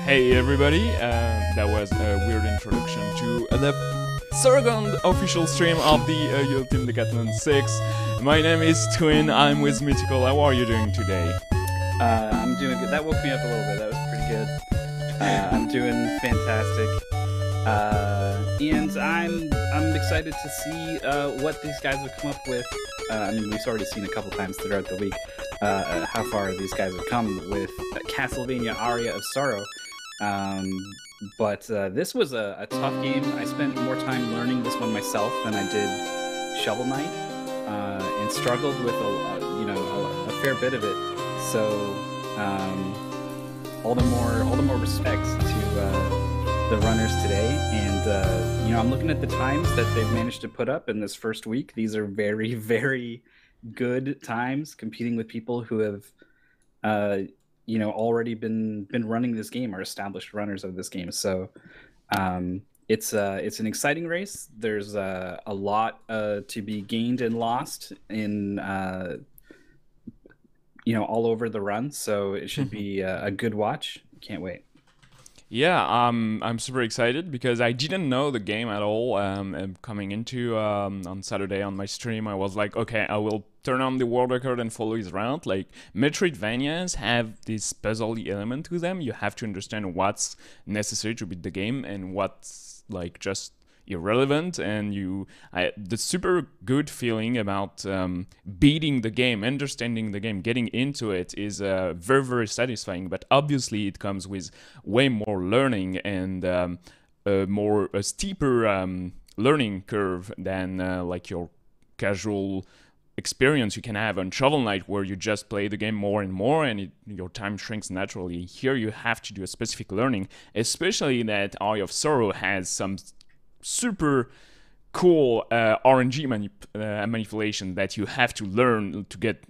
Hey everybody, that was a weird introduction to the second official stream of the Ultime Decathlon 6. My name is Twin, I'm with Mythical. How are you doing today? I'm doing good. That woke me up a little bit, that was pretty good. I'm doing fantastic. And I'm excited to see what these guys have come up with. I mean, we've already seen a couple times throughout the week how far these guys have come with Castlevania Aria of Sorrow. But this was a tough game. I spent more time learning this one myself than I did Shovel Knight, and struggled with a fair bit of it. So all the more respect to the runners today. And I'm looking at the times that they've managed to put up in this first week. These are very, very good times, competing with people who have already been running this game, are established runners of this game. So it's an exciting race. There's a lot to be gained and lost in all over the run. So it should be a good watch. Can't wait. Yeah, I'm super excited because I didn't know the game at all. Coming into on Saturday on my stream, I was like, okay, I will turn on the world record and follow his route. Like, Metroidvanias have this puzzly element to them. You have to understand what's necessary to beat the game and what's like just irrelevant. And the super good feeling about beating the game, understanding the game, getting into it is very, very satisfying. But obviously it comes with way more learning and a steeper learning curve than like your casual experience you can have on Shovel Knight, where you just play the game more and more and your time shrinks naturally. Here you have to do a specific learning, especially that Eye of Sorrow has some super cool RNG manipulation that you have to learn to get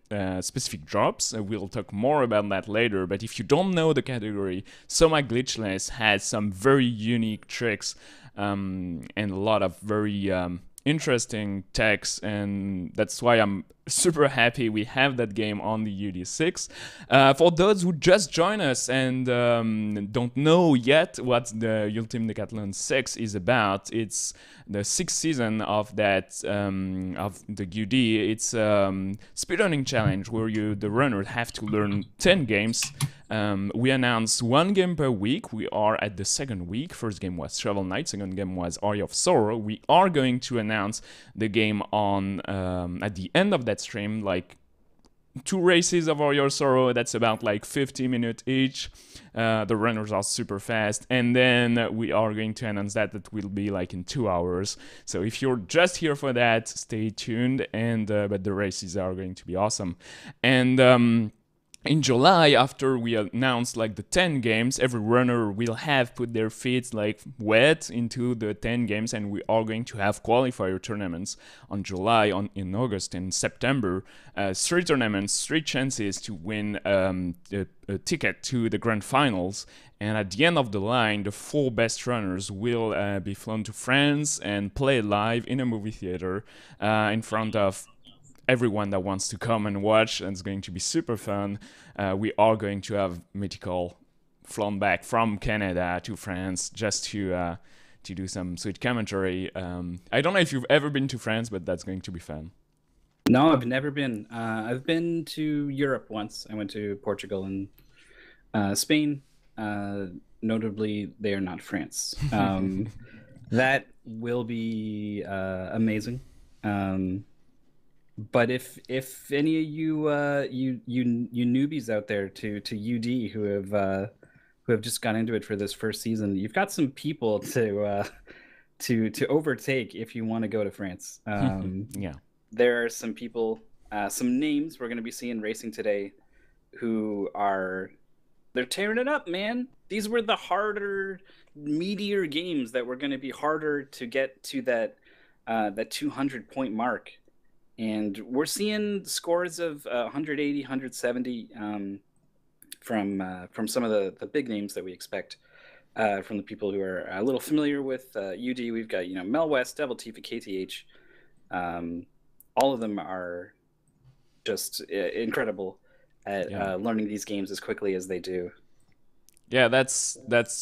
specific drops. We'll talk more about that later, but if you don't know the category, Soma Glitchless has some very unique tricks and a lot of very interesting techs, and that's why I'm super happy we have that game on the UD6. For those who just join us and don't know yet what the Ultime Decathlon 6 is about, it's the 6th season of that of the UD. It's speedrunning challenge where the runners have to learn 10 games. We announced 1 game per week. We are at the 2nd week. First game was Shovel Knight, second game was Eye of Sorrow. We are going to announce the game on at the end of that stream, like two races of Warrior Sorrow. That's about like 50 minutes each. The runners are super fast, and then we are going to announce that will be like in 2 hours. So if you're just here for that, stay tuned. And but the races are going to be awesome. And in July, after we announced like the 10 games, every runner will have put their feet like wet into the 10 games, and we are going to have qualifier tournaments on July, in August, and September. 3 tournaments, 3 chances to win a ticket to the grand finals. And at the end of the line, the 4 best runners will be flown to France and play live in a movie theater in front of everyone that wants to come and watch, and it's going to be super fun. We are going to have Mythical flown back from Canada to France just to do some sweet commentary. I don't know if you've ever been to France, but that's going to be fun. No, I've never been. I've been to Europe once. I went to Portugal and Spain. Notably, they are not France. That will be amazing. But if any of you newbies out there to UD who have just got into it for this first season, you've got some people to overtake if you want to go to France. Yeah. There are some people, some names we're going to be seeing racing today who they're tearing it up, man. These were the harder, meatier games that were going to be harder to get to that 200-point mark. And we're seeing scores of 180, 170 from some of the big names that we expect from the people who are a little familiar with UD. We've got Mel West, Devil Tifa, KTH. All of them are just incredible at learning these games as quickly as they do. Yeah, that's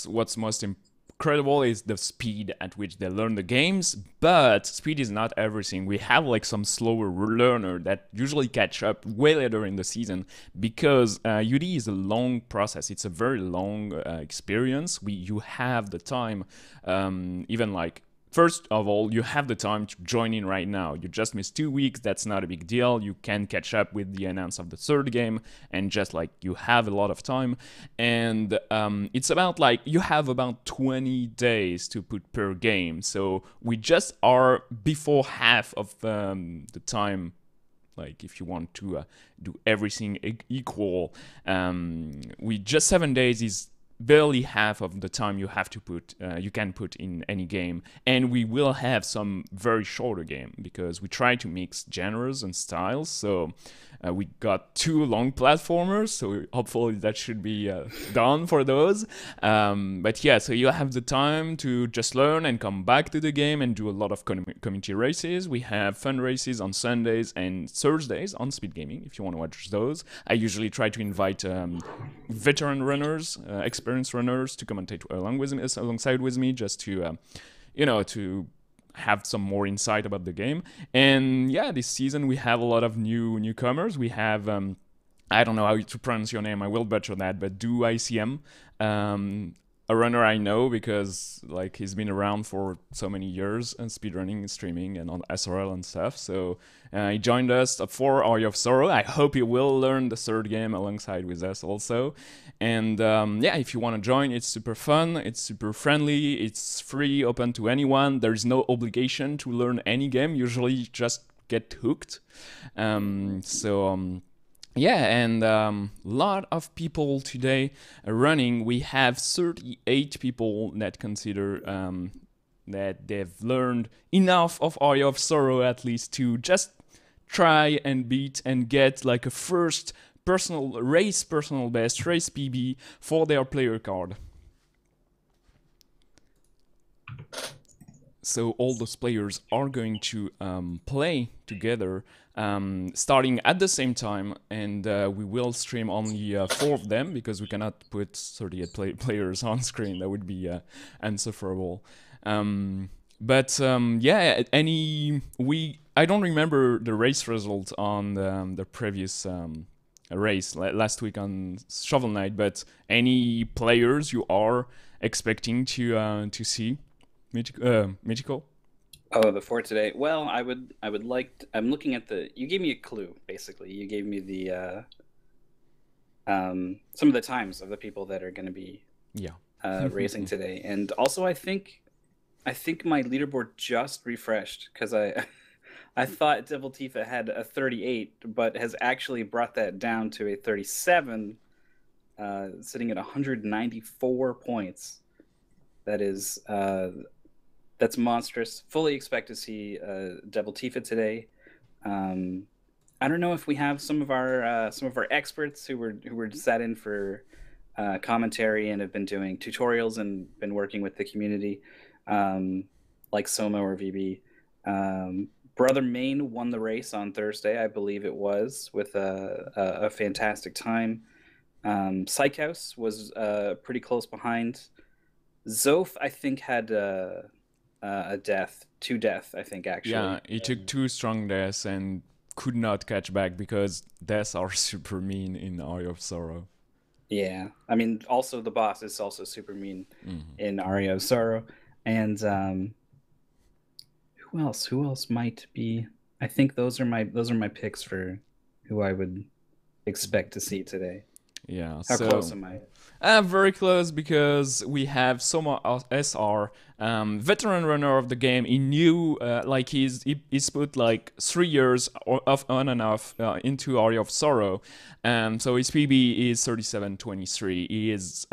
what's most incredible is the speed at which they learn the games, but speed is not everything. We have like some slower learner that usually catch up way later in the season because UD is a long process. It's a very long experience. You have the time, even like first of all, you have the time to join in right now. You just missed 2 weeks. That's not a big deal. You can catch up with the announce of the third game and just like you have a lot of time. And it's about like you have about 20 days to put per game. So we just are before half of the time. Like if you want to do everything equal, we just 7 days is barely half of the time you have to put you can put in any game. And we will have some very shorter game because we try to mix genres and styles. So we got 2 long platformers, so hopefully that should be done for those. But yeah, so you have the time to just learn and come back to the game and do a lot of community races. We have fun races on Sundays and Thursdays on Speed Gaming if you want to watch those. I usually try to invite veteran runners, experienced runners to commentate alongside with me, just to to have some more insight about the game. And yeah, this season we have a lot of newcomers. We have I don't know how to pronounce your name, I will butcher that, but Do ICM, a runner I know because like he's been around for so many years and speedrunning, streaming, and on SRL and stuff. So he joined us for Eye of Sorrow. I hope he will learn the third game alongside with us also. And yeah, if you want to join, it's super fun, it's super friendly, it's free, open to anyone. There's no obligation to learn any game. Usually just get hooked. Yeah, and lot of people today running. We have 38 people that consider that they've learned enough of Eye of Sorrow at least to just try and beat and get like a first personal best, race PB for their player card. So all those players are going to play together, starting at the same time, and we will stream only 4 of them because we cannot put 38 players on screen. That would be insufferable. Yeah, I don't remember the race result on the previous race last week on Shovel Knight, but any players you are expecting to see? Mythical? Oh, before today. Well, I would like I'm looking at the you gave me a clue basically. You gave me the some of the times of the people that are going to be Yeah. racing today. And also I think my leaderboard just refreshed because I I thought Devil Tifa had a 38, but has actually brought that down to a 37, sitting at 194 points. That is that's monstrous. Fully expect to see Devil Tifa today. Um, I don't know if we have some of our experts who were sat in for commentary and have been doing tutorials and been working with the community, um, like Soma or VB. Brother Main won the race on Thursday, I believe it was, with a fantastic time. Psychhouse was pretty close behind. Zoph, I think, had a death, two death, I think, Yeah, actually. he took two strong deaths and could not catch back because deaths are super mean in Eye of Sorrow. Yeah, I mean, also the boss is also super mean Hmm. in Aria of Sorrow, and who else? Who else might be? I think those are my picks for who I would expect to see today. Yeah, How close so am I? very close because we have Soma SR, veteran runner of the game. He knew, like he's put like 3 years off on and off into Aria of Sorrow, so his PB is 37-23. He is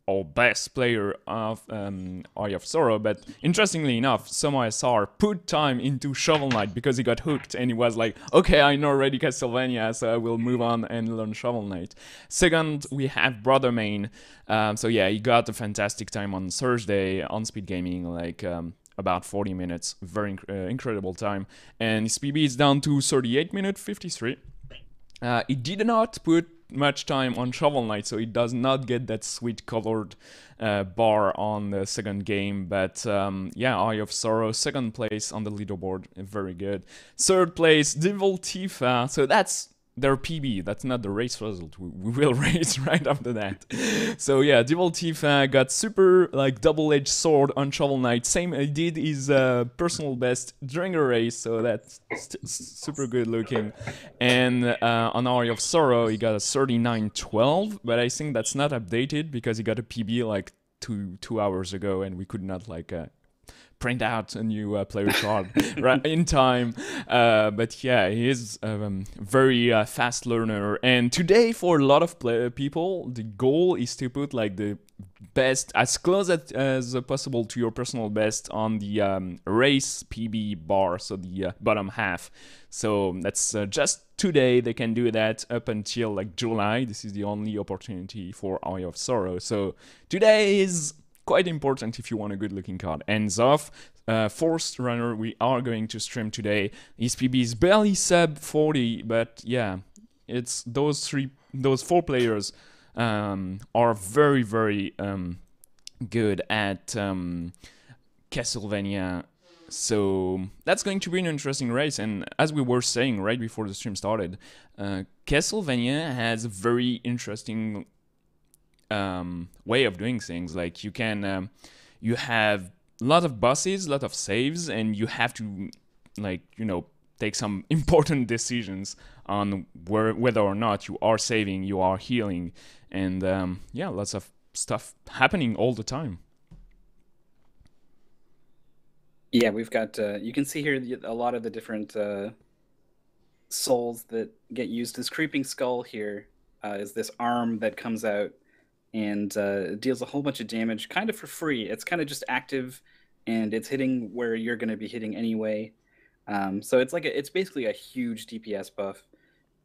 our best player of Eye of Sorrow. But interestingly enough, Soma SR put time into Shovel Knight because he got hooked and he was like, okay, I know already Castlevania, so I will move on and learn Shovel Knight. Second, we have Brother Main. So yeah, he got a fantastic time on Thursday on Speed Gaming, like about 40 minutes, very incredible time. And his PB is down to 38 minutes 53. He did not put much time on Shovel Knight, so he does not get that sweet colored bar on the second game. But yeah, Eye of Sorrow, second place on the leaderboard, very good. Third place, Devil Tifa. So that's their PB. That's not the race result. We will race right after that. So yeah, Devil Tifa got super like double-edged sword on Shovel Knight. Same, he did his personal best during a race, so that's super good looking. And on Eye of Sorrow, he got a 39-12, but I think that's not updated because he got a PB like two hours ago, and we could not like print out a new player card right in time. But yeah, he is a very fast learner. And today, for a lot of people, the goal is to put like the best as close as possible to your personal best on the race PB bar, so the bottom half. So that's just today. They can do that up until like July. This is the only opportunity for Eye of Sorrow. So today is quite important if you want a good looking card. Ends off. Forced runner, we are going to stream today. His PB is barely sub 40, but yeah, it's those four players are very, very good at Castlevania. So that's going to be an interesting race. And as we were saying right before the stream started, Castlevania has a very interesting way of doing things. Like you have a lot of bosses, a lot of saves, and you have to like take some important decisions on whether or not you are saving, you are healing, and yeah, lots of stuff happening all the time. Yeah, we've got. You can see here a lot of the different souls that get used. This creeping skull here is this arm that comes out and deals a whole bunch of damage, kind of for free. It's kind of just active, and it's hitting where you're going to be hitting anyway. So it's like it's basically a huge DPS buff,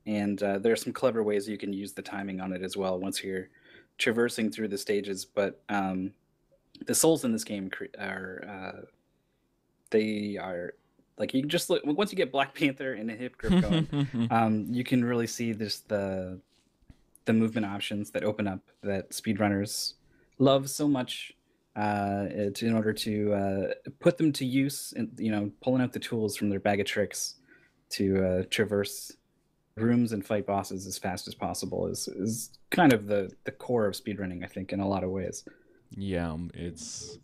and there are some clever ways you can use the timing on it as well once you're traversing through the stages. But the souls in this game are they are like you can just look once you get Black Panther and a hip grip going, you can really see this the movement options that open up that speedrunners love so much in order to put them to use, and pulling out the tools from their bag of tricks to traverse rooms and fight bosses as fast as possible is kind of the core of speedrunning, I think, in a lot of ways. Yeah, it's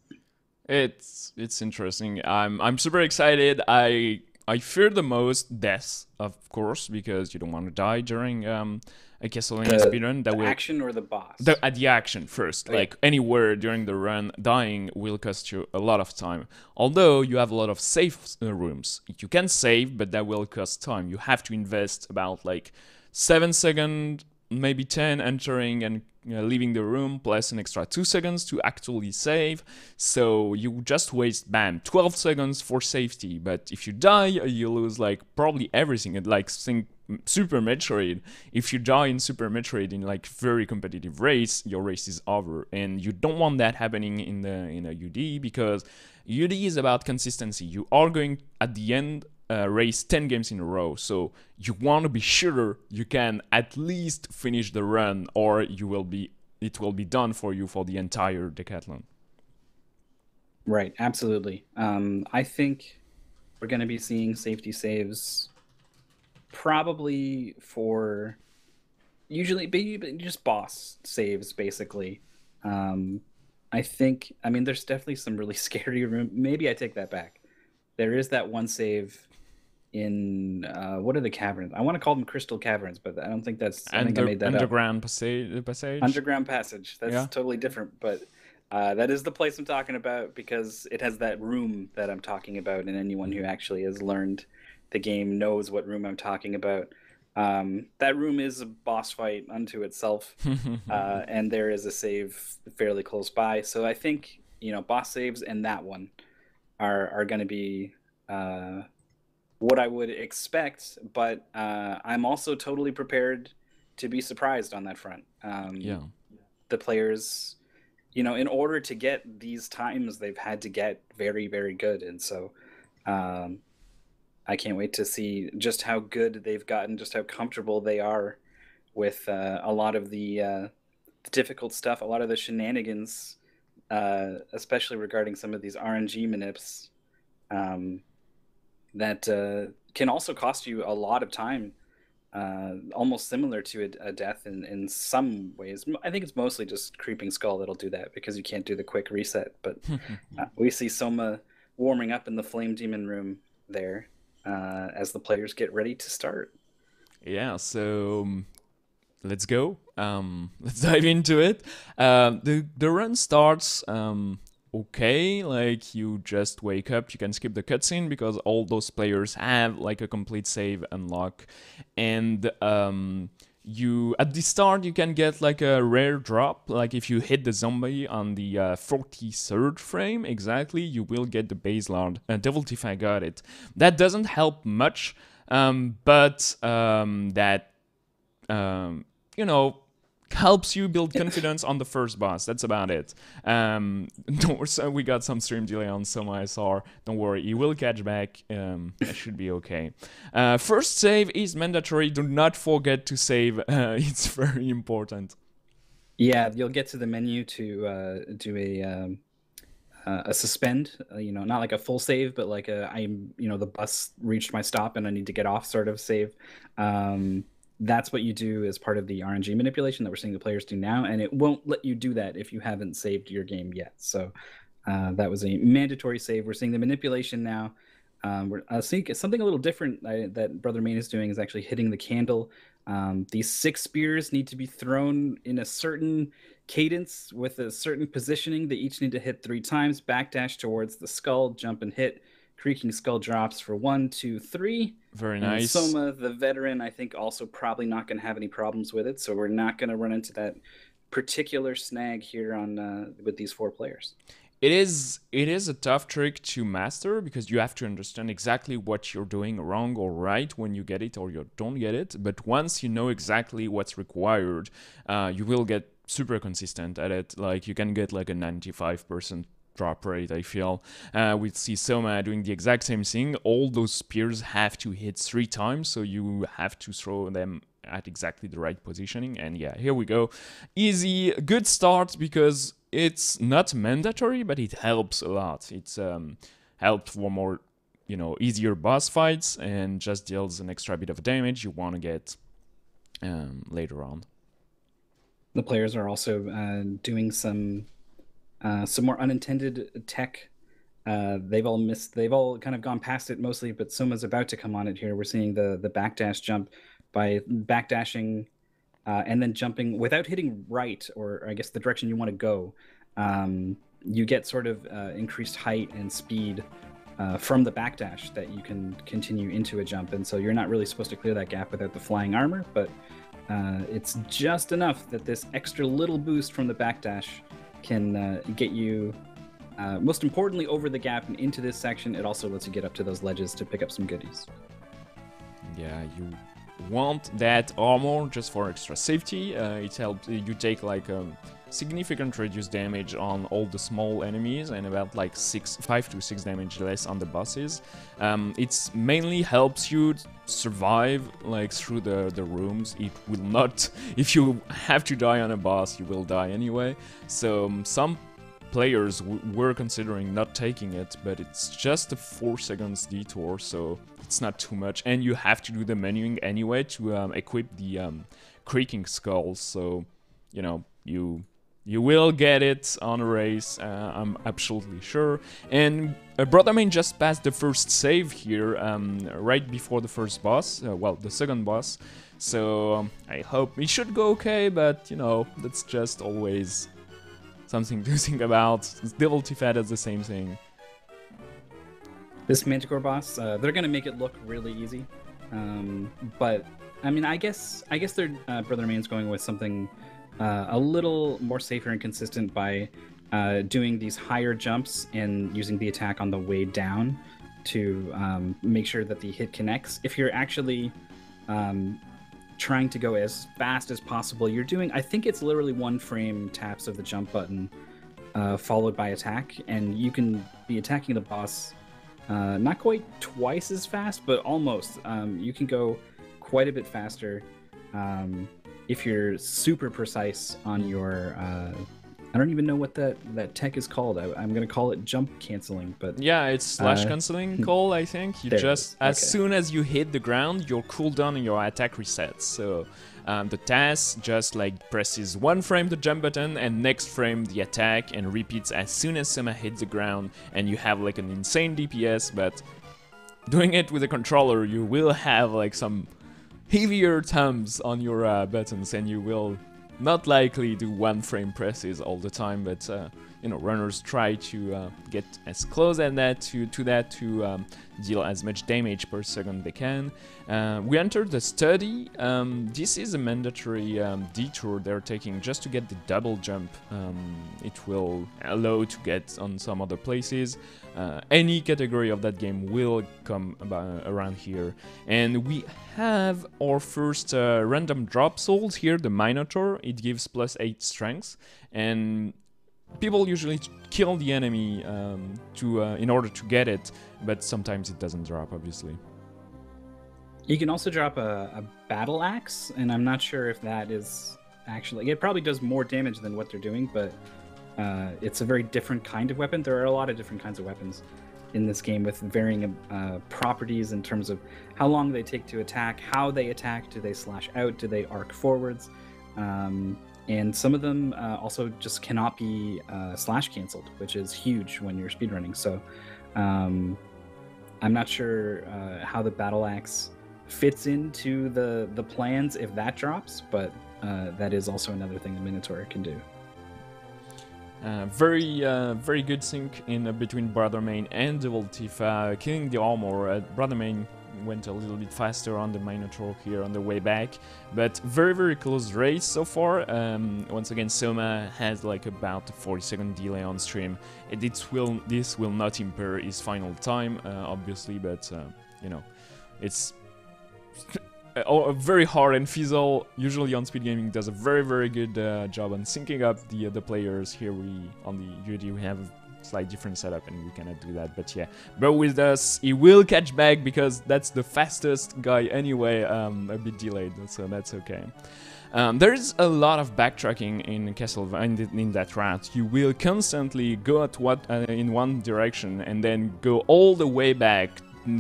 It's interesting. I'm super excited. I fear the most deaths, of course, because you don't want to die during a Castlevania The speedrun. That the will action or the the boss? at the action first, Oh yeah. like anywhere during the run, dying will cost you a lot of time. Although you have a lot of safe rooms, you can save, but that will cost time. You have to invest about like 7 seconds, maybe 10, entering and leaving the room, plus an extra 2 seconds to actually save. So you just waste, bam, 12 seconds for safety. But if you die, you lose like probably everything. And like think Super Metroid, if you die in Super Metroid in like very competitive race, your race is over, and you don't want that happening in a UD, because UD is about consistency. You are going at the end race 10 games in a row, so you want to be sure you can at least finish the run, or it will be done for you for the entire decathlon. Right, absolutely. I think we're going to be seeing safety saves probably for usually just boss saves, basically. Um, I think, I mean, there's definitely some really scary room. Maybe I take that back. There is that one save in what are the caverns? I want to call them crystal caverns, but I don't think that's. I And think I the made that up. underground passage. Underground passage. That's Yeah. totally different, but that is the place I'm talking about because it has that room that I'm talking about, and anyone who actually has learned the game knows what room I'm talking about. That room is a boss fight unto itself, and there is a save fairly close by. So I think boss saves and that one are going to be what I would expect, but I'm also totally prepared to be surprised on that front. Yeah. The players, in order to get these times, they've had to get very, very good, and so um, I can't wait to see just how good they've gotten, just how comfortable they are with a lot of the difficult stuff, a lot of the shenanigans, especially regarding some of these RNG manips. Um, that can also cost you a lot of time, almost similar to a death in some ways. I think it's mostly just Creeping Skull that'll do that because you can't do the quick reset. But we see Soma warming up in the Flame Demon room there as the players get ready to start. Yeah, so let's go. Let's dive into it. The run starts okay. Like you just wake up, you can skip the cutscene because all those players have like a complete save unlock, and you at the start you can get like a rare drop. Like if you hit the zombie on the 43rd frame exactly, you will get the base lord. Devil Thief, I got it. That doesn't help much, but that you know, helps you build confidence on the first boss. That's about it. So we got some stream delay on some ISR. Don't worry, he will catch back. It should be okay. First save is mandatory. Do not forget to save. It's very important. Yeah, you'll get to the menu to do a suspend, not like a full save, but like the bus reached my stop and I need to get off sort of save. That's what you do as part of the RNG manipulation that we're seeing the players do now, and it won't let you do that if you haven't saved your game yet. So that was a mandatory save. We're seeing the manipulation now. We're seeing something a little different that Brother Main is doing is actually hitting the candle. These 6 spears need to be thrown in a certain cadence with a certain positioning. They each need to hit 3 times. Backdash towards the skull, jump and hit. Creaking Skull drops for 1, 2, 3. Very And nice. Soma, the veteran, I think also probably not going to have any problems with it. So we're not going to run into that particular snag here on with these 4 players. It is a tough trick to master because you have to understand exactly what you're doing wrong or right when you get it or you don't get it. But once you know exactly what's required, you will get super consistent at it. Like you can get like a 95% drop rate, I feel. We see Soma doing the exact same thing. All those spears have to hit 3 times, so you have to throw them at exactly the right positioning. And yeah, here we go. Easy, good start because it's not mandatory, but it helps a lot. It's helped for more, easier boss fights and just deals an extra bit of damage you want to get later on. The players are also doing some more unintended tech They've all kind of gone past it mostly, but Soma's about to come on it here. We're seeing the backdash jump by backdashing and then jumping without hitting right, or I guess the direction you want to go. You get sort of increased height and speed from the backdash that you can continue into a jump, and so you're not really supposed to clear that gap without the flying armor, but it's just enough that this extra little boost from the backdash can get you, most importantly, over the gap and into this section. It also lets you get up to those ledges to pick up some goodies. Yeah, you want that armor just for extra safety. It helps you take like significant reduced damage on all the small enemies and about like 5 to 6 damage less on the bosses. It's mainly helps you survive like through the rooms. It will not, if you have to die on a boss, you will die anyway. So some players were considering not taking it, but it's just a 4 seconds detour, so it's not too much, and you have to do the menuing anyway to equip the creaking skulls, so you know you will get it on a race, I'm absolutely sure. And Brother Main just passed the first save here, right before the first boss, well, the second boss, so I hope it should go okay, but you know, that's just always something to think about. Devil Tifat does the same thing. This Manticore boss, they're gonna make it look really easy, but I mean, I guess their Brother Main's going with something a little more safer and consistent by doing these higher jumps and using the attack on the way down to make sure that the hit connects. If you're actually trying to go as fast as possible, you're doing, I think it's literally 1 frame taps of the jump button followed by attack, and you can be attacking the boss not quite twice as fast, but almost. You can go quite a bit faster if you're super precise on your I don't even know what that tech is called. I'm gonna call it jump canceling, but yeah, it's slash canceling call, I think. You just, as soon as you hit the ground, your cooldown and your attack resets. So the task just like presses 1 frame the jump button and next frame the attack, and repeats as soon as Soma hits the ground, and you have like an insane DPS. But doing it with a controller, you will have like some heavier thumbs on your buttons, and you will not likely do 1 frame presses all the time, but you know, runners try to get as close as that to deal as much damage per second they can. We entered the study. This is a mandatory detour they're taking just to get the double jump. It will allow to get on some other places. Any category of that game will come around here. And we have our first random drop soul here, the Minotaur. It gives +8 strength, and people usually kill the enemy in order to get it, but sometimes it doesn't drop, obviously. You can also drop a battle axe, and I'm not sure if that is actually... It probably does more damage than what they're doing, but it's a very different kind of weapon. There are a lot of different kinds of weapons in this game with varying properties in terms of how long they take to attack, how they attack, do they slash out, do they arc forwards, and some of them also just cannot be slash canceled, which is huge when you're speedrunning. So I'm not sure how the battle axe fits into the plans if that drops, but that is also another thing the Minotaur can do. Very good sync in between Brother Main and Devil Tifa, killing the armor. Brother Main went a little bit faster on the Minotaur here on the way back, but very close race so far. Once again, Soma has like about a 40-second delay on stream. This will not impair his final time, obviously, but you know, it's very hard, and Fizzle usually on Speed Gaming does a very good job on syncing up the players. Here on the UD we have a slight different setup and we cannot do that, but yeah, bear with us, he will catch back because that's the fastest guy anyway, a bit delayed, so that's okay. There's a lot of backtracking in Castlevania in that route. You will constantly go in one direction and then go all the way back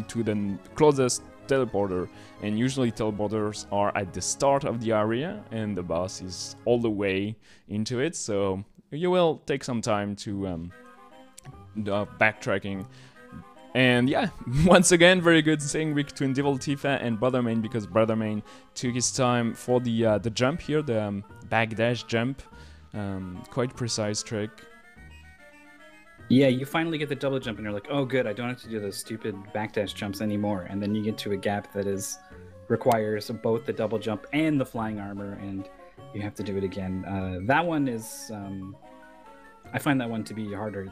to the closest teleporter, and usually teleporters are at the start of the area and the boss is all the way into it, so you will take some time to backtracking. And yeah, once again, very good thing between Devil Tifa and Brothermain, because Brothermain took his time for the jump here, the backdash jump. Quite precise trick. Yeah, you finally get the double jump and you're like, oh good, I don't have to do those stupid backdash jumps anymore. And then you get to a gap that requires both the double jump and the flying armor, and you have to do it again. That one is, I find that one to be harder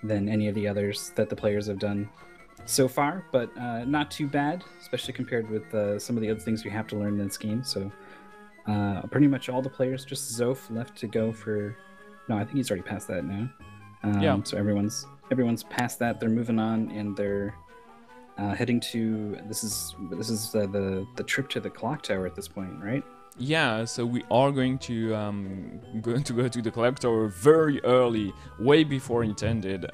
than any of the others that the players have done so far, but not too bad, especially compared with some of the other things you have to learn in this game. So pretty much all the players, just Zof left to go for, no, I think he's already past that now. Yeah. So everyone's past that. They're moving on, and they're heading to, this is the trip to the clock tower at this point, right? Yeah, so we are going to go to the clock tower very early, way before intended,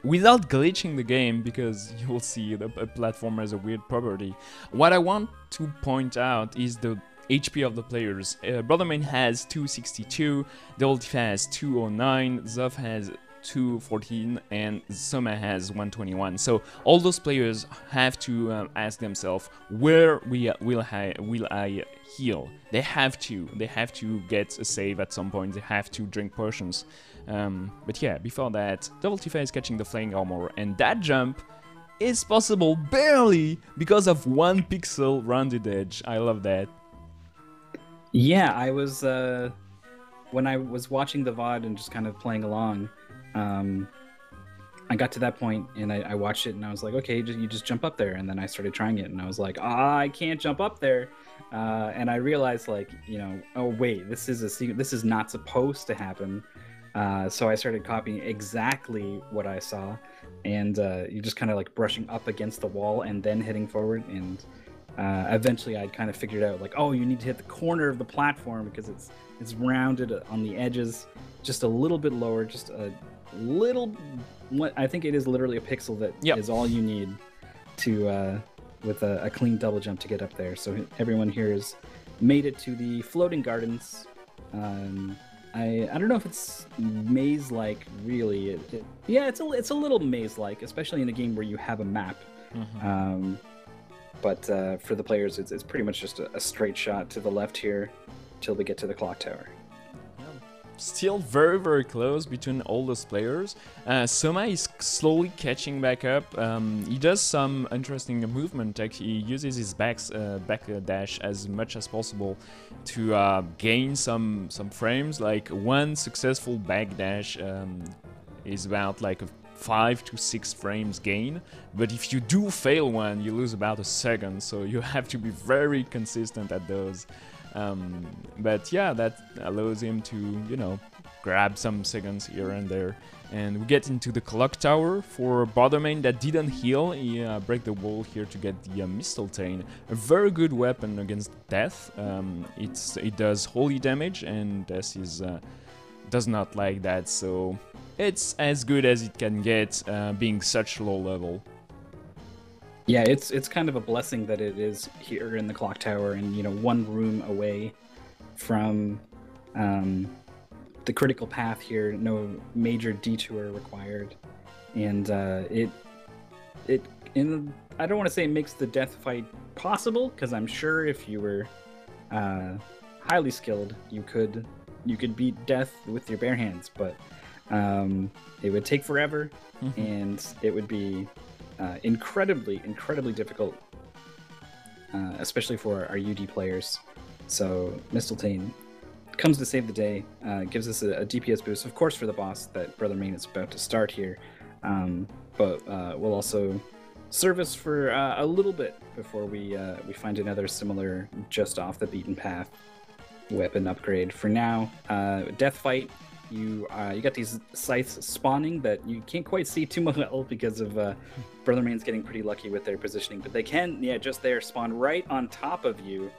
without glitching the game, because you will see the platform has a weird property. What I want to point out is the HP of the players. Brothermain has 262, Devil Tifa has 209, Zof has 214, and Soma has 121. So all those players have to ask themselves, where will I heal? They have to get a save at some point. They have to drink potions. But yeah, before that, Devil Tifa is catching the flying armor, and that jump is possible barely because of 1 pixel rounded edge. I love that. Yeah, I was when I was watching the VOD and just kind of playing along, I got to that point and I watched it and I was like, okay, you just jump up there. And then I started trying it and I was like, I can't jump up there. And I realized, like, you know, oh wait, this is a secret. This is not supposed to happen. So I started copying exactly what I saw, and you're just kind of like brushing up against the wall and then heading forward. And eventually I'd kind of figured out, like, oh, you need to hit the corner of the platform because it's rounded on the edges, just a little bit lower, just a little. What I think it is literally a pixel that is all you need to with a clean double jump to get up there. So everyone here has made it to the floating gardens. I don't know if it's maze-like, really. Yeah, it's a little maze-like, especially in a game where you have a map. Mm-hmm. But for the players, it's pretty much just a straight shot to the left here till we get to the clock tower. Still very, very close between all those players. Soma is slowly catching back up. He does some interesting movement. He uses his back dash as much as possible to gain some frames. Like one successful back dash is about like a 5 to 6 frames gain, but if you do fail one, you lose about a second. So you have to be very consistent at those. But yeah, that allows him to, you know, grab some seconds here and there. And we get into the clock tower for Brothermain that didn't heal. He break the wall here to get the Mistletoe, a very good weapon against death. It does holy damage, and Death does not like that, so it's as good as it can get, being such low level. Yeah, it's kind of a blessing that it is here in the clock tower, and, you know, one room away from the critical path here. No major detour required, and I don't want to say it makes the death fight possible, because I'm sure if you were highly skilled, you could beat Death with your bare hands, but it would take forever, and it would be incredibly difficult, especially for our UD players. So Mistletoe comes to save the day, gives us a DPS boost, of course, for the boss that Brothermain is about to start here, but will also serve us for a little bit before we find another similar, just off the beaten path weapon upgrade. For now, death fight. You got these scythes spawning that you can't quite see too well because of Brothermain's getting pretty lucky with their positioning, but they can, just there, spawn right on top of you,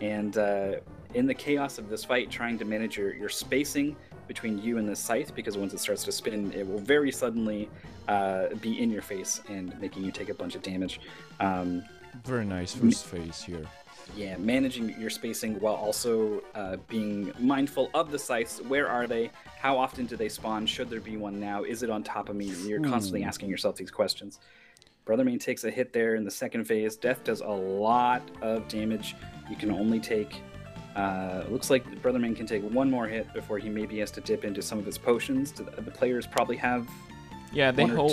and in the chaos of this fight, trying to manage your spacing between you and the scythe, because once it starts to spin, it will very suddenly be in your face and making you take a bunch of damage. Very nice first phase here. Yeah, managing your spacing while also being mindful of the scythes. Where are they? How often do they spawn? Should there be one now? Is it on top of me? You're constantly asking yourself these questions. Brother Main takes a hit there in the second phase. Death does a lot of damage. You can only take... looks like Brother Main can take one more hit before he maybe has to dip into some of his potions. The players probably have... Yeah, they hold.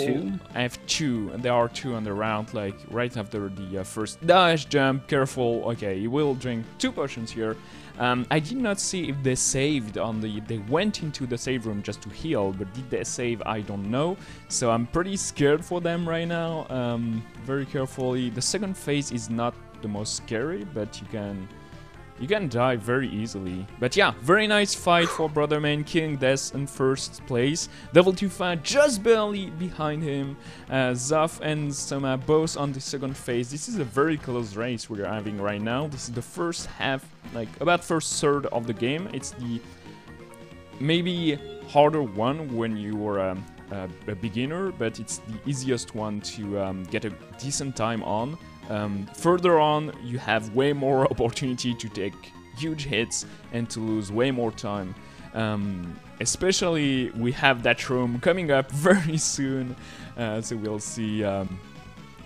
I have two, and there are two on the round, like right after the first dash jump. Careful. Okay, you will drink 2 potions here. I did not see if they saved on the. They went into the save room just to heal, but did they save? I don't know. So I'm pretty scared for them right now. Very carefully. The second phase is not the most scary, but you can die very easily. But yeah, very nice fight for Brother Main, killing Death in first place. Level 2 fight just barely behind him. Zoff and Soma both on the second phase. This is a very close race we're having right now. This is the first half, like about first third of the game. It's the maybe harder one when you were a beginner, but it's the easiest one to get a decent time on. Further on, you have way more opportunity to take huge hits and to lose way more time. Especially, we have that room coming up very soon, so we'll see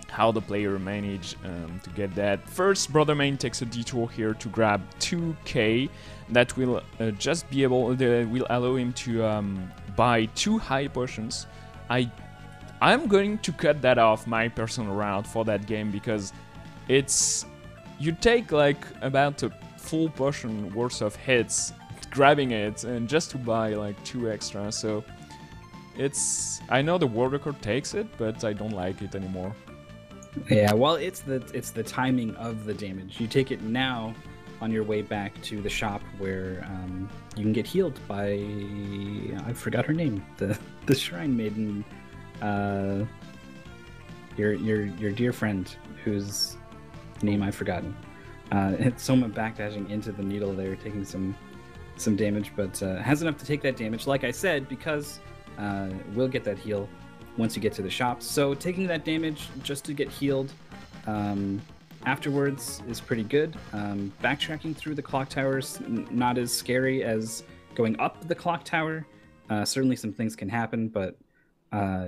how the player manage to get that. First, Brother Main takes a detour here to grab 2k. That will just be able, will allow him to buy 2 high potions. I'm going to cut that off my personal route for that game because it's... You take like about a full potion worth of hits grabbing it and just to buy like 2 extra, so it's... I know the world record takes it, but I don't like it anymore. Yeah, well, it's the timing of the damage. You take it now on your way back to the shop where you can get healed by... I forgot her name. The Shrine Maiden... your dear friend whose name I've forgotten. It's someone backdashing into the needle there, taking some damage, but has enough to take that damage. Like I said, because we'll get that heal once you get to the shop. So taking that damage just to get healed afterwards is pretty good. Backtracking through the clock towers, not as scary as going up the clock tower. Certainly some things can happen, but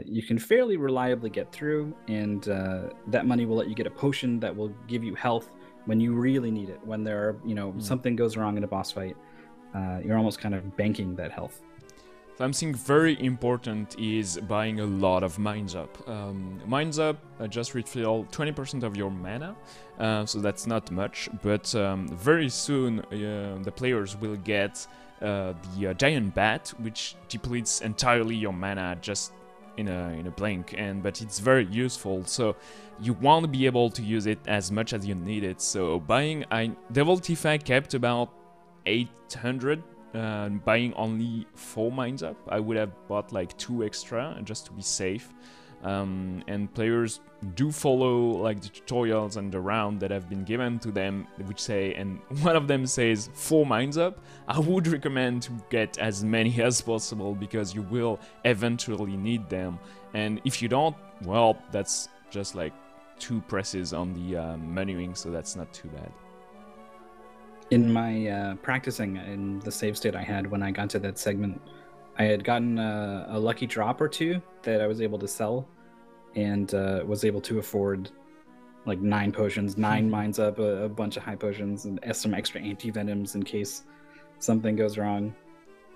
you can fairly reliably get through, and that money will let you get a potion that will give you health when you really need it. When there are, something goes wrong in a boss fight, you're almost kind of banking that health. Something very important is buying a lot of Mines Up. Mines Up just refill 20% of your mana, so that's not much, but very soon the players will get the Giant Bat, which depletes entirely your mana just in a blink, but it's very useful, so you want to be able to use it as much as you need it. So buying, Devil Tifa kept about 800, buying only 4 Mines Up. I would have bought like 2 extra just to be safe. And players do follow like the tutorials and the round that have been given to them, which say, and one of them says 4 Mines Up. I would recommend to get as many as possible because you will eventually need them, and if you don't, well, that's just like 2 presses on the menuing, so that's not too bad. In my practicing in the save state I had when I got to that segment, I had gotten a lucky drop or 2 that I was able to sell, and was able to afford like 9 potions, 9 Mines Up, a bunch of high potions, and some extra anti-venoms in case something goes wrong.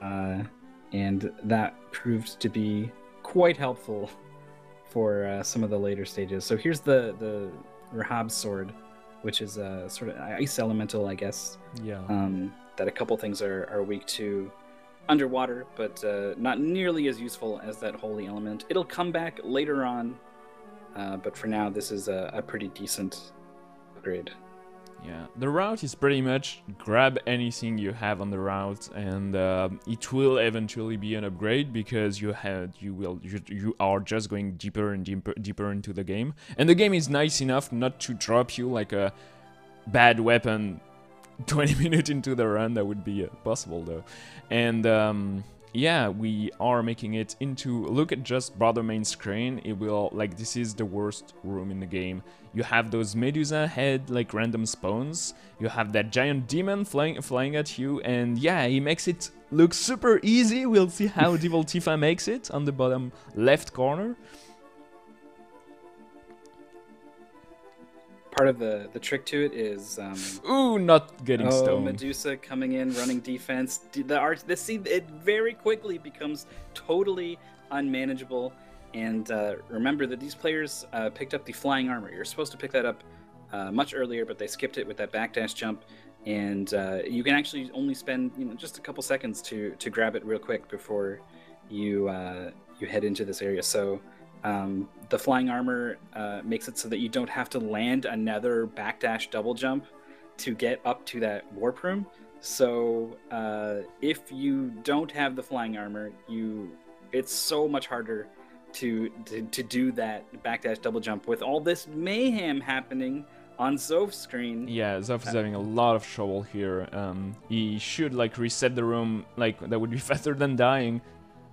And that proved to be quite helpful for some of the later stages. So here's the Rahab's sword, which is a sort of ice elemental, I guess. Yeah. That a couple things are weak to underwater, but not nearly as useful as that holy element. It'll come back later on, but for now, this is a pretty decent upgrade. Yeah, the route is pretty much grab anything you have on the route, and it will eventually be an upgrade because you are just going deeper and deeper into the game, and the game is nice enough not to drop you like a bad weapon 20 minutes into the run. That would be possible though, and yeah, we are making it into, look at just brother main screen, it will, like, this is the worst room in the game. You have those Medusa head, like, random spawns, you have that giant demon flying at you, and yeah, he makes it look super easy. We'll see how Devil Tifa makes it on the bottom left corner. Part of the trick to it is ooh, not getting stoned. Medusa coming in, running defense. It very quickly becomes totally unmanageable. And remember that these players picked up the flying armor. You're supposed to pick that up much earlier, but they skipped it with that backdash jump. And you can actually only spend just a couple seconds to grab it real quick before you head into this area. So the flying armor makes it so that you don't have to land another backdash double jump to get up to that warp room. So if you don't have the flying armor, it's so much harder to do that backdash double jump with all this mayhem happening on Zoph's screen. Yeah, Zoph is having a lot of trouble here. He should like reset the room, like that would be faster than dying.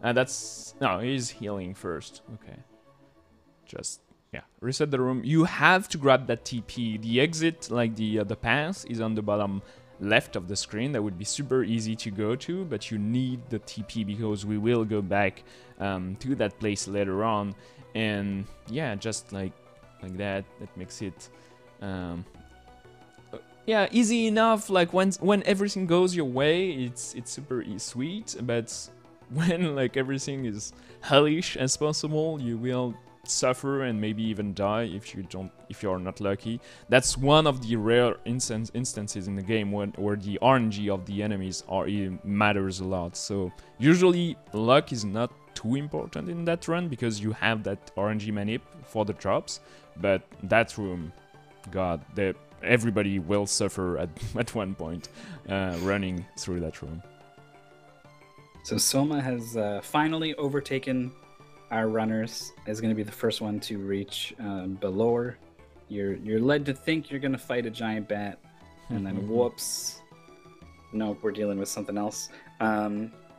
No, he's healing first. Okay. Just, yeah, reset the room. You have to grab that TP. The exit, like the path, is on the bottom left of the screen. That would be super easy to go to, but you need the TP because we will go back to that place later on. And yeah, just like that makes it yeah, easy enough. Like when everything goes your way, it's super sweet. But when like everything is hellish as possible, you will suffer and maybe even die if you're not lucky. That's one of the rare instances in the game where the RNG of the enemies matters a lot. So usually luck is not too important in that run because you have that RNG manip for the drops, but that room, god, everybody will suffer at one point running through that room. So Soma has finally overtaken our runners, is going to be the first one to reach Balor. You're led to think you're going to fight a giant bat, and then whoops, nope, we're dealing with something else.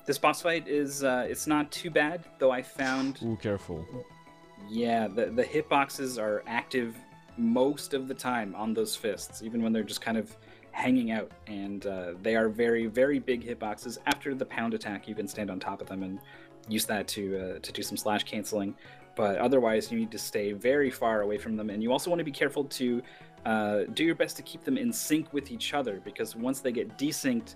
This boss fight is it's not too bad, though I found. Ooh, careful. Yeah, the hitboxes are active most of the time on those fists, even when they're just kind of hanging out, and they are very, very big hitboxes. After the pound attack, you can stand on top of them and use that to do some slash canceling, but otherwise you need to stay very far away from them, and you also want to be careful to do your best to keep them in sync with each other, because once they get desynced,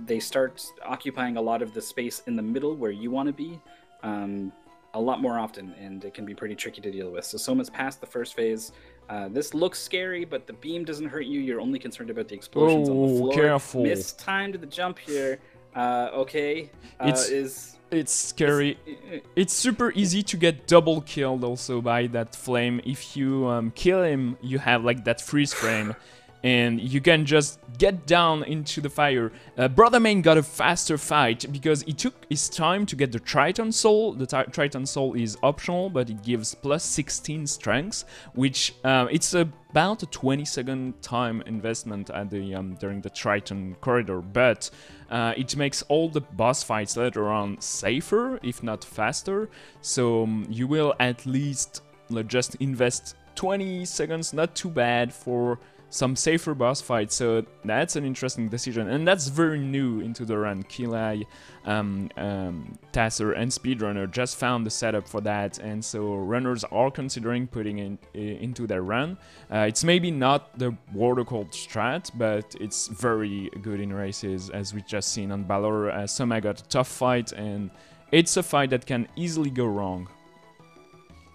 they start occupying a lot of the space in the middle where you want to be a lot more often, and it can be pretty tricky to deal with. So Soma's past the first phase. This looks scary, but the beam doesn't hurt you. You're only concerned about the explosions on the floor. Careful. Mistimed the jump here. Okay. It's scary. It's super easy to get double killed also by that flame. If you kill him, you have like that freeze frame, and you can just get down into the fire. Brother Main got a faster fight because he took his time to get the Triton Soul. The Triton Soul is optional, but it gives plus 16 strength, which it's about a 20-second time investment at the during the Triton corridor, but it makes all the boss fights later on safer, if not faster. So you will at least just invest 20 seconds, not too bad, for some safer boss fights. So that's an interesting decision, and that's very new into the run. Kilai, Tasser, and Speedrunner just found the setup for that, and so runners are considering putting it into their run. It's maybe not the World Record strat, but it's very good in races, as we just seen on Balor. Soma got a tough fight, and it's a fight that can easily go wrong.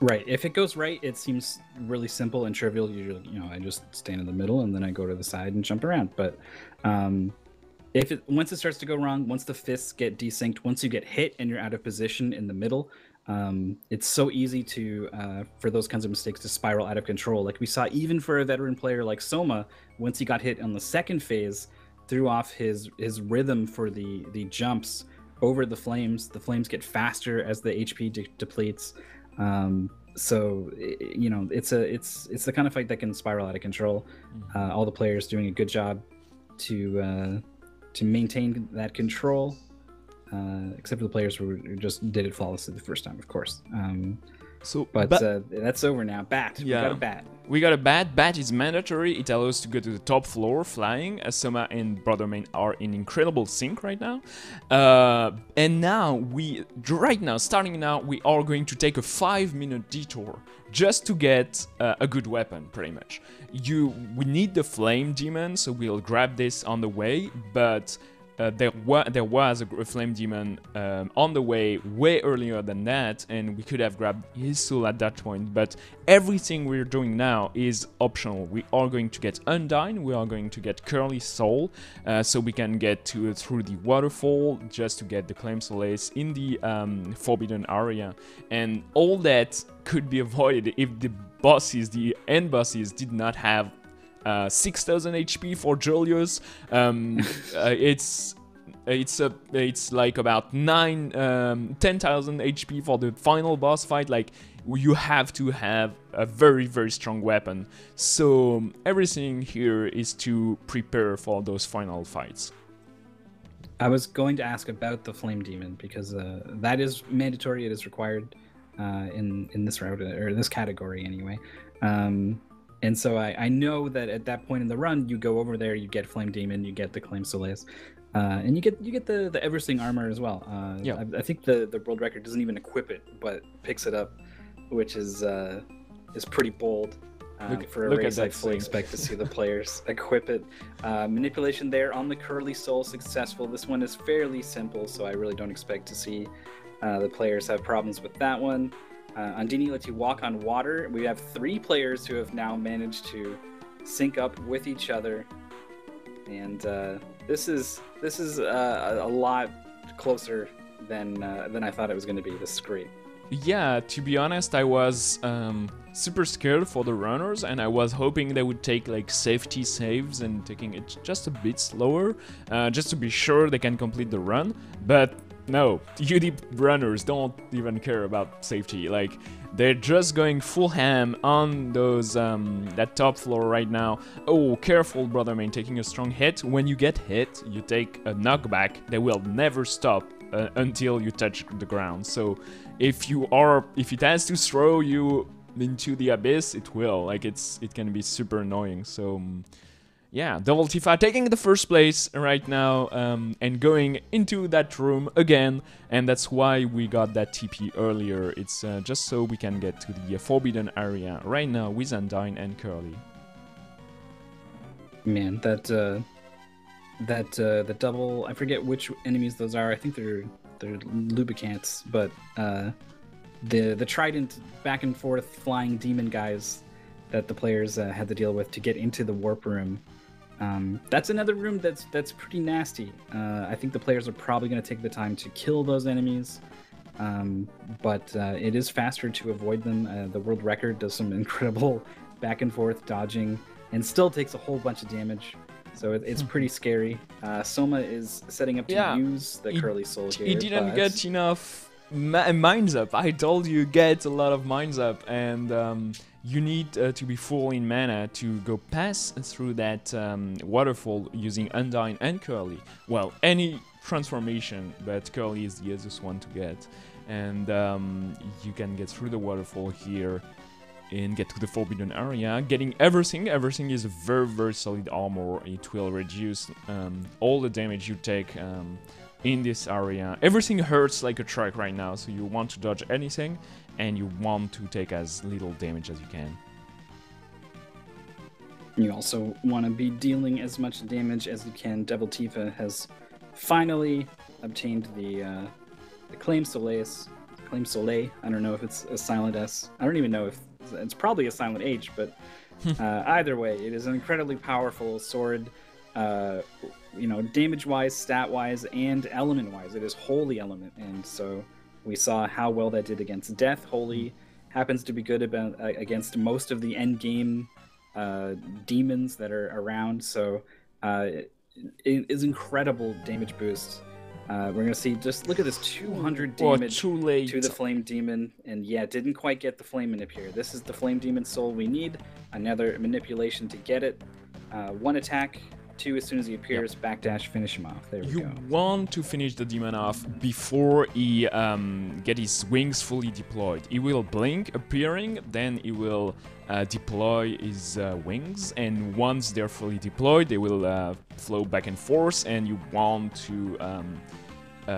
Right. If it goes right, it seems really simple and trivial. Usually, I just stand in the middle and then I go to the side and jump around. But once it starts to go wrong, once the fists get desynced, once you get hit and you're out of position in the middle, it's so easy to for those kinds of mistakes to spiral out of control. Like we saw, even for a veteran player like Soma, once he got hit on the second phase, threw off his rhythm for the jumps over the flames. The flames get faster as the HP depletes. So it's the kind of fight that can spiral out of control. All the players doing a good job to maintain that control. except for the players who just did it flawlessly the first time, of course. But that's over now. Bat. Yeah. We got a bat. We got a bat. Bat is mandatory. It allows us to go to the top floor flying. Soma and Brother Main are in incredible sync right now. And now, starting now, we are going to take a 5-minute detour just to get a good weapon, pretty much. We need the Flame Demon, so we'll grab this on the way, but there was a Flame Demon on the way earlier than that, and we could have grabbed his soul at that point, but everything we're doing now is optional. We are going to get Undyne, we are going to get Curly Soul, so we can get through the waterfall just to get the Claim Solace in the Forbidden Area, and all that could be avoided if the end bosses did not have 6,000 HP for Julius. It's like about 10,000 HP for the final boss fight. Like, you have to have a very, very strong weapon. So everything here is to prepare for those final fights. I was going to ask about the Flame Demon because that is mandatory. It is required in this route, or this category anyway. And so I know that at that point in the run, you go over there, you get Flame Demon, you get the Claim Solace, and you get the Eversting armor as well. Yeah. I think the world record doesn't even equip it, but picks it up, which is pretty bold. For a race, I fully expect to see the players equip it. Manipulation there on the Curly Soul successful. This one is fairly simple, so I really don't expect to see the players have problems with that one. Undini lets you walk on water. We have 3 players who have now managed to sync up with each other, and this is a lot closer than I thought it was going to be. This is great. Yeah, to be honest, I was super scared for the runners, and I was hoping they would take like safety saves and taking it just a bit slower, just to be sure they can complete the run. But no, UD runners don't even care about safety. Like, they're just going full ham on those that top floor right now. Oh, careful, Brother Main, taking a strong hit. When you get hit, you take a knockback. They will never stop until you touch the ground. So if it has to throw you into the abyss, it will. Like, it can be super annoying. So yeah, Double Tifa taking the first place right now, and going into that room again, and that's why we got that TP earlier. It's just so we can get to the Forbidden Area right now with Undyne and Curly. Man, the double, I forget which enemies those are. I think they're Lubicants, but the trident back and forth flying demon guys that the players had to deal with to get into the warp room. That's another room that's pretty nasty. I think the players are probably going to take the time to kill those enemies, but it is faster to avoid them. The world record does some incredible back and forth dodging and still takes a whole bunch of damage. So it's pretty scary. Soma is setting up to use the Curly Soul here. He didn't get enough mines up. I told you, get a lot of mines up, and you need to be full in mana to go pass through that waterfall using Undyne and Curly. Well, any transformation, but Curly is the easiest one to get. And you can get through the waterfall here and get to the Forbidden Area, getting everything. Everything is a very, very solid armor. It will reduce all the damage you take in this area. Everything hurts like a truck right now, so you want to dodge anything, and you want to take as little damage as you can. You also want to be dealing as much damage as you can. Devil Tifa has finally obtained the Claim Solace. Claim Soleil. I don't know if it's a silent S. I don't even know if it's probably a silent H, but either way, it is an incredibly powerful sword. Damage-wise, stat-wise, and element-wise. It is Holy Element, and so we saw how well that did against Death. Holy happens to be good against most of the end-game demons that are around, so it is incredible damage boost. We're going to see, just look at this 200 damage to the Flame Demon, and yeah, didn't quite get the Flame Manip here. This is the Flame Demon soul we need, another manipulation to get it. One attack 2 as soon as he appears, backdash, finish him off. There we You go. want to finish the demon off before he get his wings fully deployed. He will blink, appearing, then he will deploy his wings, and once they're fully deployed, they will flow back and forth, and you want to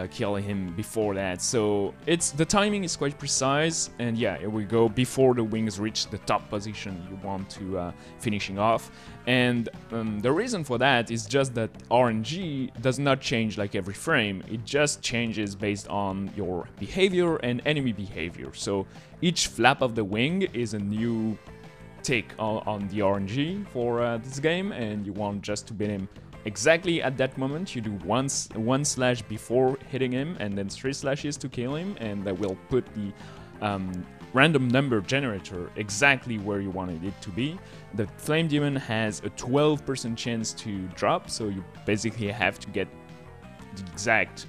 kill him before that. So the timing is quite precise, and yeah, here we go. Before the wings reach the top position, you want to finishing off. And the reason for that is just that RNG does not change like every frame. It just changes based on your behavior and enemy behavior. So each flap of the wing is a new take on the RNG for this game, and you want just to beat him exactly at that moment. You do one slash before hitting him, and then 3 slashes to kill him, and that will put the random number generator exactly where you wanted it to be. The Flame Demon has a 12% chance to drop, so you basically have to get the exact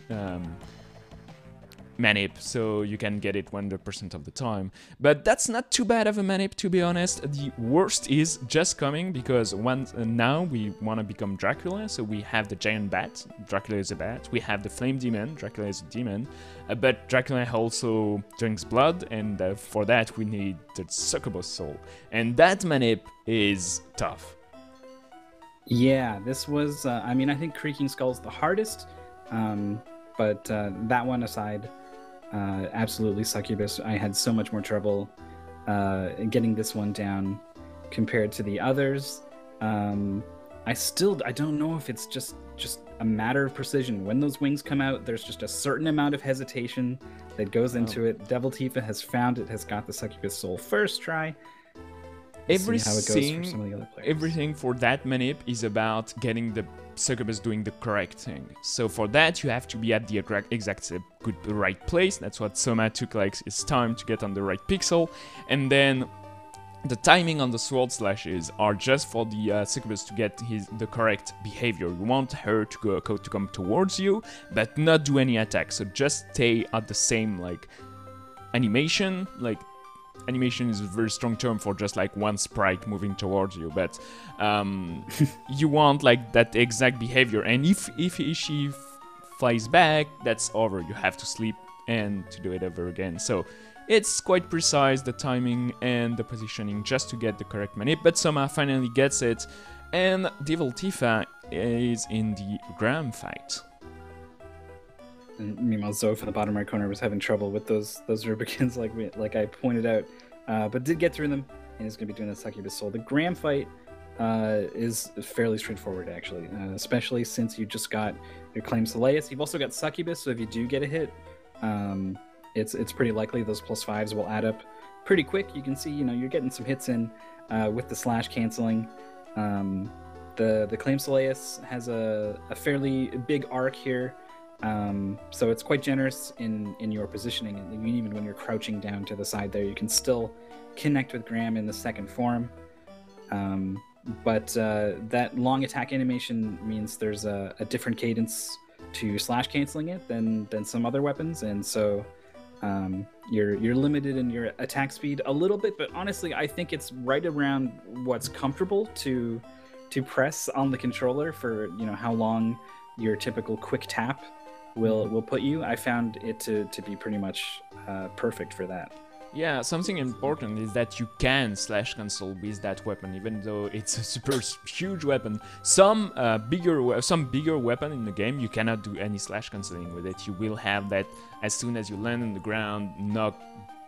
manip, so you can get it 100% of the time. But that's not too bad of a manip, to be honest. The worst is just coming, because now we want to become Dracula, so we have the giant bat, Dracula is a bat, we have the Flame Demon, Dracula is a demon, but Dracula also drinks blood, and for that we need the Succubus soul, and that manip is tough. Yeah, this was, I mean, I think Creaking Skull's the hardest, but that one aside, absolutely Succubus. I had so much more trouble getting this one down compared to the others. I don't know if it's just a matter of precision. When those wings come out, there's just a certain amount of hesitation that goes into it. Devil Tifa has found it, has got the Succubus soul first try. Everything for that manip is about getting the Succubus doing the correct thing. So for that, you have to be at the exact right place. That's what Soma took like his time to get on the right pixel. And then the timing on the sword slashes are just for the Succubus to get the correct behavior. You want her to come towards you, but not do any attack. So just stay at the same like animation. Like animation is a very strong term for just like one sprite moving towards you, but you want like that exact behavior. And if she flies back, that's over. You have to sleep and to do it over again. So it's quite precise, the timing and the positioning, just to get the correct manip. But Soma finally gets it, and Devil Tifa is in the Graham fight. And meanwhile, Zoe in the bottom right corner was having trouble with those Rubicons, like I pointed out, but did get through them, and is going to be doing the Succubus soul. The Graham fight is fairly straightforward, actually, especially since you just got your Claim Soleus. You've also got Succubus, so if you do get a hit, it's pretty likely those +5s will add up pretty quick. You can see, you're getting some hits in with the slash canceling. The Claim Soleus has a fairly big arc here. So it's quite generous in your positioning, and even when you're crouching down to the side there, you can still connect with Graham in the second form. But that long attack animation means there's a different cadence to slash canceling it than some other weapons, and so you're limited in your attack speed a little bit. But honestly, I think it's right around what's comfortable to press on the controller for how long your typical quick tap will put you. I found it to be pretty much perfect for that. Yeah, something important is that you can slash cancel with that weapon, even though it's a super huge weapon. Some bigger weapon in the game, you cannot do any slash canceling with it. You will have that as soon as you land on the ground, knock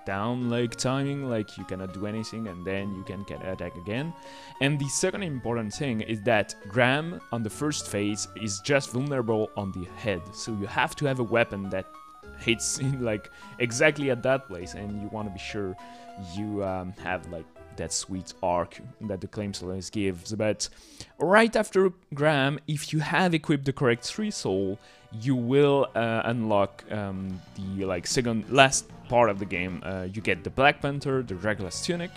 down like timing, like you cannot do anything, and then you can attack again. And the second important thing is that Graham on the first phase is just vulnerable on the head, so you have to have a weapon that hits in like exactly at that place, and you want to be sure you have like that sweet arc that the Claim Soleus gives. But right after Graham, if you have equipped the correct 3 soul, you will unlock the like last part of the game. You get the Black Panther, the Dracula's Tunic,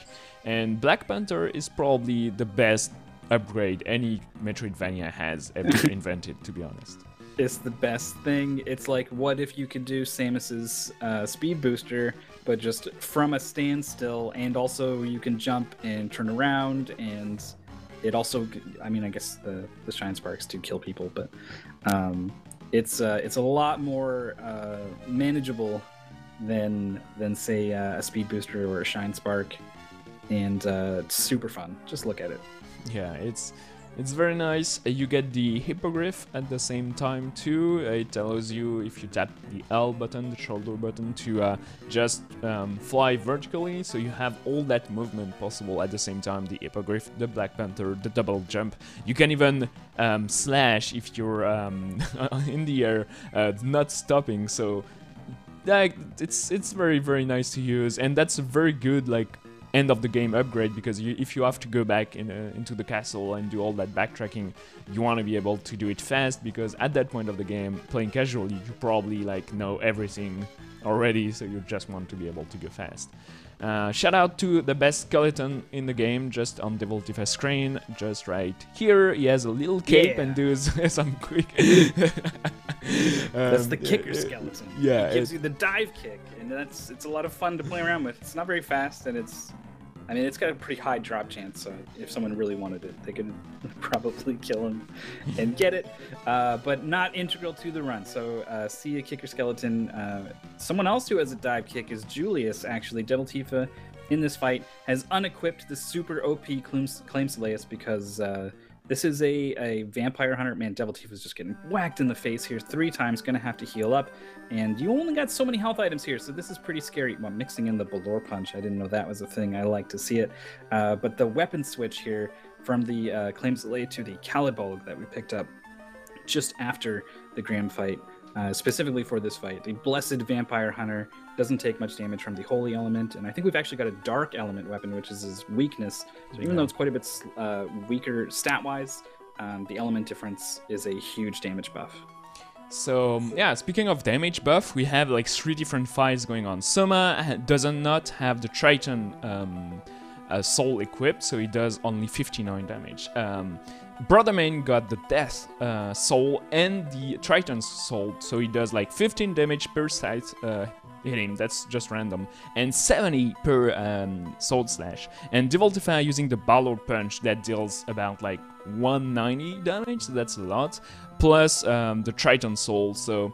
and Black Panther is probably the best upgrade any Metroidvania has ever invented, to be honest. It's the best thing. It's like, what if you could do Samus's speed booster, but just from a standstill, and also you can jump and turn around, and it also, I mean, I guess the Shine Sparks do kill people, but it's a lot more manageable than say a Speed Booster or a Shine Spark, and it's super fun. Just look at it. Yeah, it's very nice. You get the hippogriff at the same time too. It allows you, if you tap the L button, the shoulder button, to just fly vertically, so you have all that movement possible at the same time. The hippogriff, the Black Panther, the double jump. You can even slash if you're in the air, not stopping. So like it's very, very nice to use, and that's a very good like end of the game upgrade, because if you have to go back into the castle and do all that backtracking, you want to be able to do it fast, because at that point of the game, playing casually, you probably like know everything already, so you just want to be able to go fast. Shout out to the best skeleton in the game, just on Devil Tifa screen, just right here. He has a little cape and does some quick. That's the kicker skeleton. Yeah, it gives you the dive kick, and it's a lot of fun to play around with. It's not very fast, and it's got a pretty high drop chance. So if someone really wanted it, they could probably kill him and get it, but not integral to the run. So see a kicker skeleton. Someone else who has a dive kick is Julius. Actually, Devil Tifa in this fight has unequipped the super OP Claim Slayus, because this is a vampire hunter. Man, Devil Tifa's just getting whacked in the face here 3 times. Gonna have to heal up, and you only got so many health items here, so this is pretty scary. Well, mixing in the Balor Punch, I didn't know that was a thing. I like to see it. But the weapon switch here from the Claim Slay to the Calibolg that we picked up just after the Grand fight, specifically for this fight. The Blessed Vampire Hunter doesn't take much damage from the Holy Element, and I think we've actually got a Dark Element weapon, which is his weakness. So even though it's quite a bit weaker stat-wise, the element difference is a huge damage buff. So yeah, speaking of damage buff, we have like 3 different fights going on. Soma does not have the Triton soul equipped, so he does only 59 damage. Brother Main got the Death soul and the Triton's soul, so he does like 15 damage per side hit him, that's just random, and 70 per sword slash. And Devil Tifa using the Balor Punch that deals about like 190 damage, so that's a lot, plus the Triton soul, so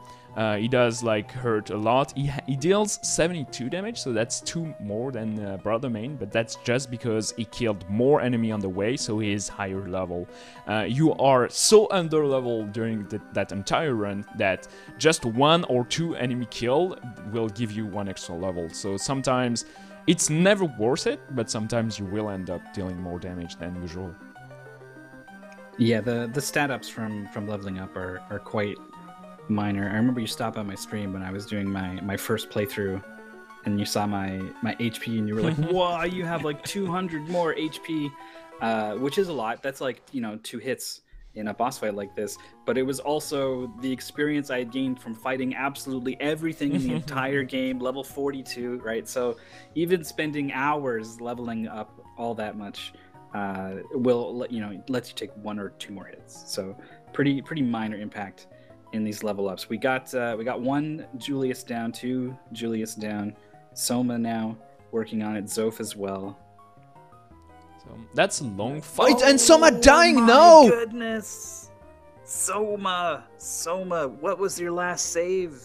he does like hurt a lot. He deals 72 damage, so that's 2 more than Brother Main, but that's just because he killed more enemy on the way, so he is higher level. You are so under level during that entire run that just 1 or 2 enemy kill will give you 1 extra level. So sometimes it's never worth it, but sometimes you will end up dealing more damage than usual. Yeah, the stat ups from leveling up are quite minor. I remember you stopped by my stream when I was doing my first playthrough, and you saw my HP, and you were like, "Wow, you have like 200 more HP," which is a lot. That's like 2 hits in a boss fight like this. But it was also the experience I had gained from fighting absolutely everything in the entire game, level 42, right? So even spending hours leveling up all that much will lets you take 1 or 2 more hits. So pretty minor impact in these level ups. We got 1 Julius down, 2 Julius down, Soma now working on it, Zoph as well. So that's a long fight, and Soma dying. No! My goodness, Soma, what was your last save?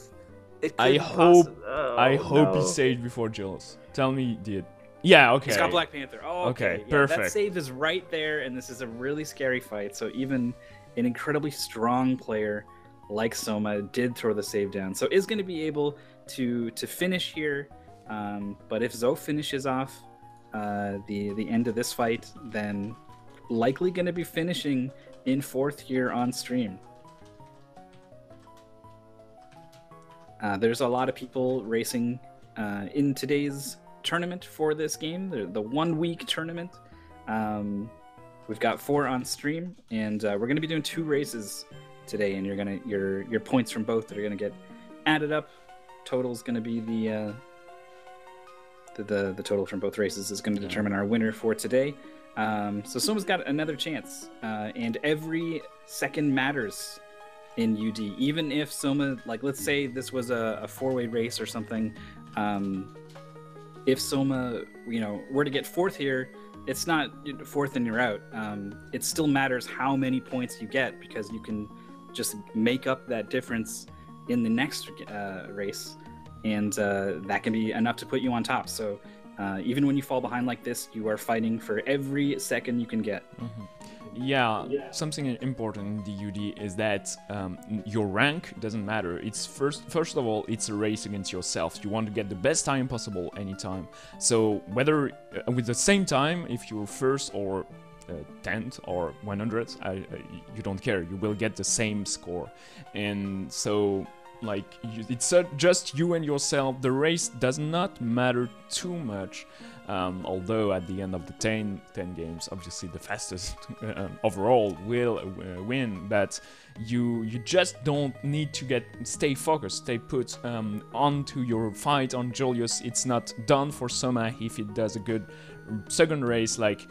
I hope he saved before Julius. Tell me he did. Yeah, okay. He's got Black Panther. Oh, okay. Yeah, perfect. That save is right there, and this is a really scary fight. So even an incredibly strong player like Soma did throw the save down, so is going to be able to finish here. But if Zoph finishes off the end of this fight, then likely going to be finishing in 4th here on stream. There's a lot of people racing in today's tournament for this game, the 1-week tournament. We've got 4 on stream, and we're going to be doing 2 races today, and your points from both that are going to get added up. Total's going to be the total from both races is going to determine our winner for today. So Soma's got another chance, and every second matters in UD. Even if Soma, like, let's say this was a 4-way race or something, if Soma, were to get fourth here, it's not fourth and you're out. It still matters how many points you get, because you can just make up that difference in the next race, and that can be enough to put you on top. So even when you fall behind like this, you are fighting for every second you can get. Yeah, something important in DUD is that your rank doesn't matter. It's first of all, it's a race against yourself. You want to get the best time possible anytime. So whether with the same time, if you're first or 10th or 100th, you don't care. You will get the same score. And so like it's just you and yourself. The race does not matter too much. Although at the end of the 10 games, obviously the fastest overall will win, but you just don't need to stay focused, stay put onto your fight on Julius. It's not done for Soma if he does a good second race. Like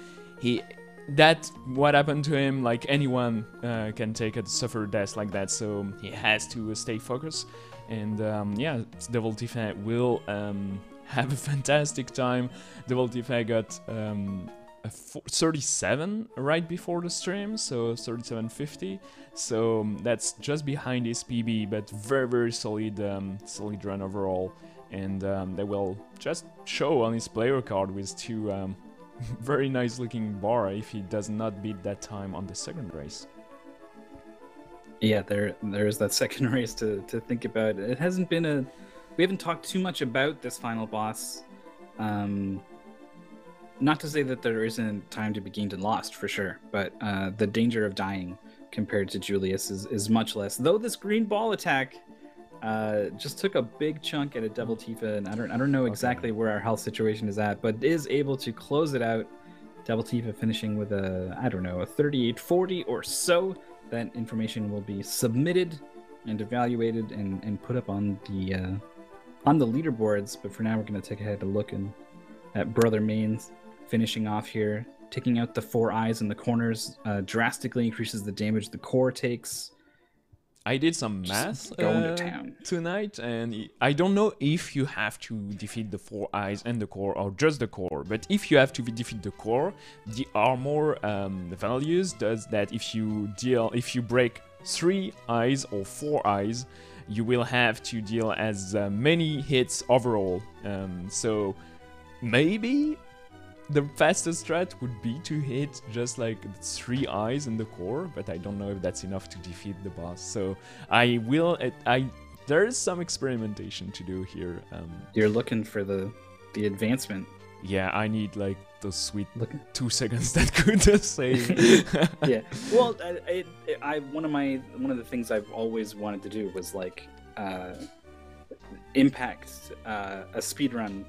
that's what happened to him. Like anyone can suffer death like that, so he has to stay focused. And yeah, Devil Tifa will have a fantastic time. Devil Tifa got a 37 right before the stream, so 37.50. So that's just behind his PB, but very solid run overall. And they will just show on his player card with two very nice looking bar if he does not beat that time on the second race. Yeah, there's that second race to think about. It hasn't been we haven't talked too much about this final boss. Not to say that there isn't time to be gained and lost, for sure, but the danger of dying compared to Julius is much less. Though this green ball attack just took a big chunk at a Devil Tifa, and I don't know exactly where our health situation is at, but is able to close it out. Devil Tifa finishing with a 38-40 or so. That information will be submitted and evaluated and put up on the leaderboards. But for now, we're going to take a head to look at Brother Mains finishing off here, taking out the 4 eyes in the corners, drastically increases the damage the core takes. I did some math tonight, and I don't know if you have to defeat the 4 eyes and the core or just the core, but if you have to defeat the core, the armor values does that if you break 3 eyes or 4 eyes, you will have to deal as many hits overall. So maybe the fastest strat would be to hit just like 3 eyes in the core, but I don't know if that's enough to defeat the boss. So there is some experimentation to do here. You're looking for the advancement. Yeah, I need like those sweet 2 seconds that could save. Yeah. Well, one of the things I've always wanted to do was like impact a speedrun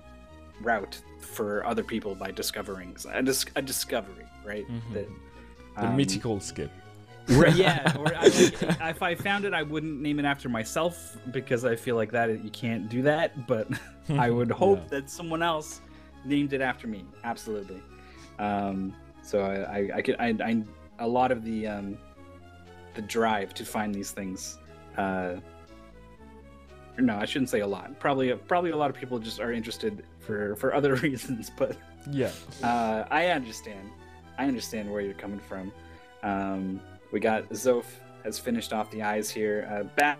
route for other people by discovering a discovery, right? The mythical skip. Right, yeah. Or if I found it, I wouldn't name it after myself because I feel like that you can't do that. But I would hope that someone else named it after me. Absolutely. So I a lot of the drive to find these things. No, I shouldn't say a lot. Probably a lot of people just are interested for other reasons. But yeah, I understand where you're coming from. We got Zoph has finished off the eyes here. Back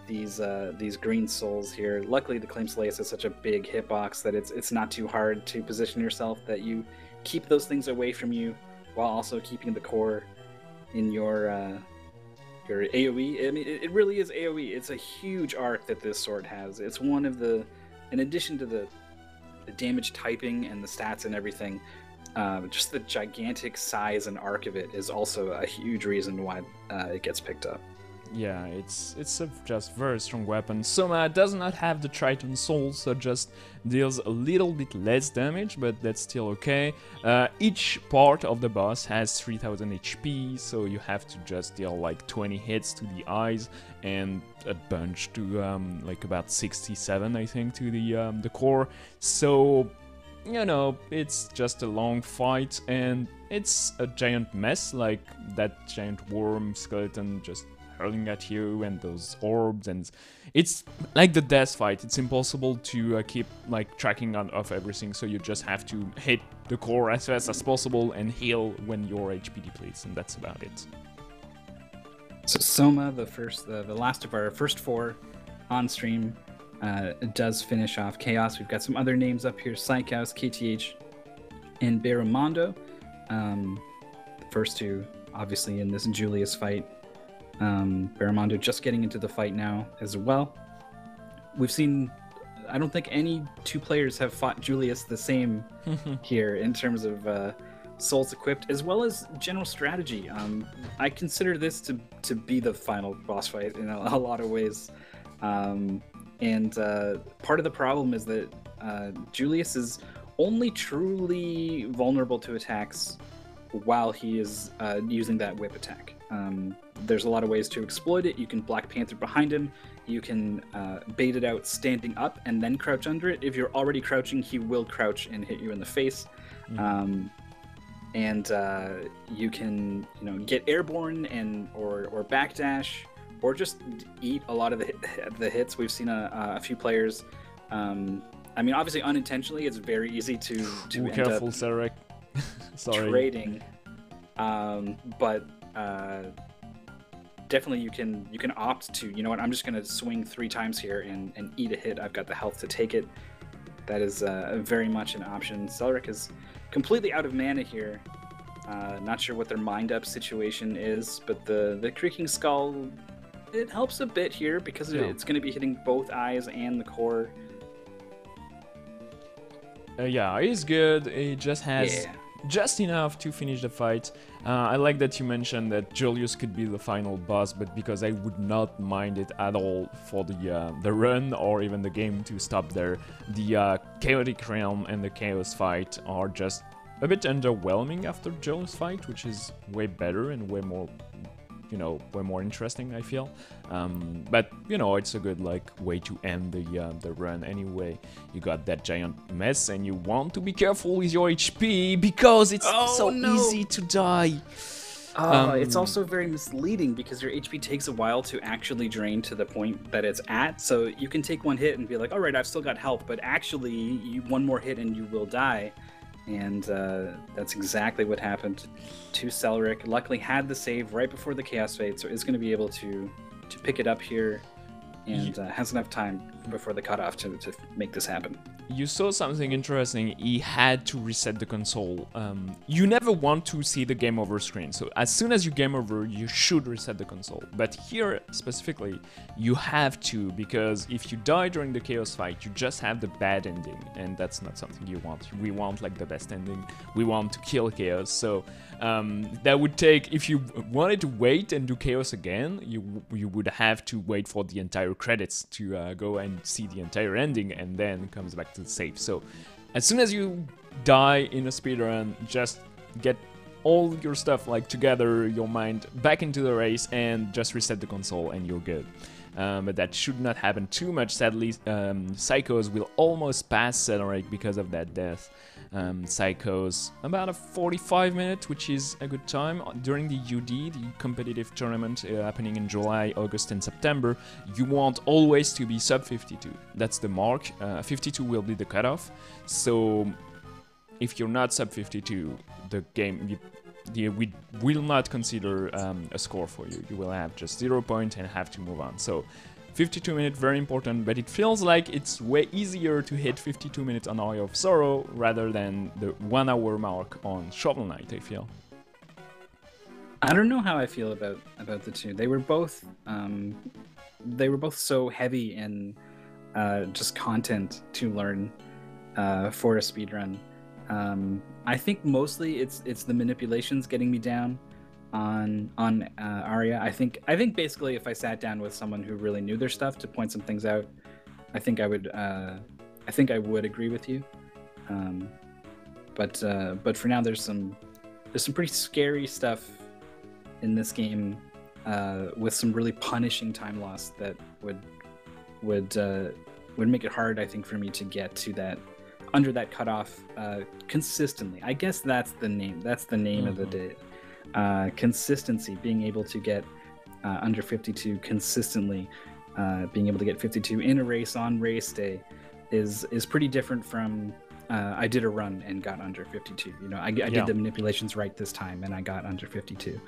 these green souls here. Luckily, the Claim Slayus is such a big hitbox that it's not too hard to position yourself that you keep those things away from you while also keeping the core in your AoE. I mean, it really is AoE. It's a huge arc that this sword has. It's one of the, in addition to the damage typing and the stats and everything, just the gigantic size and arc of it is also a huge reason why it gets picked up. Yeah, it's a just very strong weapon. Soma does not have the Triton Soul, so just deals a little bit less damage, but that's still okay. Each part of the boss has 3000 HP, so you have to just deal like 20 hits to the eyes and a bunch to like about 67, I think, to the core. So, you know, it's just a long fight, and it's a giant mess, like that giant worm skeleton just hurling at you and those orbs, and it's like the death fight. It's impossible to keep like tracking of everything, so you just have to hit the core as fast as possible and heal when your HP depletes, and that's about it. So Soma, the last of our first 4 on stream, does finish off Chaos. We've got some other names up here: Psychaos, KTH, and Barramondo. The first 2, obviously, in this Julius fight. Barramondo just getting into the fight now as well. We've seen, I don't think any 2 players have fought Julius the same here in terms of souls equipped, as well as general strategy. I consider this to be the final boss fight in a lot of ways. And part of the problem is that Julius is only truly vulnerable to attacks while he is using that whip attack. There's a lot of ways to exploit it. You can Black Panther behind him. You can bait it out standing up and then crouch under it. If you're already crouching, he will crouch and hit you in the face. And you can, get airborne or backdash, or just eat a lot of the hits. We've seen a few players. I mean, obviously unintentionally, it's very easy to end careful, up Sarek. Sorry. trading. But definitely you can opt to, I'm just gonna swing 3 times here and eat a hit. I've got the health to take it. That is very much an option. Cellric is completely out of mana here. Not sure what their mind up situation is, but the Creaking Skull, it helps a bit here because it's going to be hitting both eyes and the core. Yeah, he's good. He just has just enough to finish the fight. I like that you mentioned that Julius could be the final boss, but because I would not mind it at all for the run or even the game to stop there. The Chaotic Realm and the Chaos fight are just a bit underwhelming after Julius fight, which is way better and way more, way more interesting, I feel. But it's a good way to end the run anyway. You got that giant mess, and you want to be careful with your HP because it's easy to die. It's also very misleading because your HP takes a while to actually drain to the point that it's at. So you can take 1 hit and be like, all right, I've still got health, but actually 1 more hit and you will die. And that's exactly what happened to Cellric. Luckily had the save right before the Chaos Fade, so is going to be able to pick it up here, and has enough time before the cutoff to make this happen. You saw something interesting. He had to reset the console. You never want to see the game over screen, so as soon as you game over, you should reset the console. But here, specifically, you have to, because if you die during the Chaos fight, you just have the bad ending, and that's not something you want. We want the best ending. We want to kill Chaos, so that would take, if you wanted to wait and do Chaos again, you would have to wait for the entire credits to go and see the entire ending, and then it comes back to the save. So as soon as you die in a speedrun, just get all your stuff together, your mind back into the race, and just reset the console and you're good. But that should not happen too much, sadly. Psychos will almost pass Cellric because of that death. Psychos about a 45 minutes, which is a good time. During the UD, the competitive tournament happening in July, August and September, you want always to be sub 52. That's the mark. 52 will be the cutoff. So if you're not sub 52, the game, we will not consider a score for you. You will have just 0 points and have to move on. So 52 minutes, very important, but it feels like it's way easier to hit 52 minutes on Aria of Sorrow rather than the 1 hour mark on Shovel Knight, I feel. I don't know how I feel about the two. They were both so heavy in just content to learn for a speedrun. I think mostly it's the manipulations getting me down on Aria. I think basically if I sat down with someone who really knew their stuff to point some things out, I think I would agree with you. But for now, there's some pretty scary stuff in this game with some really punishing time loss that would make it hard, I think, for me to get to that under that cutoff consistently. I guess that's the name. That's the name of the day. Consistency, being able to get under 52 consistently, being able to get 52 in a race on race day is pretty different from I did a run and got under 52. You know, I did the manipulations right this time and I got under 52.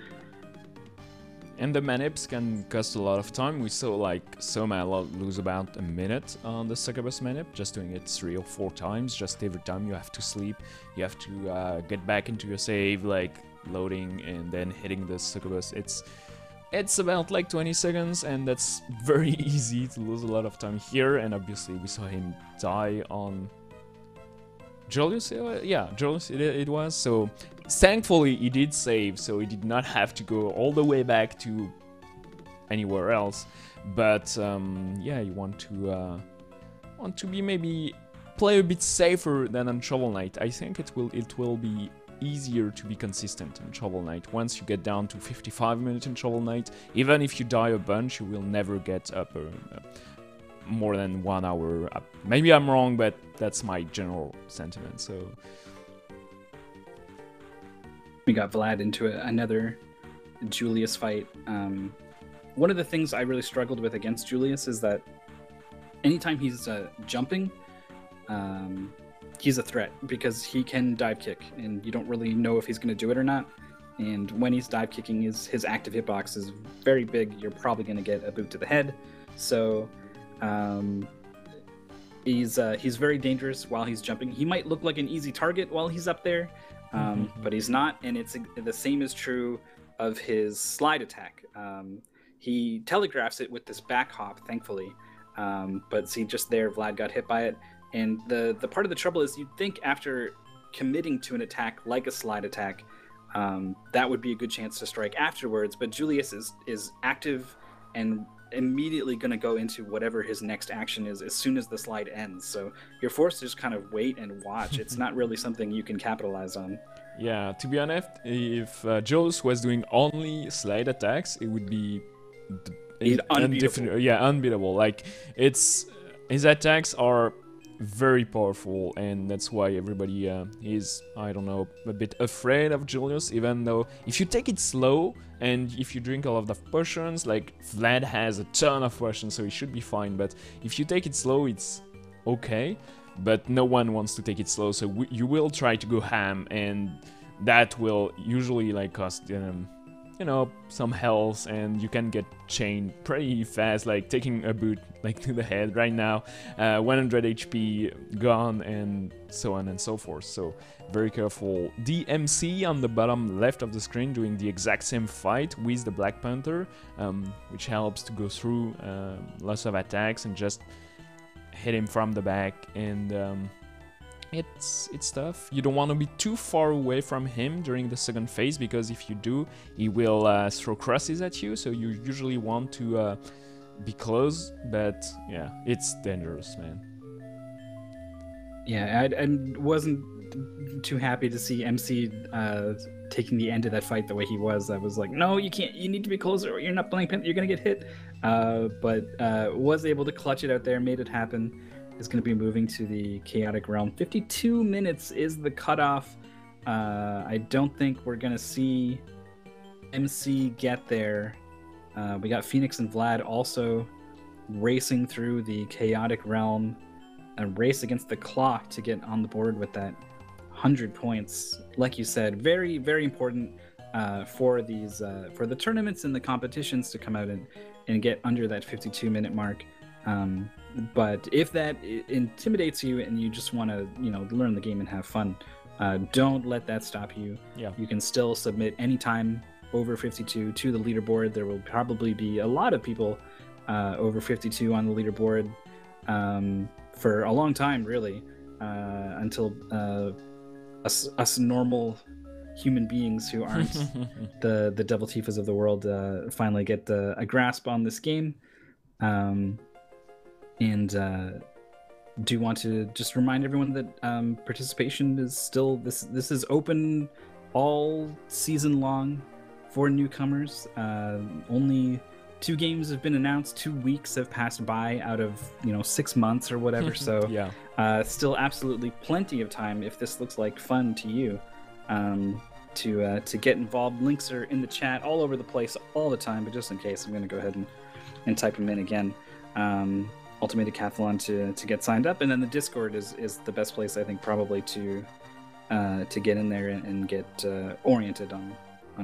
And the manips can cost a lot of time. We saw like Soma lose about a minute on the succubus manip, just doing it 3 or 4 times. Just every time you have to sleep, you have to get back into your save, like loading and then hitting the succubus. It's about like 20 seconds, and that's very easy to lose a lot of time here. And obviously we saw him die on Julius. Yeah, Julius it was. So thankfully he did save, so he did not have to go all the way back to anywhere else. But yeah, you want to be maybe play a bit safer than on Shovel Knight. I think it will be easier to be consistent in Shovel Knight. Once you get down to 55 minutes in Shovel Knight, even if you die a bunch, you will never get up more than 1 hour up. Maybe I'm wrong, but that's my general sentiment. So we got Vlad into another Julius fight. One of the things I really struggled with against Julius is that anytime he's jumping, he's a threat because he can dive kick, and you don't really know if he's going to do it or not. And when he's dive kicking, his active hitbox is very big. You're probably going to get a boot to the head. So he's very dangerous while he's jumping. He might look like an easy target while he's up there, but he's not. And it's the same is true of his slide attack. He telegraphs it with this back hop, thankfully. But see, just there, Vlad got hit by it. And the part of the trouble is you'd think after committing to an attack like a slide attack, that would be a good chance to strike afterwards. But Julius is active and immediately going to go into whatever his next action is as soon as the slide ends. So you're forced to just kind of wait and watch. It's not really something you can capitalize on. Yeah, to be honest, if Julius was doing only slide attacks, it would be unbeatable. Like, his attacks are very powerful, and that's why everybody is, I don't know, a bit afraid of Julius, even though if you take it slow and if you drink a lot of potions, like Vlad has a ton of potions, so he should be fine. But if you take it slow, it's okay, but no one wants to take it slow, so you will try to go ham, and that will usually like cost you know, some health, and you can get chained pretty fast, like taking a boot like to the head right now, 100 HP gone, and so on and so forth. So very careful. The MC on the bottom left of the screen doing the exact same fight with the Black Panther, which helps to go through lots of attacks and just hit him from the back. And it's tough. You don't want to be too far away from him during the second phase, because if you do, he will throw crosses at you, so you usually want to be close. But yeah, it's dangerous, man. Yeah, I wasn't too happy to see MC taking the end of that fight the way he was. I was like, no, you can't, you need to be closer or you're not playing Panther, you're gonna get hit. But was able to clutch it out there, made it happen. Is going to be moving to the chaotic realm. 52 minutes is the cutoff. I don't think we're going to see MC get there. We got Phoenix and Vlad also racing through the chaotic realm, a race against the clock to get on the board with that 100 points. Like you said, very, very important for these for the tournaments and the competitions to come out and get under that 52-minute mark. But if that intimidates you and you just want to, you know, learn the game and have fun, don't let that stop you. Yeah. You can still submit anytime over 52 to the leaderboard. There will probably be a lot of people over 52 on the leaderboard for a long time, really, until us normal human beings who aren't the Devil Tifas of the world finally get a grasp on this game. And do want to just remind everyone that participation is still, this is open all season long for newcomers. Only 2 games have been announced. 2 weeks have passed by out of 6 months or whatever. So yeah, still absolutely plenty of time if this looks like fun to you. to get involved. Links are in the chat all over the place all the time, but just in case, I'm going to go ahead and type them in again. Ultime Decathlon to get signed up, and then the Discord is the best place, I think, probably to get in there and get oriented on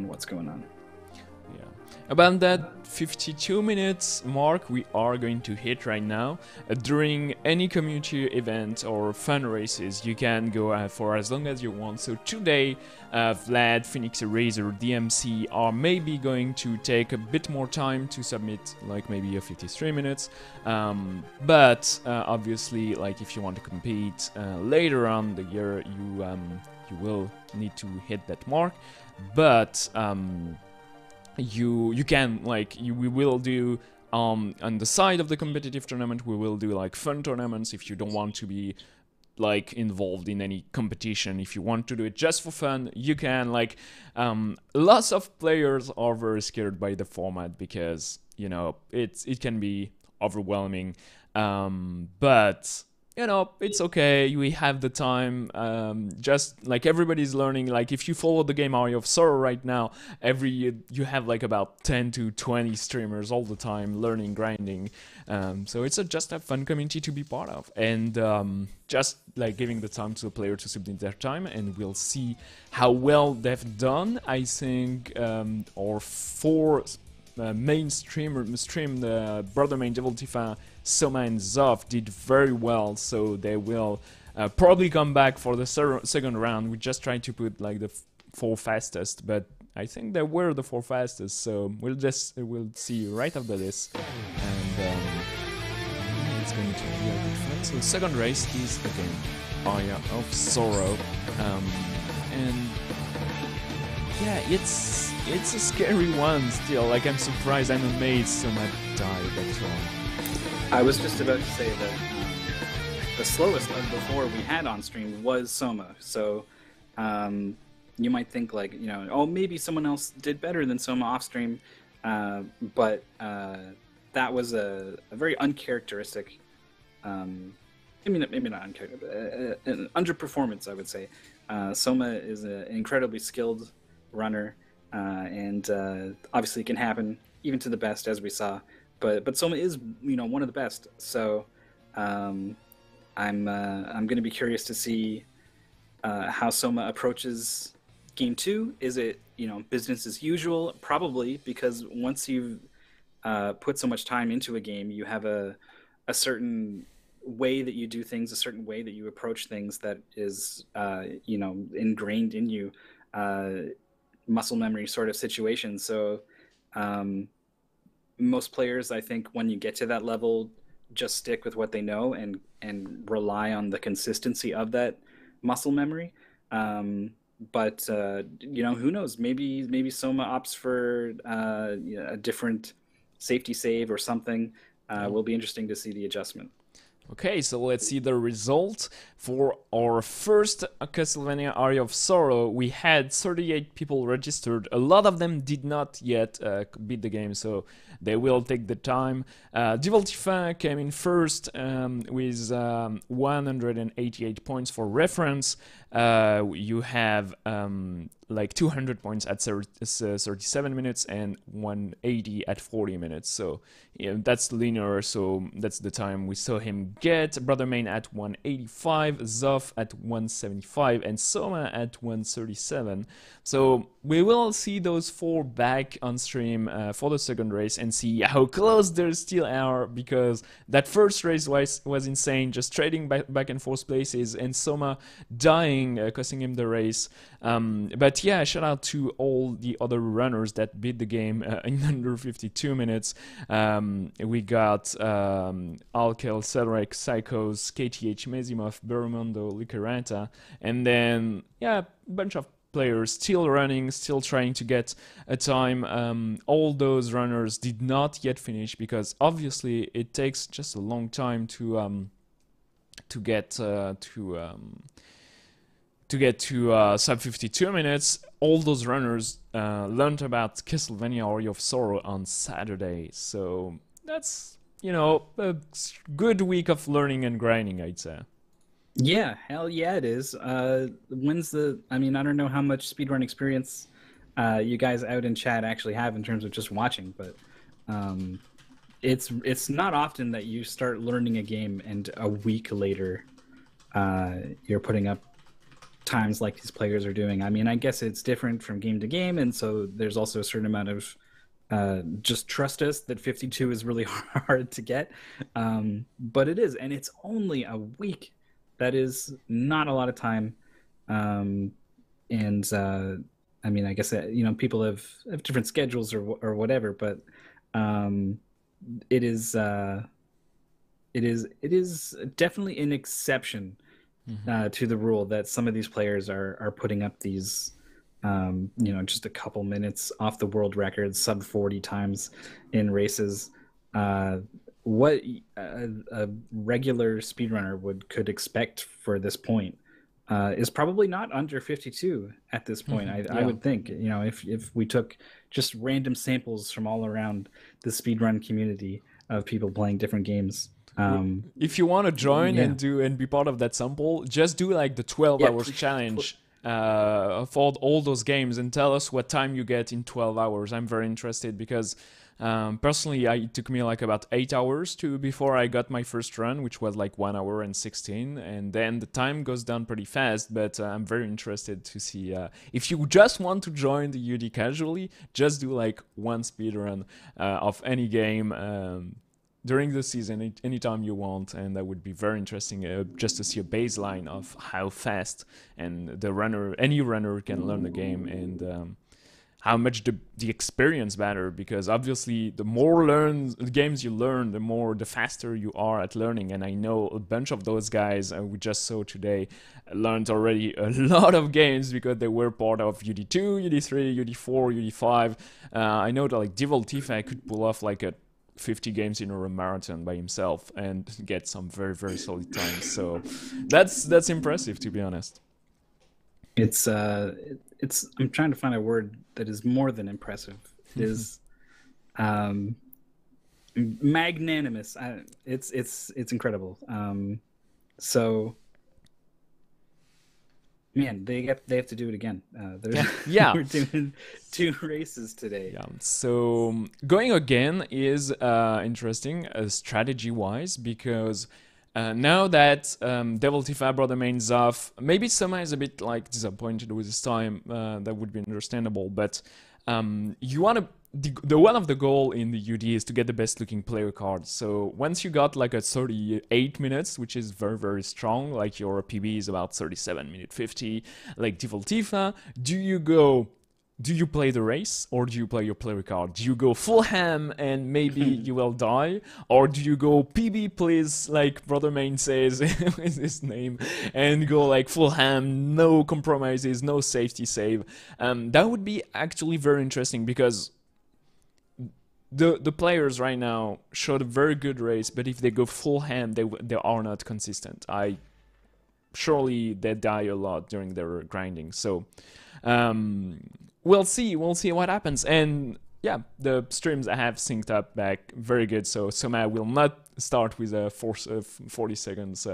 what's going on. Yeah. About that 52 minutes mark we are going to hit right now, during any community event or fun races, you can go for as long as you want. So today, Vlad, Phoenix Eraser, DMC are maybe going to take a bit more time to submit, like maybe a 53 minutes. But obviously, like if you want to compete later on the year, you will need to hit that mark. But you can, like, we will do on the side of the competitive tournament, we will do like fun tournaments if you don't want to be like involved in any competition. If you want to do it just for fun, you can. Like lots of players are very scared by the format because, you know, it can be overwhelming, but you know, it's okay, we have the time. Just like everybody's learning, like if you follow the game Aria of Sorrow right now, every year you have like about 10 to 20 streamers all the time learning, grinding. So it's just a fun community to be part of, and just like giving the time to the player to submit their time, and we'll see how well they've done. I think our four main stream, the Brother Main, Devil Tifa, Soma and Zoff did very well, so they will probably come back for the second round. We just tried to put like the four fastest, but I think they were the four fastest, so we'll see right after this, and it's going to be a good fun. So the second race is again Aria of Sorrow, and yeah, it's a scary one still. Like I'm surprised, I'm amazed Soma died that long. I was just about to say that the slowest of the four we had on stream was Soma. So you might think like, you know, oh, maybe someone else did better than Soma off stream, but that was a very uncharacteristic. I mean, maybe not uncharacteristic, but an underperformance, I would say. Soma is an incredibly skilled runner, and obviously it can happen even to the best, as we saw. But Soma is, you know, one of the best. So I'm going to be curious to see how Soma approaches game 2. Is it, you know, business as usual? Probably, because once you've put so much time into a game, you have a certain way that you do things, a certain way that you approach things that is, you know, ingrained in you, muscle memory sort of situation. So most players, I think, when you get to that level, just stick with what they know and rely on the consistency of that muscle memory. But you know, who knows? Maybe Soma opts for a different safety save or something. Will be interesting to see the adjustment. Okay, so let's see the result. For our first Castlevania Aria of Sorrow, we had 38 people registered. A lot of them did not yet beat the game, so they will take the time. Devil Tifa came in first with 188 points. For reference, you have like 200 points at 37 minutes and 180 at 40 minutes. So yeah, that's linear, so that's the time we saw him get. Brother Main at 185, Zoff at 175, and Soma at 137. So we will see those four back on stream for the second race and see how close they still are, because that first race was insane, just trading back and forth places, and Soma dying, costing him the race. But yeah, shout out to all the other runners that beat the game in under 52 minutes. We got Alkel, Cedric, Psychos, KTH, Mezimov, Bermundo, Licaranta, and then yeah, a bunch of players still running, still trying to get a time. All those runners did not yet finish, because obviously it takes just a long time to get to sub 52 minutes. All those runners learned about Castlevania Aria of Sorrow on Saturday, so that's, you know, a good week of learning and grinding, I'd say. Yeah, hell yeah, it is. When's the? I mean, I don't know how much speedrun experience you guys out in chat actually have in terms of just watching, but um, it's not often that you start learning a game and a week later you're putting up times like these players are doing. I mean, I guess it's different from game to game, and so there's also a certain amount of just trust us that 52 is really hard to get. But it is, and it's only a week. That is not a lot of time. Um, and I mean, I guess people have different schedules or whatever, but um, it is it is definitely an exception Hmm. to the rule that some of these players are putting up these just a couple minutes off the world record, sub 40 times in races. Uh, what a regular speedrunner could expect for this point is probably not under 52 at this point. I Yeah. would think, if we took just random samples from all around the speedrun community of people playing different games. If you want to join Yeah, and be part of that sample, just do like the 12 yeah, hours challenge for all those games and tell us what time you get in 12 hours. I'm very interested because personally, it took me like about 8 hours to before I got my first run, which was like 1 hour and 16, and then the time goes down pretty fast. But I'm very interested to see if you just want to join the UD casually, just do like one speed run of any game. During the season, anytime you want, and that would be very interesting just to see a baseline of how fast and any runner can learn the game, and how much the experience matter, because obviously the more the games you learn, the faster you are at learning. And I know a bunch of those guys we just saw today learned already a lot of games because they were part of UD2, UD3, UD4, UD5. I know that like Devil Tifa could pull off like a 50 games in a row marathon by himself and get some very very solid times. So that's impressive, to be honest. it's I'm trying to find a word that is more than impressive. It is um magnanimous. It's incredible. So man, they have to do it again. Yeah. We're doing two races today. Yeah, so going again is interesting strategy wise, because now that Devil Tifa brought the mains off, maybe Soma is a bit like disappointed with his time. That would be understandable, but you want to. The one of the goal in the UD is to get the best looking player card. So once you got like a 38 minutes, which is very very strong, like your PB is about 37 minute 50, like Devil Tifa, do you play the race or do you play your player card? Do you go full ham and maybe you will die? Or do you go PB please, like Brother Main says with his name, and go like full ham, no compromises, no safety save? That would be actually very interesting, because the players right now showed a very good race, but if they go full ham, they are not consistent. Surely they die a lot during their grinding. So um, we'll see what happens. And yeah, the streams I have synced up back very good. So Soma will not start with a 40 seconds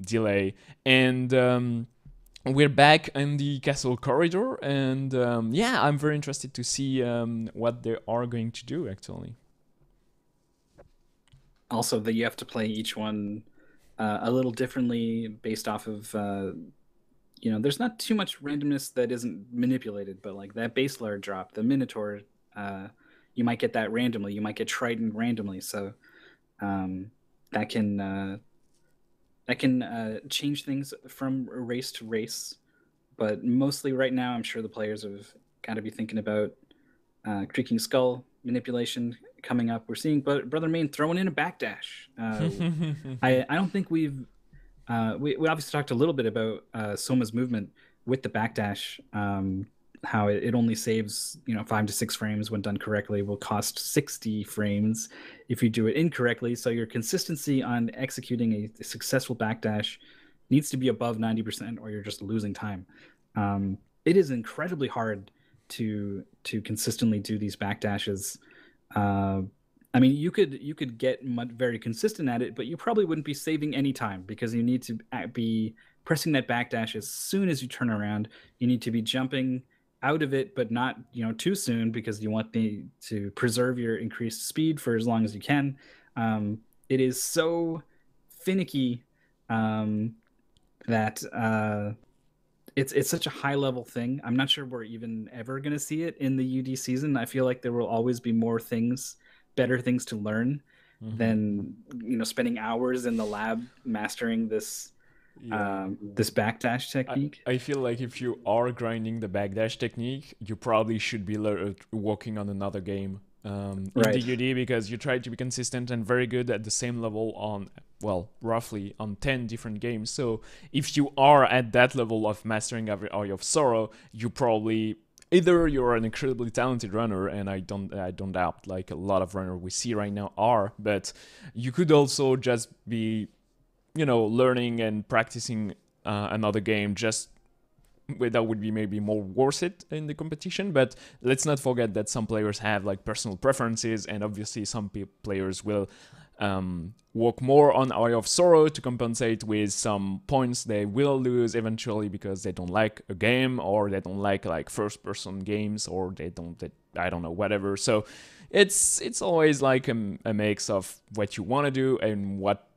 delay. And we're back in the castle corridor. And yeah, I'm very interested to see what they are going to do actually. Also, that you have to play each one a little differently based off of there's not too much randomness that isn't manipulated, but like that base layer drop, the Minotaur, you might get that randomly. You might get Triton randomly, so um, that can change things from race to race. But mostly right now, I'm sure the players have got to be thinking about Creaking Skull manipulation coming up. We're seeing Brother Main throwing in a backdash. I don't think we obviously talked a little bit about Soma's movement with the backdash, how it only saves 5 to 6 frames when done correctly. Will cost 60 frames if you do it incorrectly. So your consistency on executing a successful backdash needs to be above 90%, or you're just losing time. It is incredibly hard to consistently do these backdashes. I mean, you could get very consistent at it, but you probably wouldn't be saving any time because you need to be pressing that backdash as soon as you turn around. You need to be jumping out of it, but not too soon because you want to preserve your increased speed for as long as you can. It is so finicky um, that it's such a high level thing. I'm not sure we're even ever going to see it in the UD season. I feel like there will always be more things, better things to learn Hmm. than spending hours in the lab mastering Yeah. this backdash I, technique. I feel like if you are grinding the backdash technique, you probably should be working on another game in the Right. UD because you try to be consistent and very good at the same level on, well, roughly on 10 different games. So if you are at that level of mastering every Eye of Sorrow, you probably either you're an incredibly talented runner, and I don't doubt like a lot of runners we see right now are, but you could also just be learning and practicing another game just that would be maybe more worth it in the competition. But let's not forget that some players have like personal preferences, and obviously some players will work more on Eye of Sorrow to compensate with some points they will lose eventually because they don't like a game, or they don't like first person games, or I don't know, whatever. So it's always like a mix of what you want to do and what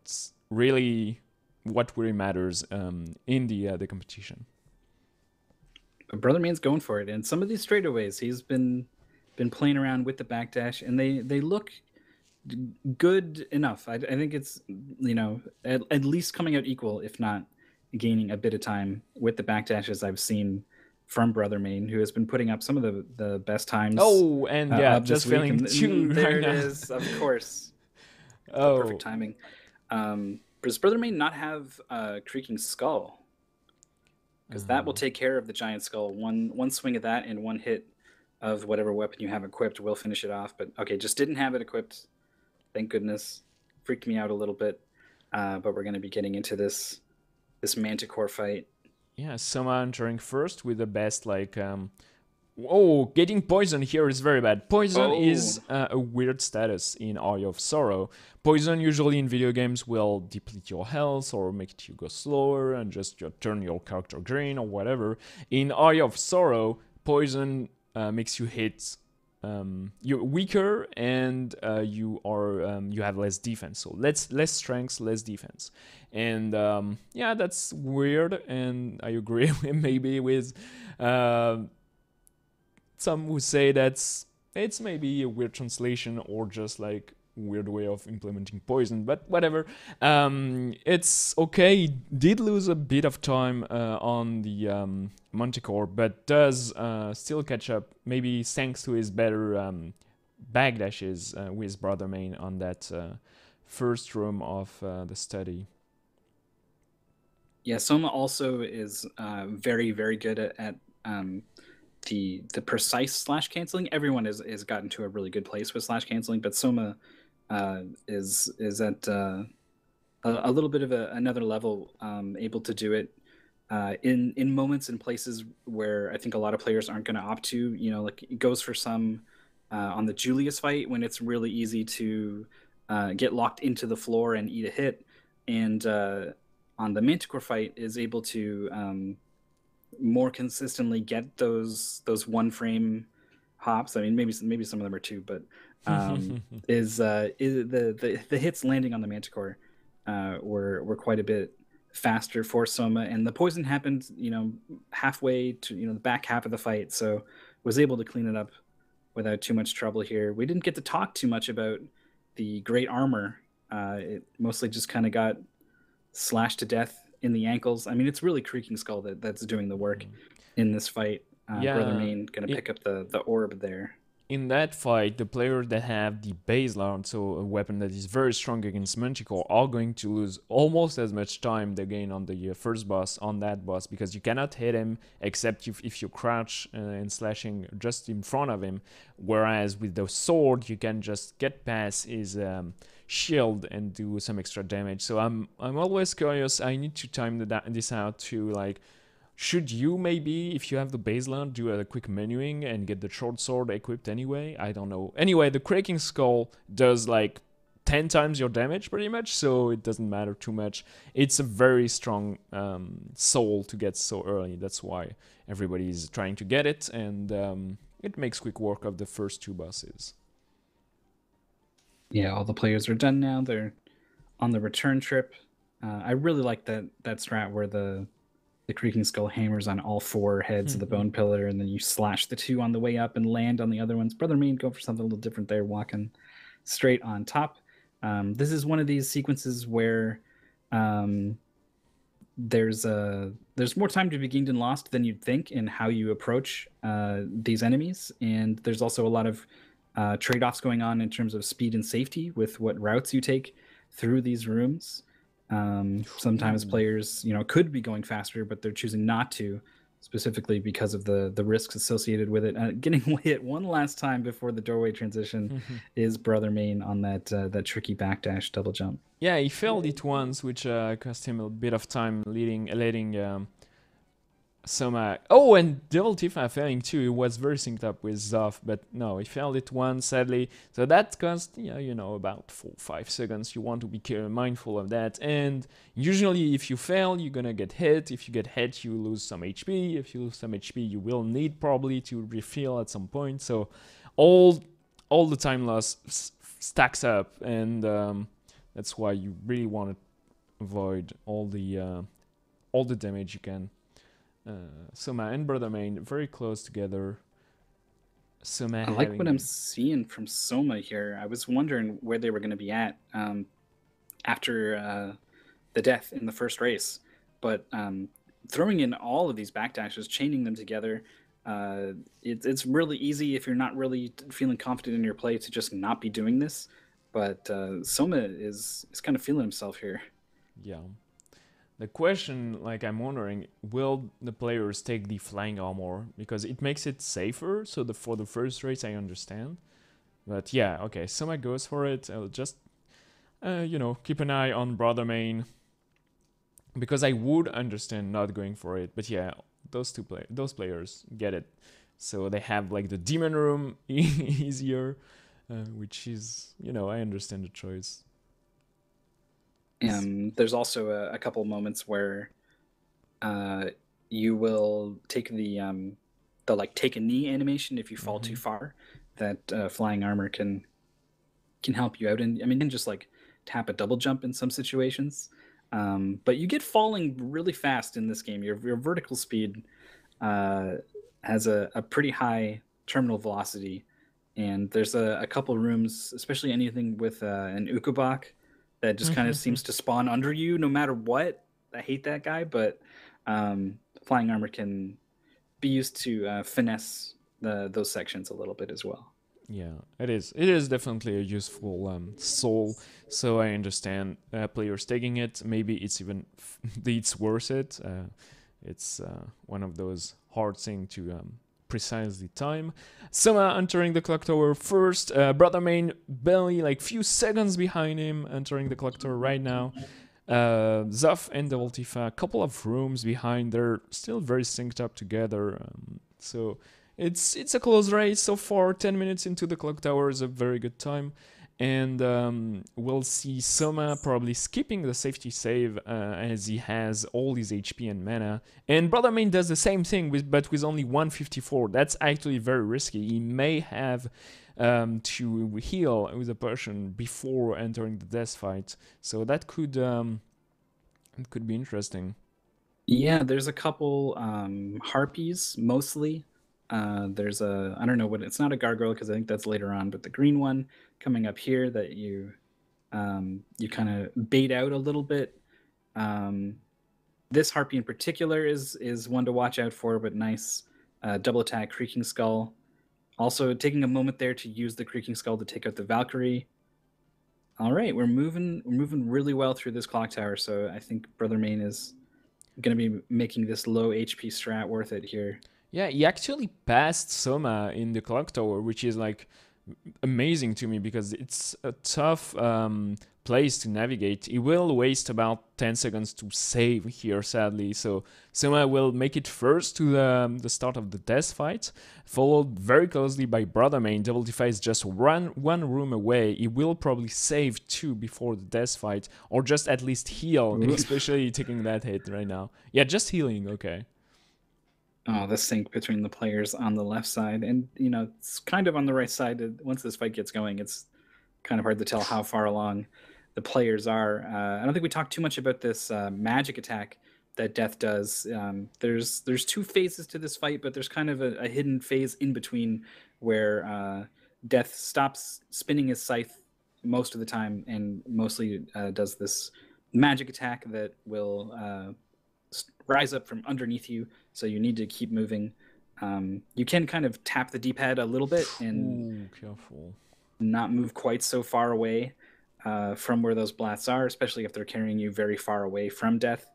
really matters in the competition. But Brother Man's going for it, and some of these straightaways he's been playing around with the backdash, and they look good enough. I think it's at least coming out equal, if not gaining a bit of time with the backdashes I've seen from Brother Main, who has been putting up some of the best times Oh, and yeah, of this just week. feeling And two there right it now. is, of course, the perfect Oh, timing. Does Brother Main not have Creaking Skull? Because that will take care of the giant skull. One swing of that and one hit of whatever weapon you have equipped will finish it off. But okay, just didn't have it equipped. Thank goodness. Freaked me out a little bit. But we're going to be getting into this Manticore fight. yeah, Soma entering first with the best like oh, getting poison here is very bad. Poison Oh, is a weird status in Eye of Sorrow. Poison usually in video games will deplete your health or make you go slower and just turn your character green or whatever. In Eye of Sorrow, poison makes you hit. You're weaker and you have less defense, so less strength, less defense, and yeah, that's weird. And I agree maybe with uh, some who say it's maybe a weird translation or just like weird way of implementing poison, but whatever. It's okay. He did lose a bit of time on the Manticore, but does still catch up, maybe thanks to his better backdashes with Brother Main on that first room of the study. yeah. Soma also is very very good at the precise slash canceling. Everyone is gotten to a really good place with slash canceling, but Soma is at a little bit of another level, able to do it in moments and places where I think a lot of players aren't going to opt to. Like it goes for some on the Julius fight when it's really easy to get locked into the floor and eat a hit, and on the Manticore fight is able to more consistently get those one frame hops. I mean, maybe some of them are two, but is the hits landing on the Manticore were quite a bit faster for Soma, and the poison happened halfway to the back half of the fight, so was able to clean it up without too much trouble here. We didn't get to talk too much about the great armor. It mostly just kind of got slashed to death in the ankles. I mean, it's really Creaking Skull that's doing the work in this fight. Brother Yeah, Main gonna it, pick up the orb there. in that fight, the players that have the base lance, so a weapon that is very strong against Manticore, are going to lose almost as much time they gain on the first boss, on that boss, because you cannot hit him except if you crouch and slashing just in front of him. Whereas with the sword, you can just get past his shield and do some extra damage. So I'm always curious. I need to time this out to like should you maybe, if you have the baseline, do a quick menuing and get the short sword equipped anyway? I don't know. Anyway, the Cracking Skull does like 10 times your damage pretty much, so it doesn't matter too much. It's a very strong soul to get so early. That's why everybody's trying to get it, and it makes quick work of the first 2 bosses. Yeah, all the players are done now. They're on the return trip. I really like that strat where the Creaking Skull hammers on all 4 heads of the Bone Pillar, and then you slash the 2 on the way up and land on the other ones. Brother Main go for something a little different there, walking straight on top. This is one of these sequences where there's more time to be gained and lost than you'd think in how you approach these enemies, and there's also a lot of trade-offs going on in terms of speed and safety with what routes you take through these rooms. Sometimes players, could be going faster, but they're choosing not to, specifically because of the risks associated with it. Getting hit one last time before the doorway transition is Brother Main on that tricky backdash double jump. Yeah, he failed it once, which cost him a bit of time letting Soma. Oh, and Devil Tifa failing too. He was very synced up with Zoff, but no, he failed it once, sadly. So that cost, about 4-5 seconds. You want to be mindful of that. And usually, if you fail, you're gonna get hit. If you get hit, you lose some HP. If you lose some HP, you will need probably to refill at some point. So all the time loss stacks up, and that's why you really want to avoid all the damage you can. Soma and Brother Main very close together. Soma, I like what I'm seeing from Soma here. I was wondering where they were going to be at after the death in the first race, but throwing in all of these backdashes, chaining them together, it's really easy if you're not really feeling confident in your play to just not be doing this. But Soma is kind of feeling himself here. Yeah. The question, I'm wondering, will the players take the flying armor? Because it makes it safer, so for the first race, I understand. But yeah, okay, Soma goes for it. I'll just, keep an eye on Brother Main. Because I would understand not going for it. But yeah, those players get it. So they have, the Demon Room easier, which is, I understand the choice. There's also a couple moments where you will take the take a knee animation if you fall too far. That flying armor can help you out, and I mean, just tap a double jump in some situations. But you get falling really fast in this game. Your vertical speed has a pretty high terminal velocity, and there's a couple rooms, especially anything with an Ukobach, that just kind of seems to spawn under you no matter what. I hate that guy, but flying armor can be used to finesse those sections a little bit as well. Yeah, it is. It is definitely a useful soul. So I understand players taking it. Maybe it's even it's worth it. It's one of those hard things to precisely time. Soma entering the clock tower first. Brother Main barely few seconds behind him, entering the clock tower right now. Zoff and Devil Tifa, a couple of rooms behind. They're still very synced up together. So it's a close race so far. 10 minutes into the clock tower is a very good time. And we'll see Soma probably skipping the safety save as he has all his HP and mana. And Brother Main does the same thing, but with only 154. That's actually very risky. He may have to heal with a potion before entering the death fight. So that could be interesting. Yeah, there's a couple harpies, mostly. There's I don't know what, it's not a gargoyle because I think that's later on, but the green one coming up here that you kind of bait out a little bit. This harpy in particular is one to watch out for, but nice double attack Creaking Skull. Also taking a moment there to use the Creaking Skull to take out the Valkyrie. All right, we're moving really well through this clock tower, so I think Brother Main is going to be making this low HP strat worth it here. Yeah, he actually passed Soma in the clock tower, which is amazing to me because it's a tough place to navigate. He will waste about 10 seconds to save here, sadly. So Soma will make it first to the start of the death fight, followed very closely by Brother Main. Devil Defy is just one room away. He will probably save two before the death fight, or just at least heal, especially taking that hit right now. Yeah, just healing, okay. Oh, the sync between the players on the left side, and it's kind of on the right side. Once this fight gets going, it's kind of hard to tell how far along the players are. I don't think we talked too much about this magic attack that Death does. There's two phases to this fight, but there's kind of a hidden phase in between where Death stops spinning his scythe most of the time and mostly does this magic attack that will rise up from underneath you, so you need to keep moving. You can kind of tap the D-pad a little bit and careful. Not move quite so far away from where those blasts are, especially if they're carrying you very far away from death.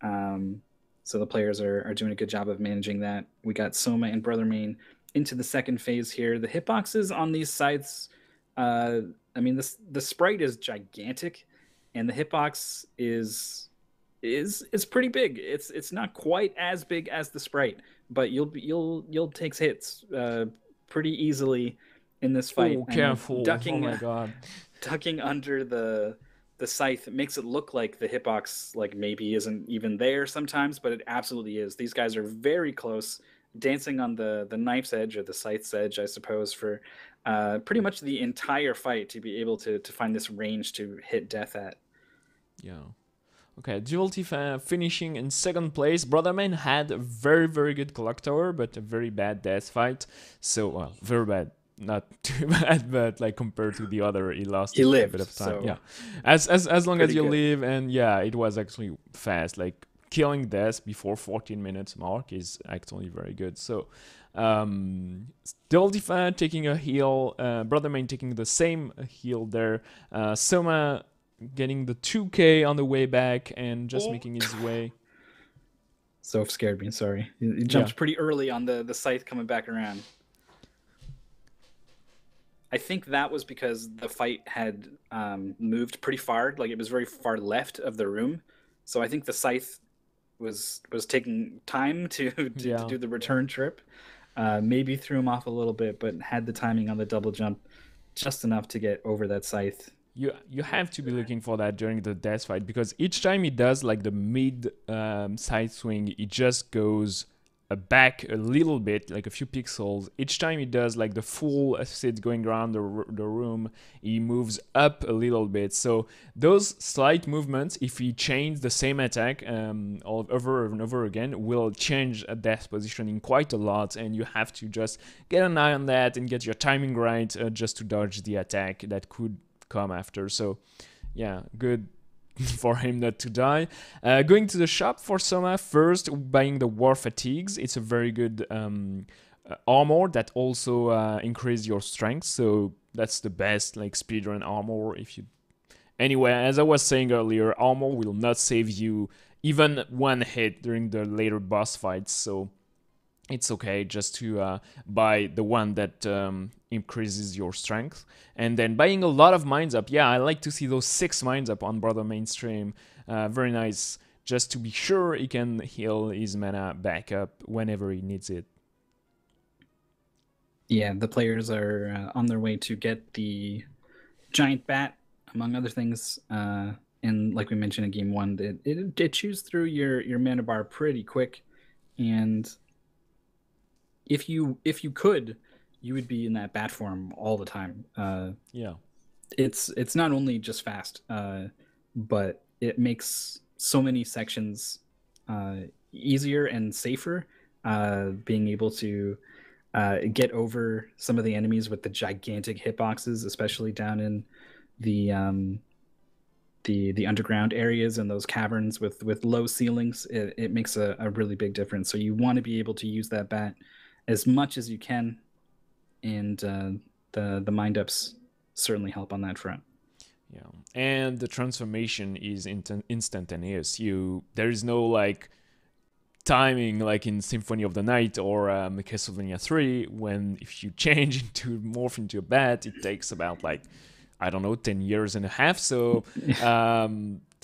So the players are doing a good job of managing that. We got Soma and Brother Main into the second phase here. The hitboxes on these sites, the sprite is gigantic, and the hitbox is pretty big. It's not quite as big as the sprite, but you'll take hits pretty easily in this fight. Oh, careful! Ducking, oh my god! Ducking under the scythe makes it look like the hitbox like maybe isn't even there sometimes, but it absolutely is. These guys are very close, dancing on the knife's edge or the scythe's edge, I suppose, for pretty much the entire fight to be able to find this range to hit death at. Yeah. Okay, Dual Tifa finishing in second place. Brother Man had a very, very good clock tower, but a very bad death fight. So, well, very bad. Not too bad, but like compared to the other, he lost a bit of time. So yeah, as long as you good. live, and yeah, it was actually fast. Like killing death before 14 minutes mark is actually very good. So, Dual Tifa taking a heal, Brother Man taking the same heal there. Soma getting the 2k on the way back and just making his way. So scared me, sorry. He jumped pretty early on the scythe coming back around. I think that was because the fight had moved pretty far, like it was very far left of the room. So I think the scythe was taking time to do the return trip. Maybe threw him off a little bit, but had the timing on the double jump just enough to get over that scythe. You have to be looking for that during the death fight, because each time he does like the mid side swing, he just goes back a little bit, like a few pixels. Each time he does like the full sit going around the room, he moves up a little bit. So those slight movements, if he changes the same attack over and over again, will change a death positioning quite a lot, and you have to just get an eye on that and get your timing right just to dodge the attack that could come after. So yeah, good for him not to die. Going to the shop for Soma first, buying the War Fatigues. It's a very good armor that also increases your strength, so that's the best like speedrun armor. If you anyway, as I was saying earlier, armor will not save you even one hit during the later boss fights, so it's okay just to buy the one that increases your strength. And then buying a lot of mines up. Yeah, I like to see those 6 mines up on Brother Mainstream. Very nice, just to be sure he can heal his mana back up whenever he needs it. Yeah, the players are on their way to get the giant bat, among other things. And like we mentioned in game 1, it chews through your mana bar pretty quick. And if you could, you would be in that bat form all the time. Yeah, it's not only just fast, but it makes so many sections easier and safer. Being able to get over some of the enemies with the gigantic hitboxes, especially down in the underground areas and those caverns with low ceilings, it makes a really big difference. So you want to be able to use that bat as much as you can, and the mind ups certainly help on that front. Yeah, and the transformation is instantaneous. There is no like timing like in Symphony of the Night or Castlevania 3, when if you change into morph into a bat, it takes about like, I don't know, 10 years and a half. So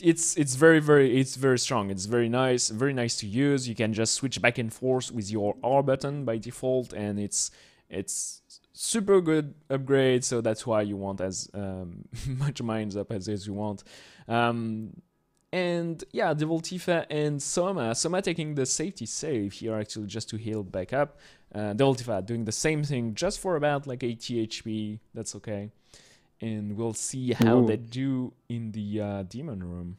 it's very strong. It's very nice to use. You can just switch back and forth with your R button by default, and it's super good upgrade. So that's why you want as much mines up as you want. And yeah, Devil Tifa and Soma taking the safety save here actually just to heal back up. Devil Tifa doing the same thing just for about like 80 HP. That's okay. And we'll see how they do in the demon room.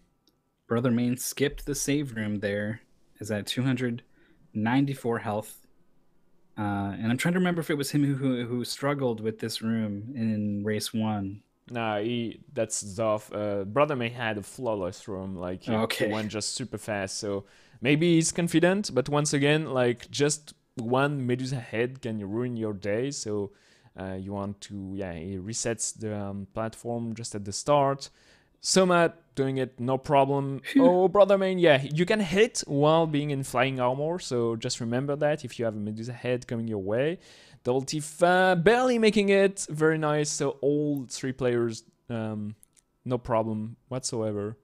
Brother Main skipped the save room there. Is at 294 health. And I'm trying to remember if it was him who struggled with this room in race 1. Nah, that's Zoff. Brother May had a flawless room, like he went just super fast. So maybe he's confident, but once again, like just one Medusa head can ruin your day. So you want to, he resets the platform just at the start. Soma doing it no problem. Oh, Brother Main, you can hit while being in flying armor. So just remember that if you have a Medusa head coming your way. Devil Tifa barely making it. Very nice. So all 3 players, no problem whatsoever.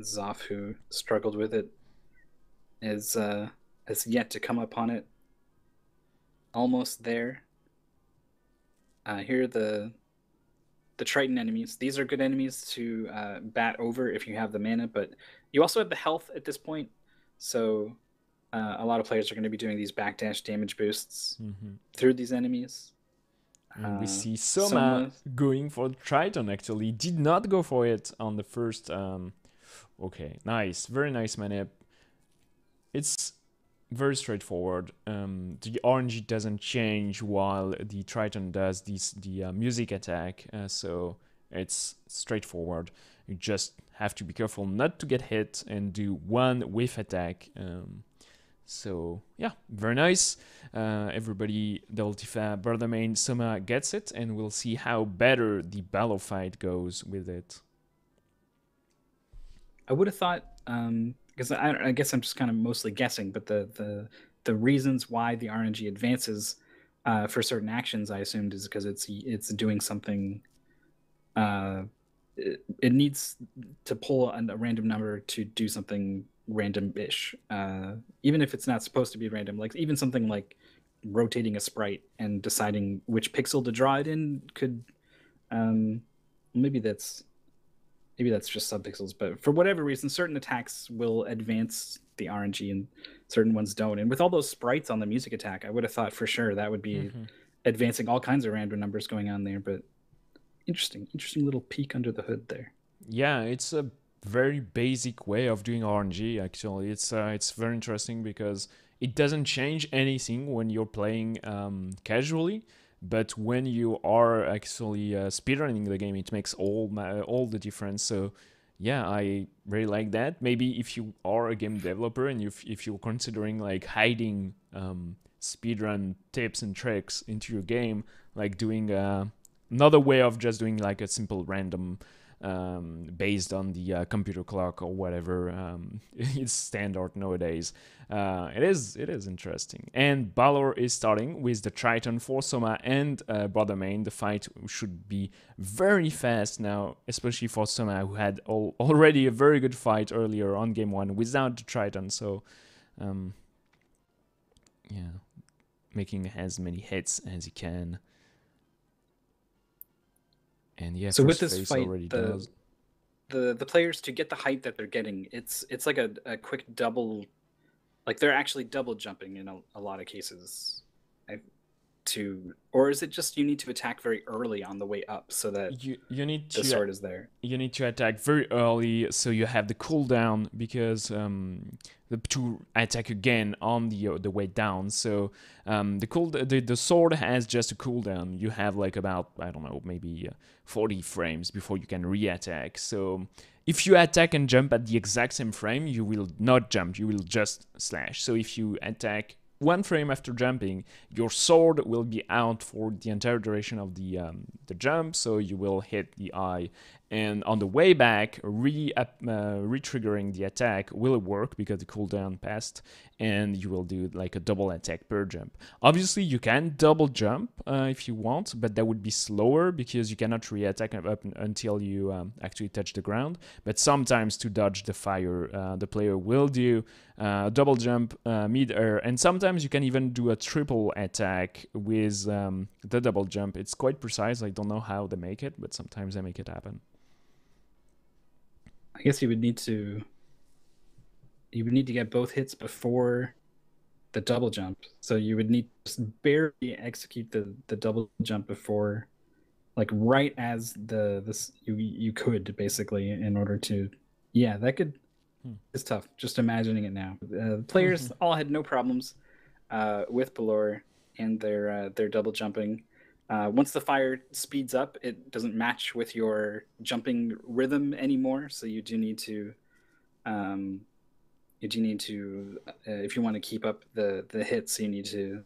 Zoff, who struggled with it, is has yet to come upon it. Almost there. Here are the Triton enemies. These are good enemies to bat over if you have the mana, but you also have the health at this point. So a lot of players are going to be doing these backdash damage boosts through these enemies. And we see Soma going for Triton, actually. Did not go for it on the first... okay, nice. Very nice manip. It's very straightforward. The RNG doesn't change while the Triton does the music attack. So it's straightforward. You just have to be careful not to get hit and do one whiff attack. So yeah, very nice. Everybody, Devil Tifa, Brother Main, Soma gets it, and we'll see how better the battle fight goes with it. I would have thought, because I guess I'm just kind of mostly guessing, but the reasons why the RNG advances for certain actions, I assumed, is because it's doing something. It needs to pull a random number to do something random-ish, even if it's not supposed to be random. Like even something like rotating a sprite and deciding which pixel to draw it in could, maybe that's just subpixels, but for whatever reason, certain attacks will advance the RNG and certain ones don't. And with all those sprites on the music attack, I would have thought for sure that would be advancing all kinds of random numbers going on there. But interesting little peek under the hood there. Yeah, it's a very basic way of doing RNG, actually. It's very interesting because it doesn't change anything when you're playing casually. But when you are actually speedrunning the game, it makes all the difference. So yeah, I really like that. Maybe if you are a game developer and if you're considering like hiding speedrun tips and tricks into your game, like doing another way of just doing like a simple random based on the computer clock or whatever it's standard nowadays. It is interesting. And Balor is starting with the Triton for Soma and Brother Main. The fight should be very fast now, especially for Soma, who had already a very good fight earlier on game 1 without the Triton. So yeah, making as many hits as he can. And yeah, so with this fight, the players, to get the height that they're getting, it's like a quick double, like they're actually double jumping in a lot of cases. Or is it just you need to attack very early on the way up so that you need the sword is there? You need to attack very early so you have the cooldown, because to attack again on the way down. So the sword has just a cooldown. You have like about, I don't know, maybe 40 frames before you can re-attack. So if you attack and jump at the exact same frame, you will not jump, you will just slash. So if you attack 1 frame after jumping, your sword will be out for the entire duration of the jump, so you will hit the eye and on the way back, re-triggering the attack will work because the cooldown passed, and you will do like a double attack per jump. Obviously, you can double jump if you want, but that would be slower because you cannot re-attack up until you actually touch the ground. But sometimes to dodge the fire, the player will do double jump mid-air, and sometimes you can even do a triple attack with the double jump. It's quite precise. I don't know how they make it, but sometimes they make it happen. I guess you would need to get both hits before the double jump. So you would need to just barely execute the double jump before, like right as you could basically, in order to, yeah, that could. It's tough just imagining it now. The players all had no problems with Balor and their double jumping. Once the fire speeds up, it doesn't match with your jumping rhythm anymore. So you do need to, if you want to keep up the hits, you need to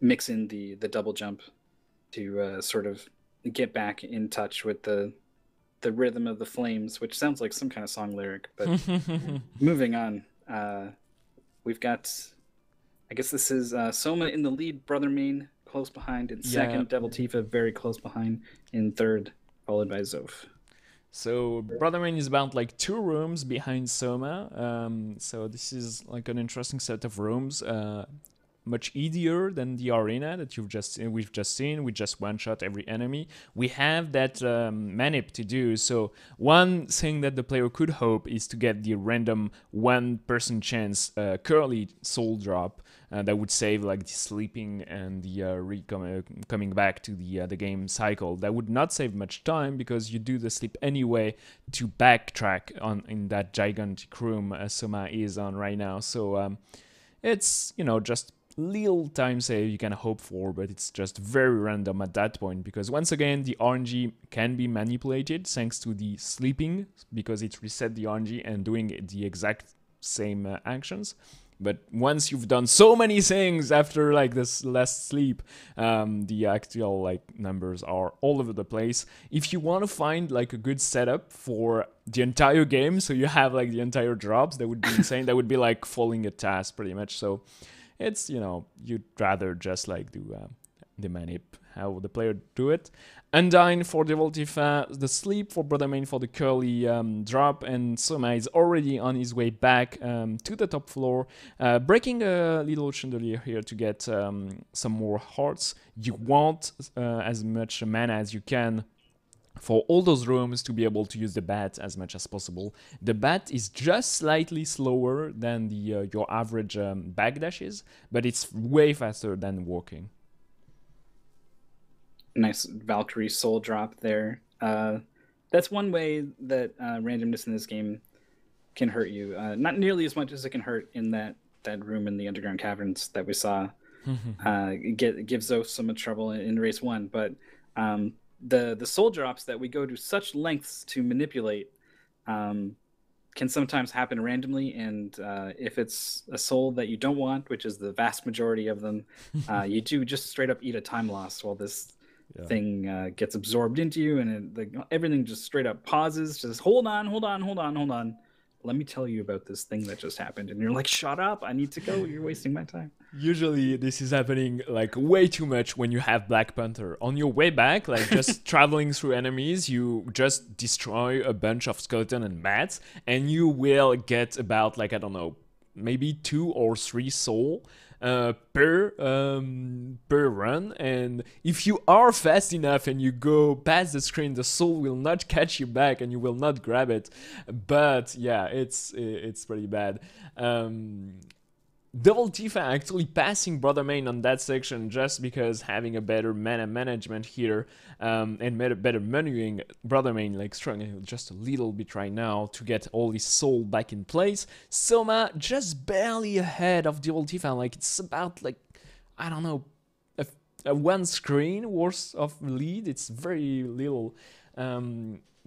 mix in the double jump to sort of get back in touch with the rhythm of the flames, which sounds like some kind of song lyric. But moving on, we've got, I guess this is Soma in the lead, Brother Main close behind in second, Devil Tifa very close behind in third, followed by Zoph. So Brother Main is about like 2 rooms behind Soma. So this is like an interesting set of rooms. Much easier than the arena that we've just seen. We just one-shot every enemy. We have that manip to do. So one thing that the player could hope is to get the random 1% chance curly soul drop that would save like the sleeping and the coming back to the game cycle. That would not save much time because you do the sleep anyway to backtrack in that gigantic room Soma is on right now. So it's, just little time save you can hope for, but it's just very random at that point because once again the RNG can be manipulated thanks to the sleeping because it reset the RNG and doing the exact same actions. But once you've done so many things after like this last sleep, the actual like numbers are all over the place. If you want to find like a good setup for the entire game, so you have like the entire drops, that would be insane. That would be like following a task pretty much. So it's, you'd rather just like do the manip, how the player do it. Undyne for Devil Tifa, the sleep for Brother Main for the curly drop, and Soma is already on his way back to the top floor, breaking a little chandelier here to get some more hearts. You want as much mana as you can for all those rooms to be able to use the bat as much as possible. The bat is just slightly slower than the your average backdash is, but it's way faster than walking. Nice Valkyrie soul drop there. That's one way that randomness in this game can hurt you. Not nearly as much as it can hurt in that room in the underground caverns that we saw. Give Zoph so much trouble in race 1, but the soul drops that we go to such lengths to manipulate can sometimes happen randomly, and if it's a soul that you don't want, which is the vast majority of them, you do just straight up eat a time loss while this thing gets absorbed into you, and everything just straight up pauses. Just hold on. Let me tell you about this thing that just happened. And you're like, shut up, I need to go. You're wasting my time. Usually this is happening like way too much when you have Black Panther. On your way back, like just traveling through enemies, you just destroy a bunch of skeleton and bats, and you will get about like, I don't know, maybe 2 or 3 soul per run, and if you are fast enough and you go past the screen, the soul will not catch you back and you will not grab it. But yeah, it's pretty bad. Devil Tifa actually passing Brother Main on that section just because having a better mana management here and better menuing, Brother Main like struggling just a little bit right now to get all his soul back in place. Soma just barely ahead of Devil Tifa, like it's about like, I don't know, a 1 screen worth of lead. It's very little.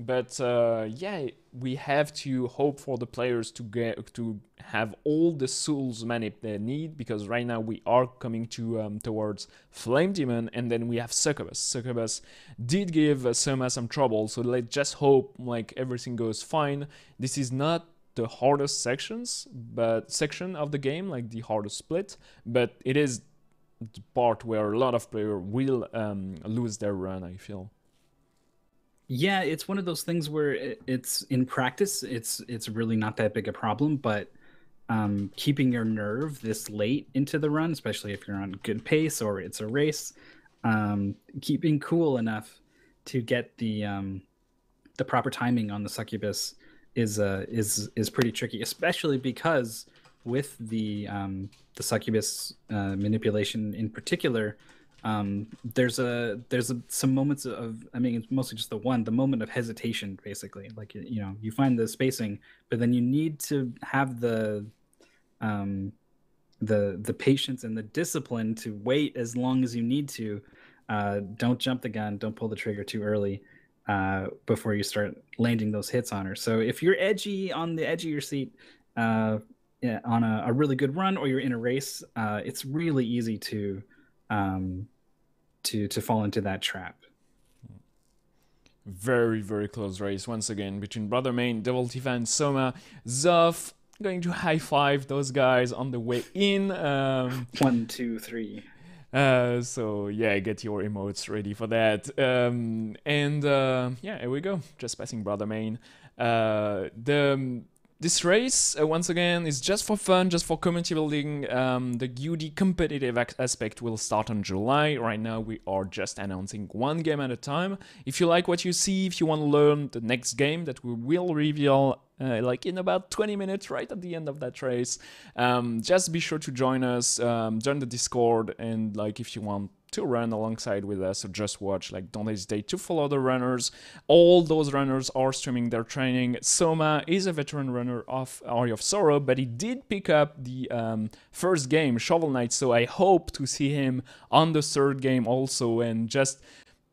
But yeah, we have to hope for the players to have all the souls manip they need, because right now we are coming to towards Flame Demon, and then we have Succubus. Succubus did give Soma some trouble, so let's just hope like everything goes fine. This is not the hardest section of the game, like the hardest split, but it is the part where a lot of players will lose their run, I feel. Yeah, it's one of those things where it's in practice, it's really not that big a problem, but keeping your nerve this late into the run, especially if you're on good pace or it's a race, keeping cool enough to get the proper timing on the succubus is pretty tricky, especially because with the succubus manipulation in particular, there's some moments of, I mean, it's mostly just the moment of hesitation, basically. Like, you know, you find the spacing, but then you need to have um, the patience and the discipline to wait as long as you need to. Don't jump the gun, don't pull the trigger too early before you start landing those hits on her. So if you're edgy on the edge of your seat, yeah, on a really good run, or you're in a race, it's really easy um, to fall into that trap. Very, very close race once again between Brother Main, Devil Tifa, and Soma. Zoff going to high five those guys on the way in. 1, 2, 3. So yeah, get your emotes ready for that. Yeah, here we go. Just passing Brother Main. This race, once again, is just for fun, just for community building. The UD competitive aspect will start in July. Right now, we are just announcing one game at a time. If you like what you see, if you want to learn the next game that we will reveal like in about 20 minutes, right at the end of that race, just be sure to join us, join the Discord, and like if you want to run alongside with us or just watch, like don't hesitate to follow the runners. All those runners are streaming their training. Soma is a veteran runner of Area of Sorrow, but he did pick up the first game, Shovel Knight, so I hope to see him on the third game also, and just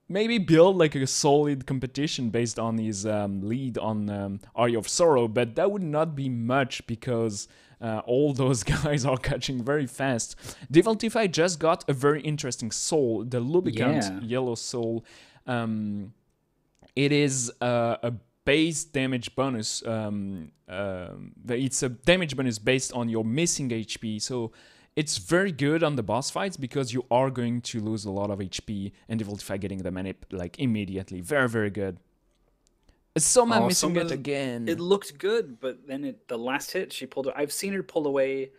maybe build like a solid competition based on his lead on Area of Sorrow, but that would not be much because all those guys are catching very fast. Devil Tifa just got a very interesting soul, the Lubricant Yellow Soul. It is a base damage bonus. It's a damage bonus based on your missing HP, so it's very good on the boss fights because you are going to lose a lot of HP, and Devil Tifa getting the manip like immediately. Very, very good. Soma missing it again. It looked good, but then the last hit she pulled. I've seen her pull away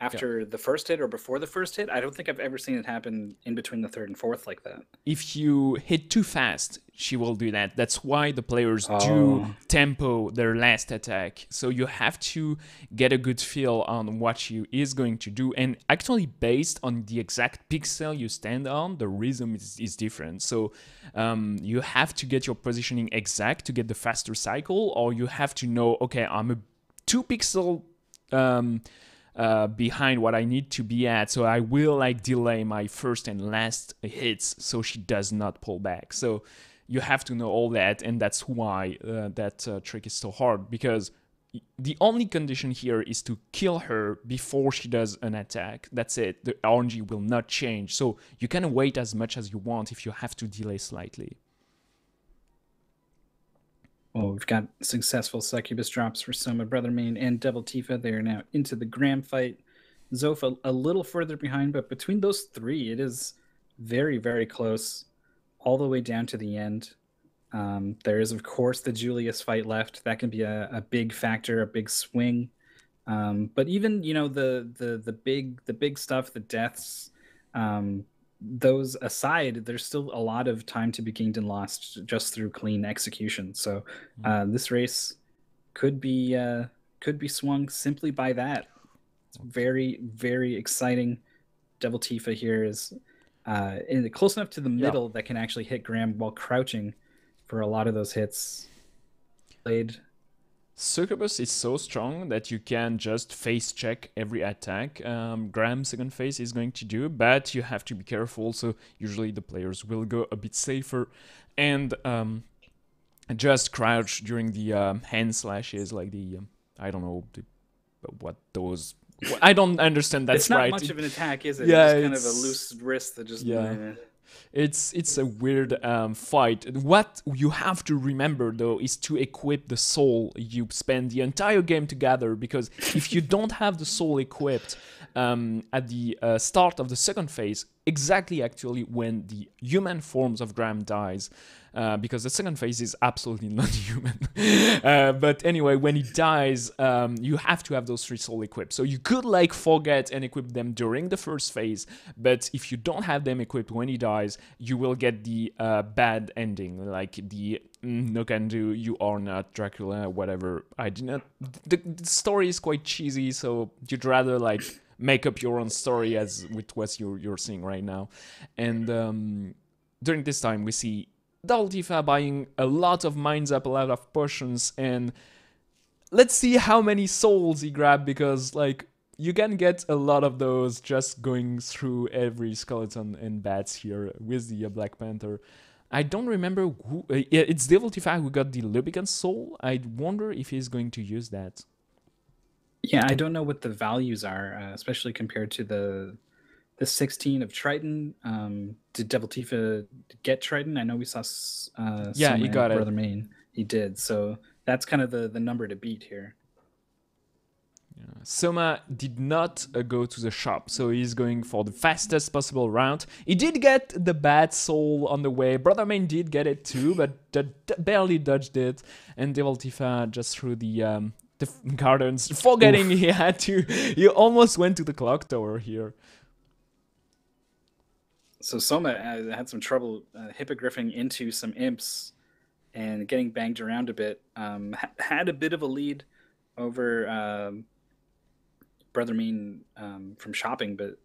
after the first hit or before the first hit. I don't think I've ever seen it happen in between the third and fourth like that. If you hit too fast, she will do that. That's why the players do tempo their last attack. So you have to get a good feel on what she is going to do. And actually, based on the exact pixel you stand on, the rhythm is different. So you have to get your positioning exact to get the faster cycle, or you have to know, okay, I'm a 2 pixel behind what I need to be at, so I will like delay my first and last hits so she does not pull back. So you have to know all that, and that's why that trick is so hard, because the only condition here is to kill her before she does an attack. That's it. The RNG will not change, so you can wait as much as you want if you have to delay slightly. Well, we've got successful succubus drops for Soma, Brother Main, and Devil Tifa. They are now into the Gram fight. Zofa a little further behind, but between those three, it is very, very close, all the way down to the end. There is, of course, the Julius fight left. That can be a big factor, a big swing. But even, you know, the big stuff, the deaths, those aside, there's still a lot of time to be gained and lost just through clean execution. So this race could be swung simply by that. It's very, very exciting. Devil Tifa here is close enough to the middle that can actually hit Graham while crouching for a lot of those hits. Played. Succubus is so strong that you can just face check every attack Graham's second phase is going to do, but you have to be careful, so usually the players will go a bit safer. And just crouch during the hand slashes, like the I don't know what those. I don't understand that It's not sprite. much of an attack, is it? Yeah, It's just kind of a loose wrist that just. yeah. It's a weird fight. What you have to remember though is to equip the soul. You spend the entire game together, because if you don't have the soul equipped at the start of the second phase, exactly actually when the human forms of Graham dies, because the second phase is absolutely not human. But anyway, when he dies, you have to have those 3 soul equipped. So you could like forget and equip them during the first phase, but if you don't have them equipped when he dies, you will get the bad ending, like the no can do, you are not Dracula, whatever. I did not. The story is quite cheesy, so you'd rather like make up your own story as with what you're seeing right now. And during this time, we see Double Tifa buying a lot of Minds Up, a lot of potions, and let's see how many souls he grabbed, because like you can get a lot of those just going through every skeleton and bats here with the Black Panther. I don't remember who. It's Devil Tifa who got the lubricant soul. I wonder if he's going to use that. Yeah, I don't know what the values are, especially compared to the 16 of Triton. Did Devil Tifa get Triton? I know we saw Yeah, he got Brother it. Main. He did. So that's kind of the number to beat here. Soma did not go to the shop, so he's going for the fastest possible route. He did get the bad soul on the way. Brother Main did get it too, but barely dodged it. And Devil Tifa just threw the gardens, forgetting he had to. He almost went to the clock tower here. So Soma had some trouble hippogriffing into some imps and getting banged around a bit. Had a bit of a lead over Brother Mean from shopping, but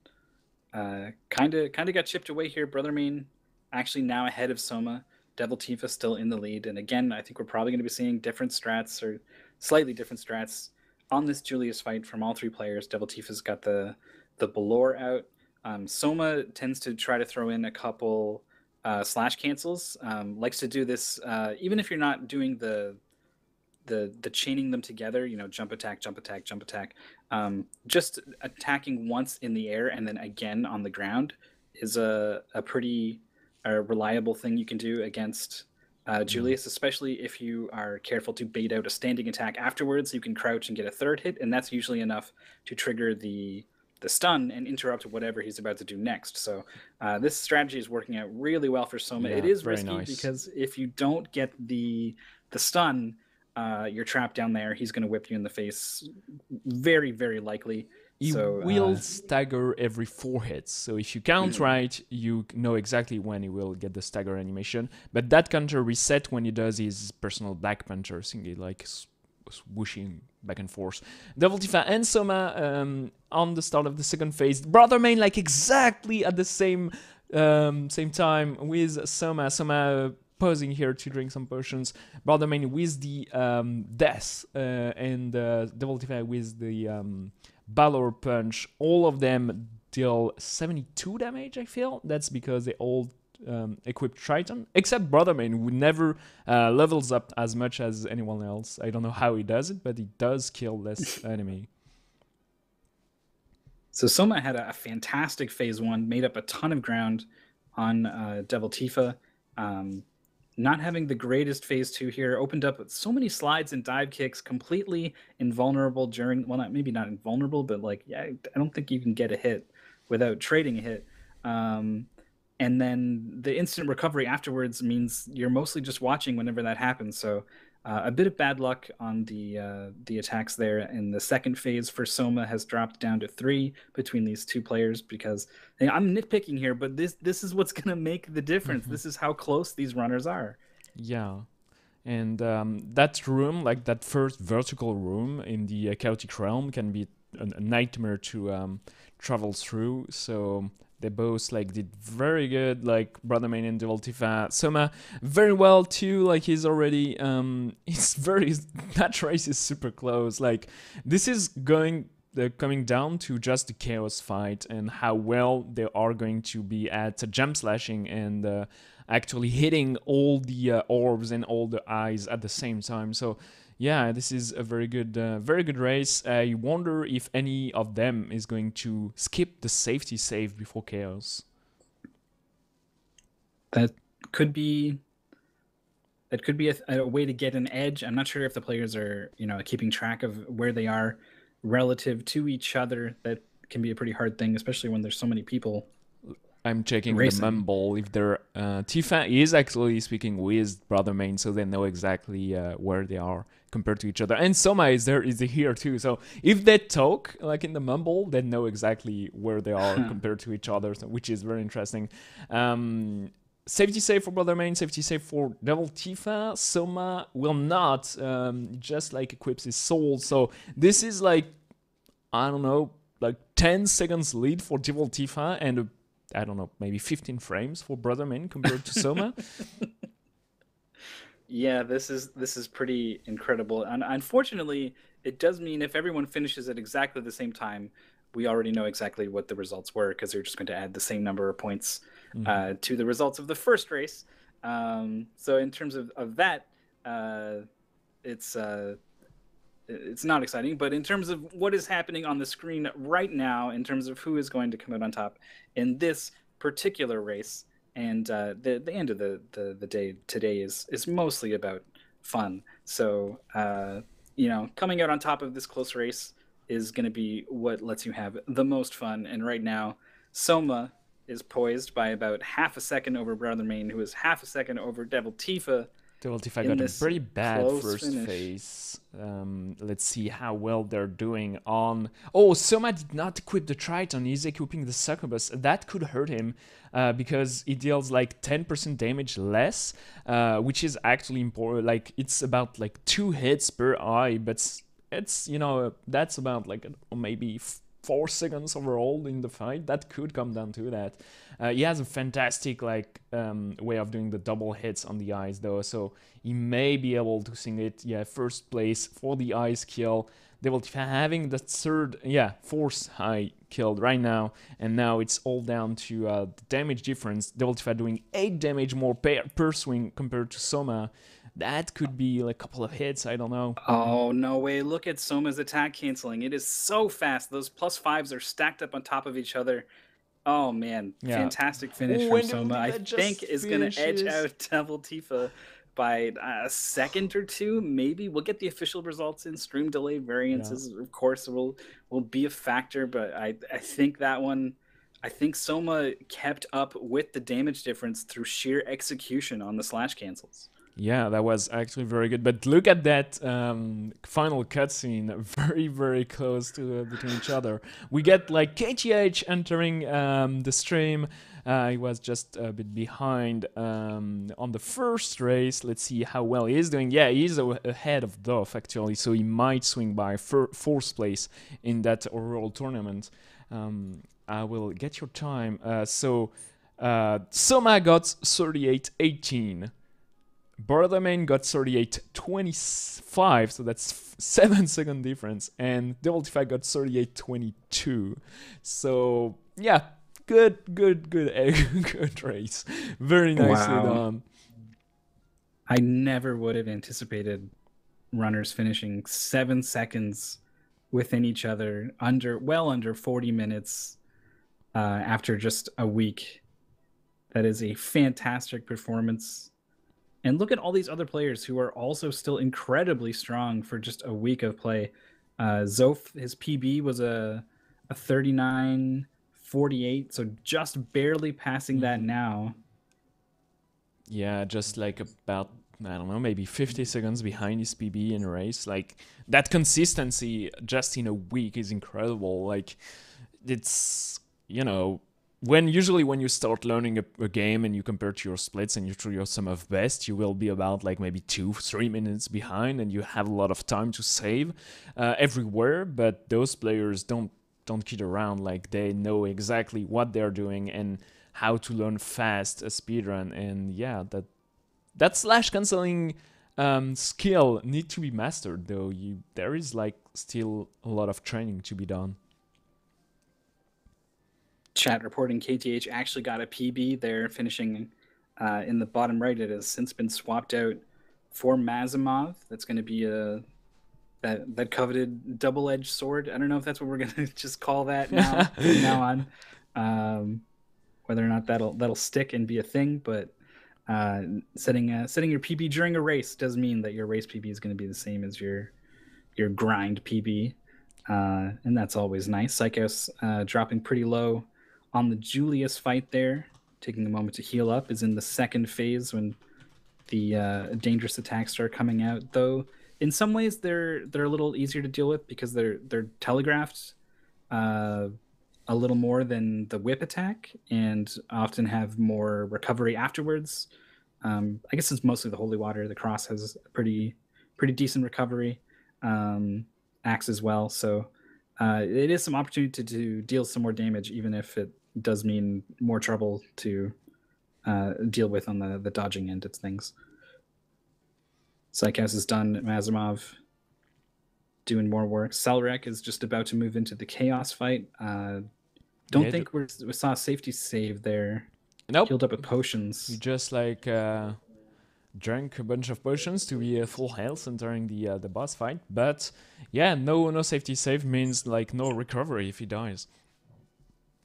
kind of got chipped away here. Brother Mean actually now ahead of Soma. Devil Tifa still in the lead, and again, I think we're probably going to be seeing different strats, or slightly different strats on this Julius fight from all 3 players. Devil Tifa's got the Balor out. Soma tends to try to throw in a couple slash cancels. Likes to do this even if you're not doing the chaining them together. You know, jump attack, jump attack, jump attack. Just attacking once in the air and then again on the ground is a pretty reliable thing you can do against Julius, especially if you are careful to bait out a standing attack afterwards. You can crouch and get a 3rd hit, and that's usually enough to trigger the stun and interrupt whatever he's about to do next. So this strategy is working out really well for Soma. It is risky because if you don't get the stun, you're trapped down there. He's going to whip you in the face, very, very likely. He will stagger every 4 hits. So if you count right, you know exactly when he will get the stagger animation. But that counter reset when he does his personal Black Panther thingy, like swooshing back and forth. Devil Tifa and Soma on the start of the second phase. Brother Main like exactly at the same time with Soma. Soma pausing here to drink some potions. Brother Main with the death and Devil Tifa with the Balor punch. All of them deal 72 damage, I feel. That's because they all equipped Triton, except Brother Main, who never levels up as much as anyone else. I don't know how he does it, but he does kill less enemy. So Soma had a fantastic phase 1, made up a ton of ground on Devil Tifa. Not having the greatest phase 2 here, opened up with so many slides and dive kicks, completely invulnerable during, well, maybe not invulnerable, but like, yeah, I don't think you can get a hit without trading a hit. And then the instant recovery afterwards means you're mostly just watching whenever that happens. So a bit of bad luck on the attacks there. And the second phase for Soma has dropped down to 3 between these 2 players, because I'm nitpicking here, but this is what's going to make the difference. Mm-hmm. This is how close these runners are. Yeah. And that room, like that first vertical room in the chaotic realm, can be a nightmare to travel through. So they both like did very good, like Brother Main and Devil Tifa. Soma very well too, like he's already that race is super close. Like this is going coming down to just the chaos fight and how well they are going to be at jump slashing and actually hitting all the orbs and all the eyes at the same time. So yeah, this is a very good race. I wonder if any of them is going to skip the safety save before chaos. That could be a way to get an edge. I'm not sure if the players are, keeping track of where they are relative to each other. That can be a pretty hard thing, especially when there's so many people. I'm checking racing. The mumble if they're Tifa is actually speaking with Brother Main, so they know exactly where they are compared to each other. And Soma is here too. So if they talk like in the mumble, they know exactly where they are compared to each other, which is very interesting. Safety save for Brother Main, safety save for Devil Tifa. Soma will not just like equips his soul. So this is like, I don't know, like 10 seconds lead for Devil Tifa and I don't know, maybe 15 frames for Brother Main compared to Soma. Yeah, this is pretty incredible. And unfortunately, it does mean if everyone finishes at exactly the same time, we already know exactly what the results were because they're just going to add the same number of points to the results of the first race. So in terms of that, it's not exciting. But in terms of what is happening on the screen right now, in terms of who is going to come out on top in this particular race, and the end of the day today is mostly about fun. So coming out on top of this close race is going to be what lets you have the most fun. And right now, Soma is poised by about half a second over Brother Main, who is half a second over Devil Tifa. Devil Tifa got a pretty bad first phase. Let's see how well they're doing on... Oh, Soma did not equip the Triton. He's equipping the Succubus. That could hurt him because it deals like 10% damage less, which is actually important. Like, it's about like 2 hits per eye, but it's that's about like maybe 4 seconds overall in the fight. That could come down to that. He has a fantastic way of doing the double hits on the eyes though, so he may be able to sing it. Yeah, first place for the eyes kill. Devil Tifa having the fourth eye killed right now, and now it's all down to the damage difference. Devil Tifa doing 8 damage more per swing compared to Soma. That could be like a couple of hits, I don't know. Oh, no way. Look at Soma's attack canceling. It is so fast. Those +5s are stacked up on top of each other. Oh, man. Yeah. Fantastic finish from Soma. I think is going to edge out Devil Tifa by a second or two, maybe. We'll get the official results in. Stream delay variances, of course, will be a factor, but I think that one... I think Soma kept up with the damage difference through sheer execution on the slash cancels. Yeah, that was actually very good. But look at that final cutscene, very, very close to between each other. We get like KTH entering the stream. He was just a bit behind on the first race. Let's see how well he is doing. Yeah, he's ahead of Duff actually, so he might swing by fourth place in that overall tournament. I will get your time. So Soma got 38-18. Brother Main got 38-25, so that's 7-second difference, and Devil Tifa got 38-22. So yeah, good race. Very nicely done. I never would have anticipated runners finishing 7 seconds within each other well under 40 minutes after just a week. That is a fantastic performance. And look at all these other players who are also still incredibly strong for just a week of play. Zof, his PB was a 39-48, so just barely passing that now. Yeah, just like about, I don't know, maybe 50 seconds behind his PB in a race. Like, that consistency just in a week is incredible. Like, it's, usually when you start learning a game and you compare to your splits and you throw your sum of best, you will be about like maybe 2-3 minutes behind, and you have a lot of time to save everywhere. But those players don't kid around. Like, they know exactly what they're doing and how to learn fast a speedrun. And yeah, that slash canceling skill need to be mastered though. There is like still a lot of training to be done. Chat reporting KTH actually got a PB there, finishing in the bottom right. It has since been swapped out for Mazimov. That's going to be that coveted double-edged sword. I don't know if that's what we're going to just call that now from now on. Whether or not that'll stick and be a thing, but setting your PB during a race does mean that your race PB is going to be the same as your grind PB, and that's always nice. Psychos dropping pretty low on the Julius fight there, taking a moment to heal up, is in the second phase when the dangerous attacks start coming out. Though in some ways they're a little easier to deal with because they're telegraphed a little more than the whip attack, and often have more recovery afterwards. I guess it's mostly the holy water. The cross has a pretty decent recovery. Axe as well, so it is some opportunity to deal some more damage, even if it does mean more trouble to deal with on the dodging end of things. Psychos is done. Mazimov doing more work. Selrek is just about to move into the chaos fight. Don't think we saw a safety save there. Nope. Healed up with potions. You just like drank a bunch of potions to be full health entering the boss fight. But yeah, no safety save means like no recovery if he dies.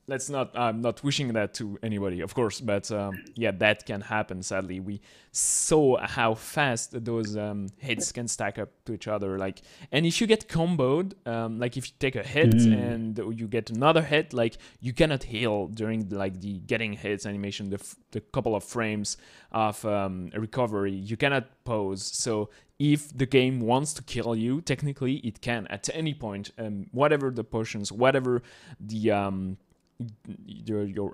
Let's not. I'm not wishing that to anybody, of course, but yeah, that can happen. Sadly, we saw how fast those hits can stack up to each other. Like, and if you get comboed, like if you take a hit and you get another hit, like you cannot heal during like the getting hits animation, the couple of frames of recovery. You cannot pause. So if the game wants to kill you, technically it can at any point. Whatever the potions, whatever the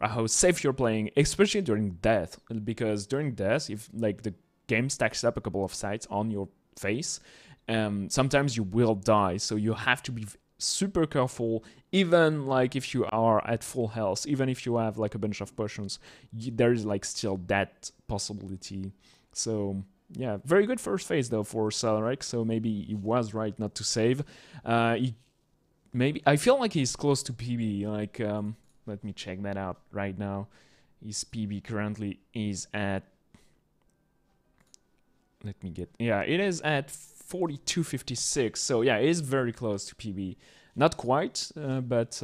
how safe you're playing, especially during death, because during death, if like the game stacks up a couple of sites on your face, sometimes you will die, so you have to be super careful. Even like if you are at full health, even if you have like a bunch of potions, there is like still that possibility. So yeah, very good first phase though for Selrek, so maybe he was right not to save. Maybe I feel like he's close to PB, like let me check that out right now. His PB currently is at... Let me get... Yeah, it is at 42.56. So yeah, it is very close to PB. Not quite, but...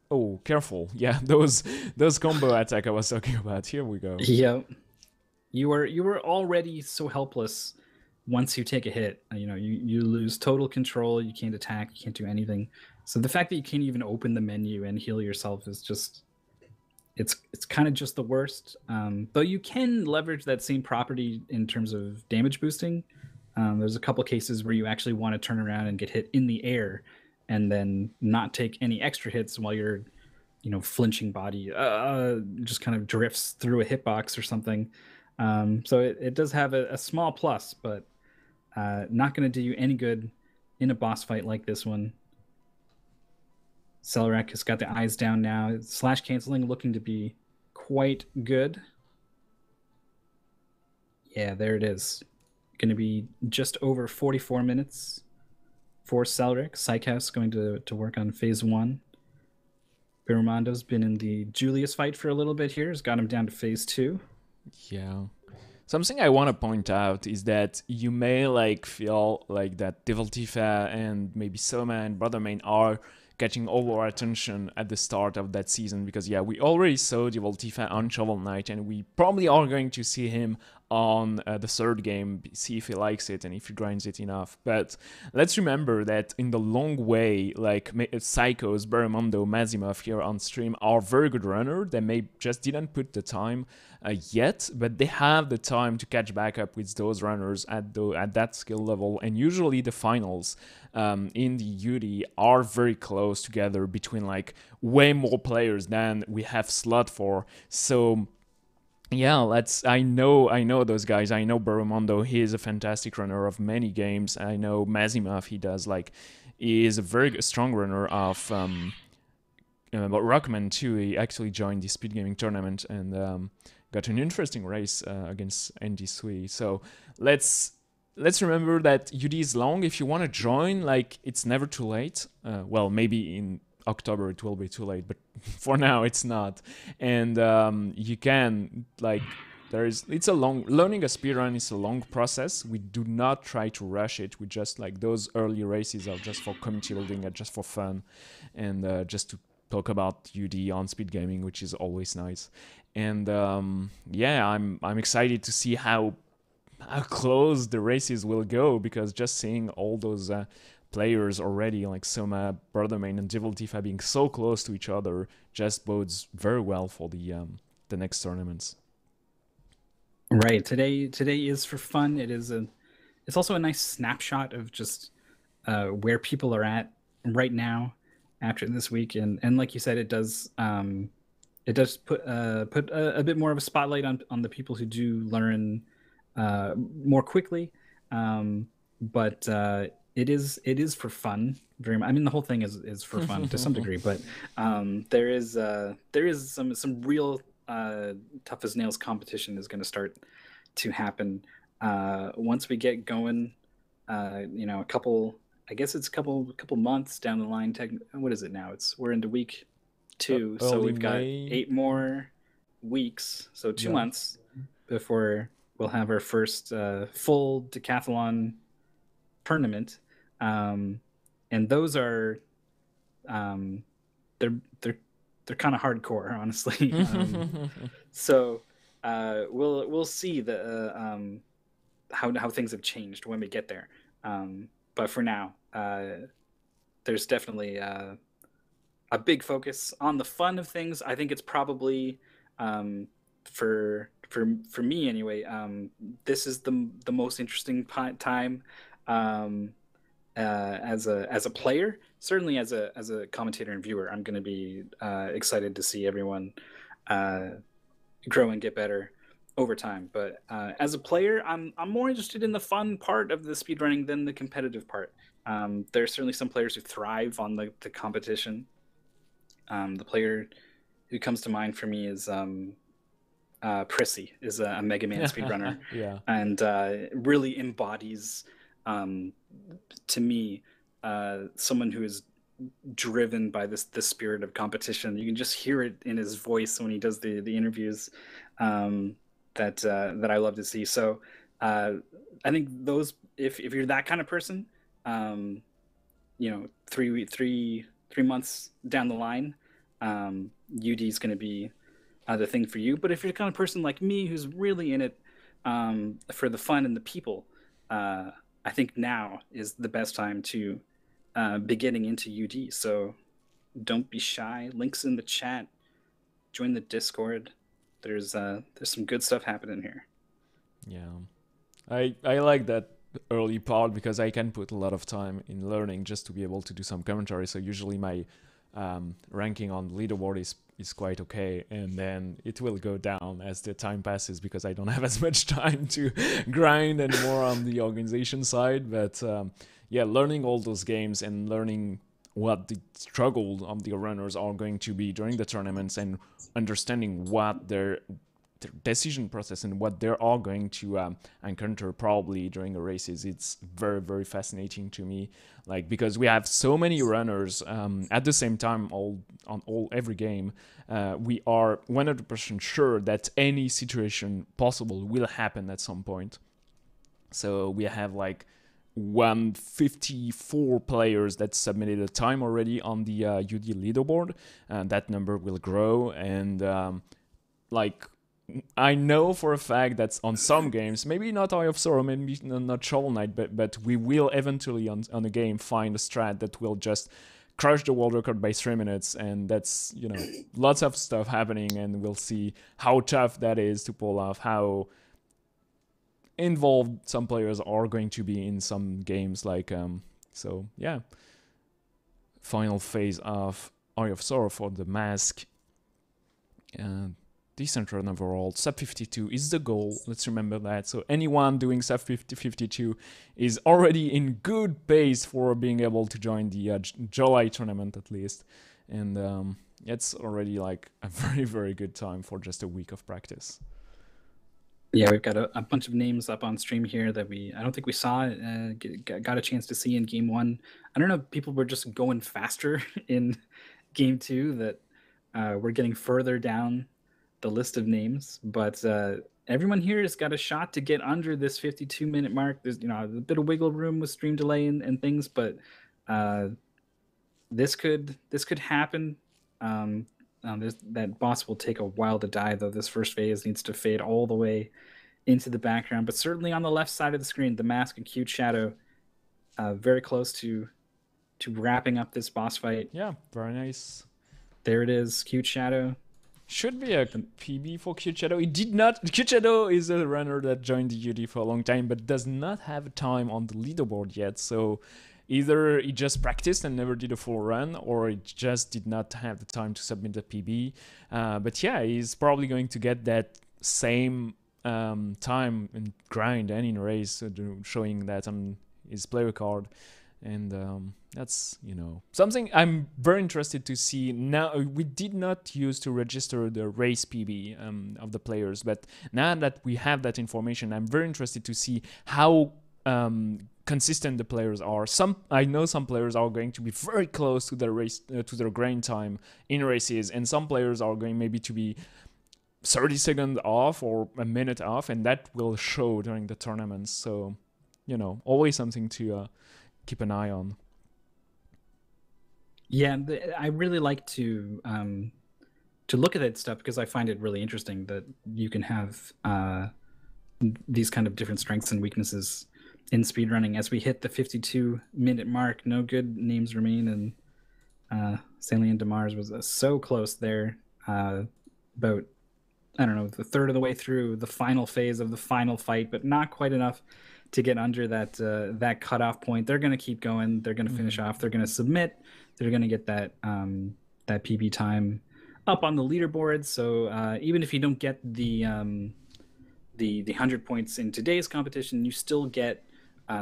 oh, careful. Yeah, those combo attack I was talking about. Here we go. Yep. You were already so helpless once you take a hit. You know, you lose total control. You can't attack. You can't do anything. So the fact that you can't even open the menu and heal yourself is just, it's kind of just the worst. Though you can leverage that same property in terms of damage boosting. There's a couple cases where you actually want to turn around and get hit in the air and then not take any extra hits while your, you know, flinching body just kind of drifts through a hitbox or something. So it does have a small plus, but not going to do you any good in a boss fight like this one. Selrek has got the eyes down now. Slash canceling looking to be quite good. Yeah, there it is. Going to be just over 44 minutes for Selrek. Psychos going to work on phase 1. Biramondo's been in the Julius fight for a little bit here. Has got him down to phase 2. Yeah. Something I want to point out is that you may like feel like that Devil Tifa and maybe Soma and Brother Main are catching all our attention at the start of that season, because yeah, we already saw Devil Tifa on Shovel Knight, and we probably are going to see him on the third game, see if he likes it and if he grinds it enough. But let's remember that in the long way, like Psychos, Baramondo, Mazimov here on stream are very good runners. They may just didn't put the time yet, but they have the time to catch back up with those runners at that skill level. And usually the finals in the UD are very close together between like way more players than we have slot for. So yeah, I know those guys. I know Baramondo, he is a fantastic runner of many games. I know Mazimov, he is a very strong runner of but Rockman too. He actually joined the speed gaming tournament and got an interesting race against Andy Sui. So let's let's remember that UD is long. If you want to join, like, it's never too late. Well, maybe in October it will be too late, but for now it's not. And you can, like, it's a long, learning a speedrun is a long process. We do not try to rush it. We just, like, those early races are just for community building and just for fun, and just to talk about UD on speed gaming, which is always nice. And yeah, I'm excited to see how close the races will go, because just seeing all those players already, like Soma, Brothermain, and Devil Tifa being so close to each other, just bodes very well for the next tournaments. Right. Today is for fun. It's also a nice snapshot of just where people are at right now after this week, and like you said, it does put a bit more of a spotlight on the people who do learn more quickly, but it is for fun. Very much. I mean, the whole thing is for fun to some degree, but there is some real tough as nails competition is going to start to happen once we get going. A couple. I guess it's a couple months down the line. What is it now? We're into week 2, so we've got 8 more weeks, so 2 months before we'll have our first full decathlon tournament, and those are they're kind of hardcore, honestly. So we'll see the how things have changed when we get there. But for now, there's definitely a big focus on the fun of things. I think it's probably for me anyway. This is the most interesting time as a player. Certainly as a commentator and viewer, I'm going to be excited to see everyone grow and get better over time. But as a player, I'm more interested in the fun part of the speedrunning than the competitive part. There are certainly some players who thrive on the competition. The player who comes to mind for me is Prissy, is a Mega Man speedrunner. Yeah. And really embodies, to me, someone who is driven by the spirit of competition. You can just hear it in his voice when he does the interviews. That I love to see. So I think those, if you're that kind of person, 3 months down the line, UD is going to be the thing for you. But if you're the kind of person like me who's really in it for the fun and the people, I think now is the best time to be getting into UD. So don't be shy. Links in the chat. Join the Discord. There's some good stuff happening here. Yeah, I like that early part because I can put a lot of time in learning just to be able to do some commentary. So usually my ranking on leaderboard is quite okay, and then it will go down as the time passes because I don't have as much time to grind anymore on the organization side. But yeah, learning all those games and learning what the struggle of the runners are going to be during the tournaments and understanding what their decision process and what they are going to encounter probably during the races. It's very, very fascinating to me, like, because we have so many runners at the same time every game. We are 100% sure that any situation possible will happen at some point. So we have like 154 players that submitted a time already on the UD leaderboard, and that number will grow. And like, I know for a fact that on some games, maybe not Eye of Sorrow, maybe not Shovel Knight, but we will eventually on a game find a strat that will just crush the world record by 3 minutes, and that's, lots of stuff happening, and we'll see how tough that is to pull off, how involved some players are going to be in some games. Like, so yeah, final phase of Eye of Sorrow for the mask. Decent run overall. Sub 52 is the goal. Let's remember that. So anyone doing sub 52 is already in good pace for being able to join the July tournament at least. And it's already like a very, very good time for just a week of practice. Yeah, we've got a bunch of names up on stream here that I don't think we saw, got a chance to see in game one. I don't know if people were just going faster in game two, that we're getting further down the list of names, but everyone here has got a shot to get under this 52-minute mark. There's, a bit of wiggle room with stream delay and things, but this could happen. That boss will take a while to die, though. This first phase needs to fade all the way into the background, but certainly on the left side of the screen, the mask and cute shadow, very close to wrapping up this boss fight. Yeah, very nice. There it is, cute shadow. Should be a PB for Cute Shadow. It did not. Cute Shadow is a runner that joined the UD for a long time, but does not have a time on the leaderboard yet. So either he just practiced and never did a full run, or he just did not have the time to submit the PB. But yeah, he's probably going to get that same time in grind and in race, showing that on his player card. And that's, something I'm very interested to see. Now, we did not use to register the race PB of the players, but now that we have that information, I'm very interested to see how consistent the players are. I know some players are going to be very close to their race, to their grind time in races, and some players are going maybe to be 30 seconds off or a minute off, and that will show during the tournaments. So, always something to keep an eye on. Yeah, I really like to look at that stuff, because I find it really interesting that you can have these kind of different strengths and weaknesses in speedrunning. As we hit the 52-minute mark, no good names remain, and Salient Demars was so close there, about, I don't know, the third of the way through the final phase of the final fight, but not quite enough to get under that cutoff point. They're going to keep going. They're going to finish off. They're going to submit. They're going to get that PB time up on the leaderboard. So even if you don't get the 100 points in today's competition, you still get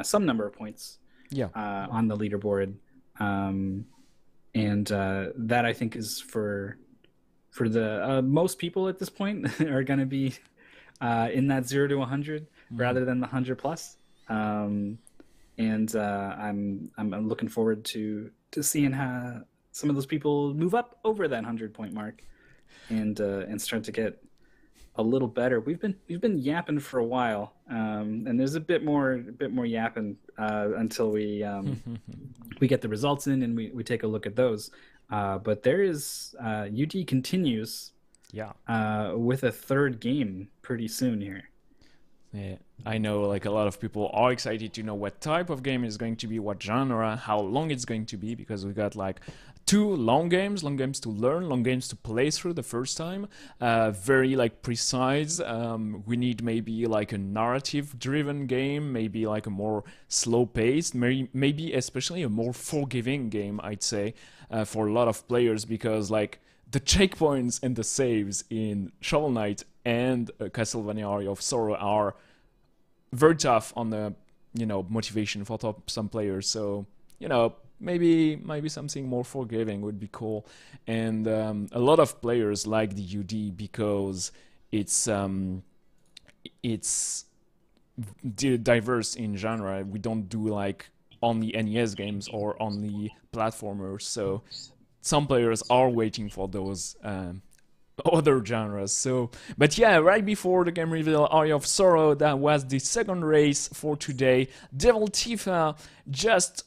some number of points. Yeah. On the leaderboard, and that, I think, is for the most people at this point are going to be in that 0 to 100 rather than the 100 plus. I'm looking forward to seeing how some of those people move up over that 100-point mark and start to get a little better. We've been yapping for a while, and there's a bit more yapping until we get the results in and we take a look at those. But there is UD continues. Yeah. With a third game pretty soon here. Yeah, I know, a lot of people are excited to know what type of game is going to be, what genre, how long it's going to be, because we got 2 long games to learn, long games to play through the first time, very precise. We need maybe a narrative driven game, maybe a more slow paced, maybe especially a more forgiving game, I'd say, for a lot of players, because the checkpoints and the saves in Shovel Knight and Castlevania Aria of Sorrow are very tough on the motivation for some players. So maybe something more forgiving would be cool. And a lot of players like the UD because it's diverse in genre. We don't do only NES games or only platformers. So some players are waiting for those other genres. So, but yeah, right before the game reveal, Aria of Sorrow, that was the second race for today. Devil Tifa just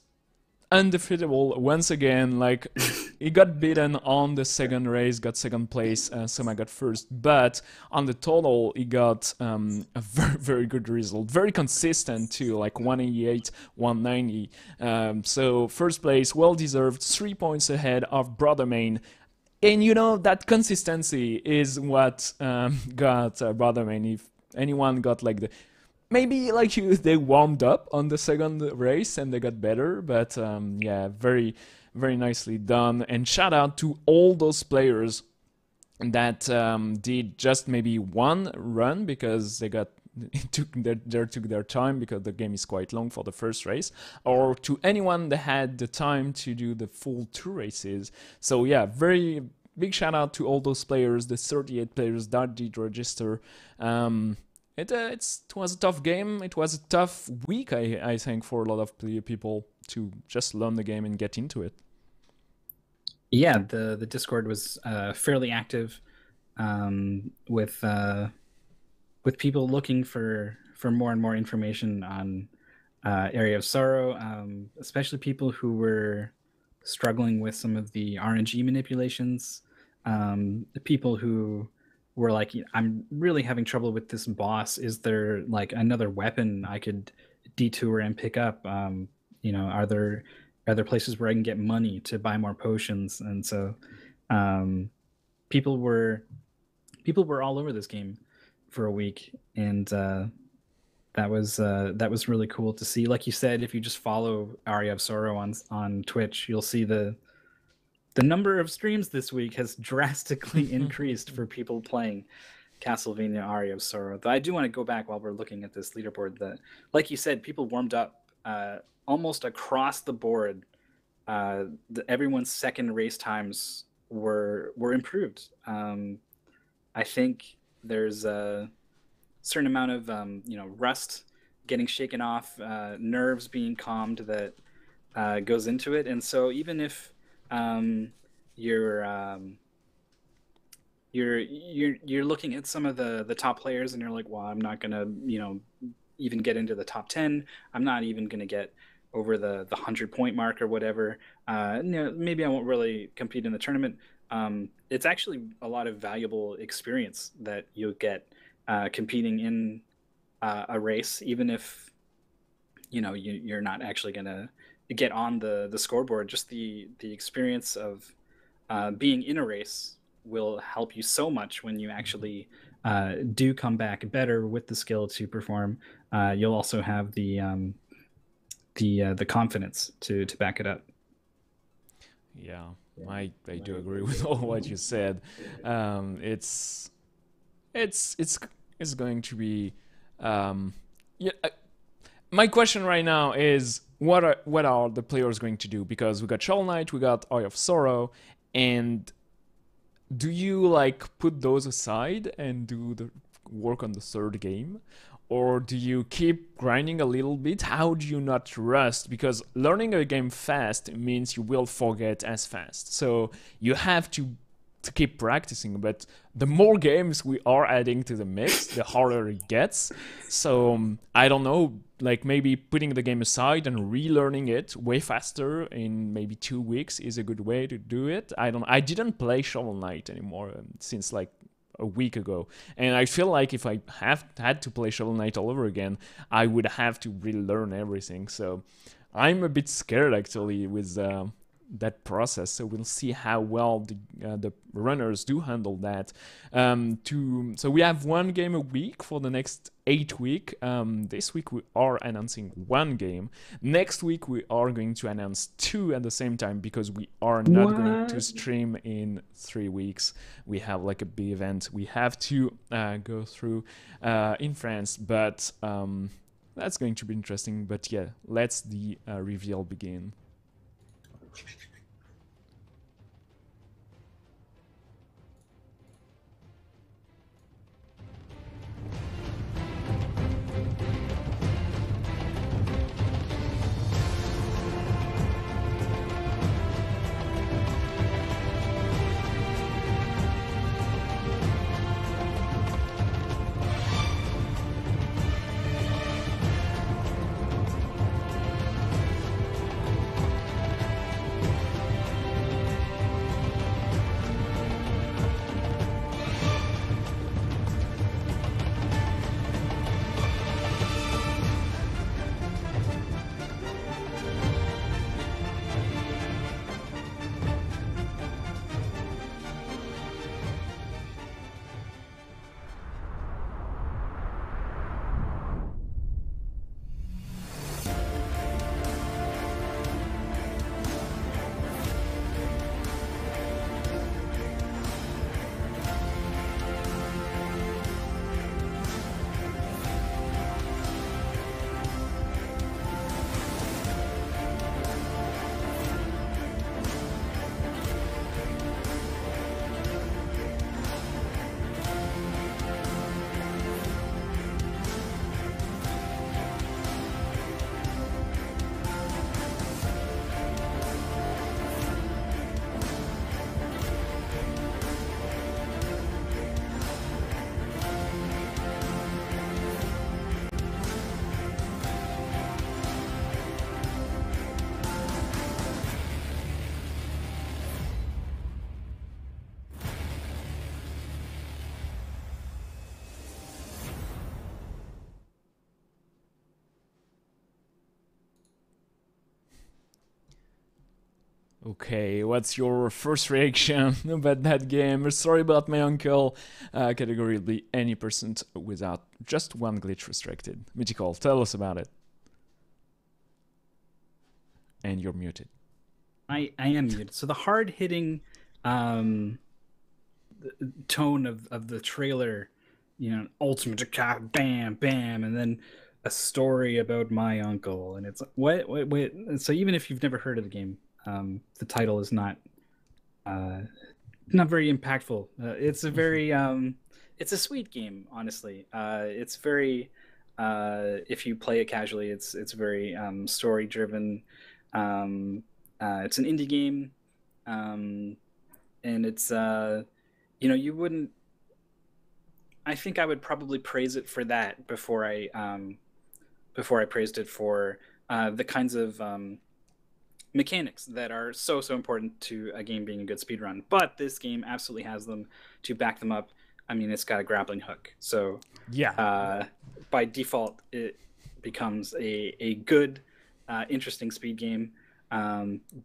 undefeatable once again. He got beaten on the second race, got second place, Soma got first, but on the total he got a very, very good result, very consistent too, 188, 190. So first place, well deserved, 3 points ahead of Brother Main. And that consistency is what got Brother Main. If anyone got maybe they warmed up on the second race and they got better, but yeah, very, very nicely done. And shout out to all those players that did just maybe one run, because they took their time, because the game is quite long for the first race, or to anyone that had the time to do the full 2 races. So yeah, very big shout out to all those players, the 38 players that did register. it was a tough game. It was a tough week, I think, for a lot of people to just learn the game and get into it. Yeah, the Discord was fairly active, with people looking for more and more information on Area of Sorrow, especially people who were struggling with some of the RNG manipulations, the people who were like, I'm really having trouble with this boss. Is there like another weapon I could detour and pick up? Are there places where I can get money to buy more potions? And so people were all over this game for a week, and that was really cool to see. Like you said, if you just follow Aria of Sorrow on Twitch, you'll see the number of streams this week has drastically increased for people playing Castlevania Aria of Sorrow. Though I do want to go back while we're looking at this leaderboard. That, like you said, people warmed up almost across the board. Everyone's second race times were improved. I think there's a certain amount of rust getting shaken off, nerves being calmed that goes into it, and so even if you're looking at some of the top players and you're like, well, I'm not gonna even get into the top 10. I'm not even gonna get over the 100-point mark or whatever. Maybe I won't really compete in the tournament. It's actually a lot of valuable experience that you'll get competing in a race, even if you're not actually gonna get on the scoreboard. Just the experience of being in a race will help you so much when you actually do come back better with the skill to perform. You'll also have the confidence to back it up. Yeah, I do agree with all what you said. It's going to be my question right now is what are the players going to do? Because we got Shovel Knight, we got Eye of Sorrow, and do you like put those aside and do the work on the third game? Or do you keep grinding a little bit? How do you not rust? Because learning a game fast means you will forget as fast. So you have to keep practicing. But the more games we are adding to the mix, the harder it gets. So I don't know, like maybe putting the game aside and relearning it way faster in maybe 2 weeks is a good way to do it. I didn't play Shovel Knight anymore since like a week ago, and I feel like if I had to play Shovel Knight all over again, I would have to relearn everything. So I'm a bit scared actually with that process. So we'll see how well the runners do handle that. So we have 1 game a week for the next 8 weeks. This week we are announcing 1 game. Next week we are going to announce 2 at the same time because we are not going to stream in 3 weeks. We have like a big event we have to go through in France, but that's going to be interesting. But yeah, let's the reveal begin. Okay, what's your first reaction about that game? Sorry about my uncle. Category will be any percent without just one glitch restricted. Mythical, tell us about it. And you're muted. I am muted. So the hard hitting tone of the trailer, Ultimate Decathlon, bam, bam, and then a story about my uncle, and it's like, wait. So even if you've never heard of the game, the title is not very impactful. It's a very it's a sweet game, honestly. It's very if you play it casually, it's very story driven. It's an indie game, and it's you wouldn't. I think I would probably praise it for that before I praised it for the kinds of mechanics that are so important to a game being a good speedrun. But this game absolutely has them to back them up. I mean, it's got a grappling hook, so yeah. By default, it becomes a good, interesting speed game.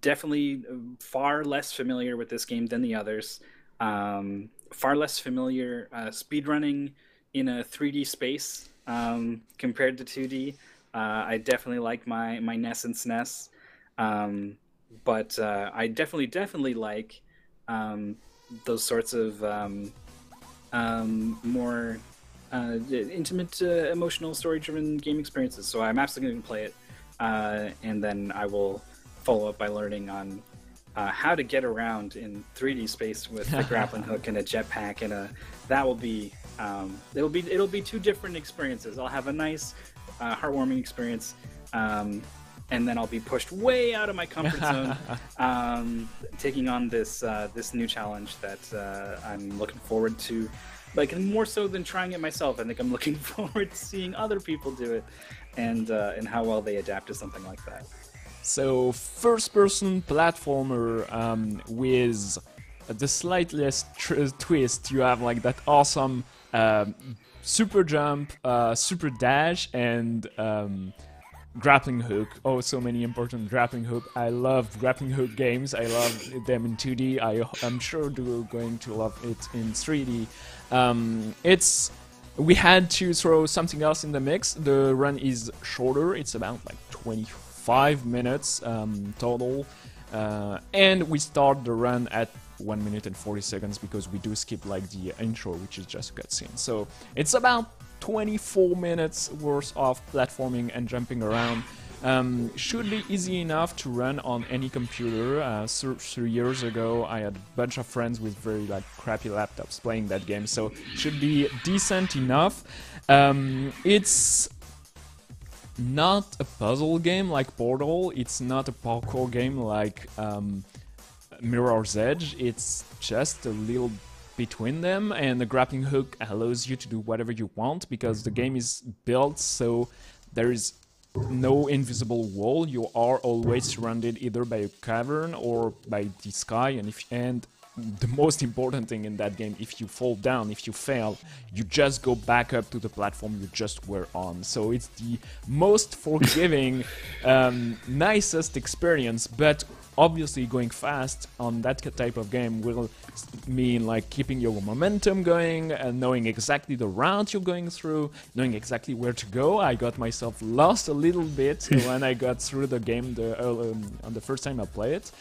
Definitely far less familiar with this game than the others. Far less familiar speedrunning in a 3D space compared to 2D. I definitely like my NES and SNES. But I definitely like those sorts of more intimate, emotional, story-driven game experiences. So I'm absolutely going to play it, and then I will follow up by learning on how to get around in 3D space with a grappling hook and a jetpack, and that will be it'll be two different experiences. I'll have a nice, heartwarming experience. And then I'll be pushed way out of my comfort zone, taking on this new challenge that I'm looking forward to, like more so than trying it myself. I think I'm looking forward to seeing other people do it, and how well they adapt to something like that. So, first-person platformer with the slightest twist. You have like that awesome super jump, super dash, and grappling hook. Oh, so many important grappling hook. I love grappling hook games. I love them in 2D. I'm sure you're going to love it in 3D. We had to throw something else in the mix. The run is shorter. It's about like 25 minutes total. And we start the run at 1 minute and 40 seconds because we do skip like the intro, which is just a cutscene. So it's about 24 minutes worth of platforming and jumping around. Should be easy enough to run on any computer. 3 years ago, I had a bunch of friends with very like crappy laptops playing that game, so should be decent enough. It's not a puzzle game like Portal. It's not a parkour game like Mirror's Edge. It's just a little between them, and the grappling hook allows you to do whatever you want because the game is built so there is no invisible wall. You are always surrounded either by a cavern or by the sky, and the most important thing in that game, if you fall down, if you fail, you just go back up to the platform you just were on. So it's the most forgiving, nicest experience, but obviously going fast on that type of game will mean like keeping your momentum going and knowing exactly the route you're going through, knowing exactly where to go. I got myself lost a little bit when I got through the game on the first time I played it,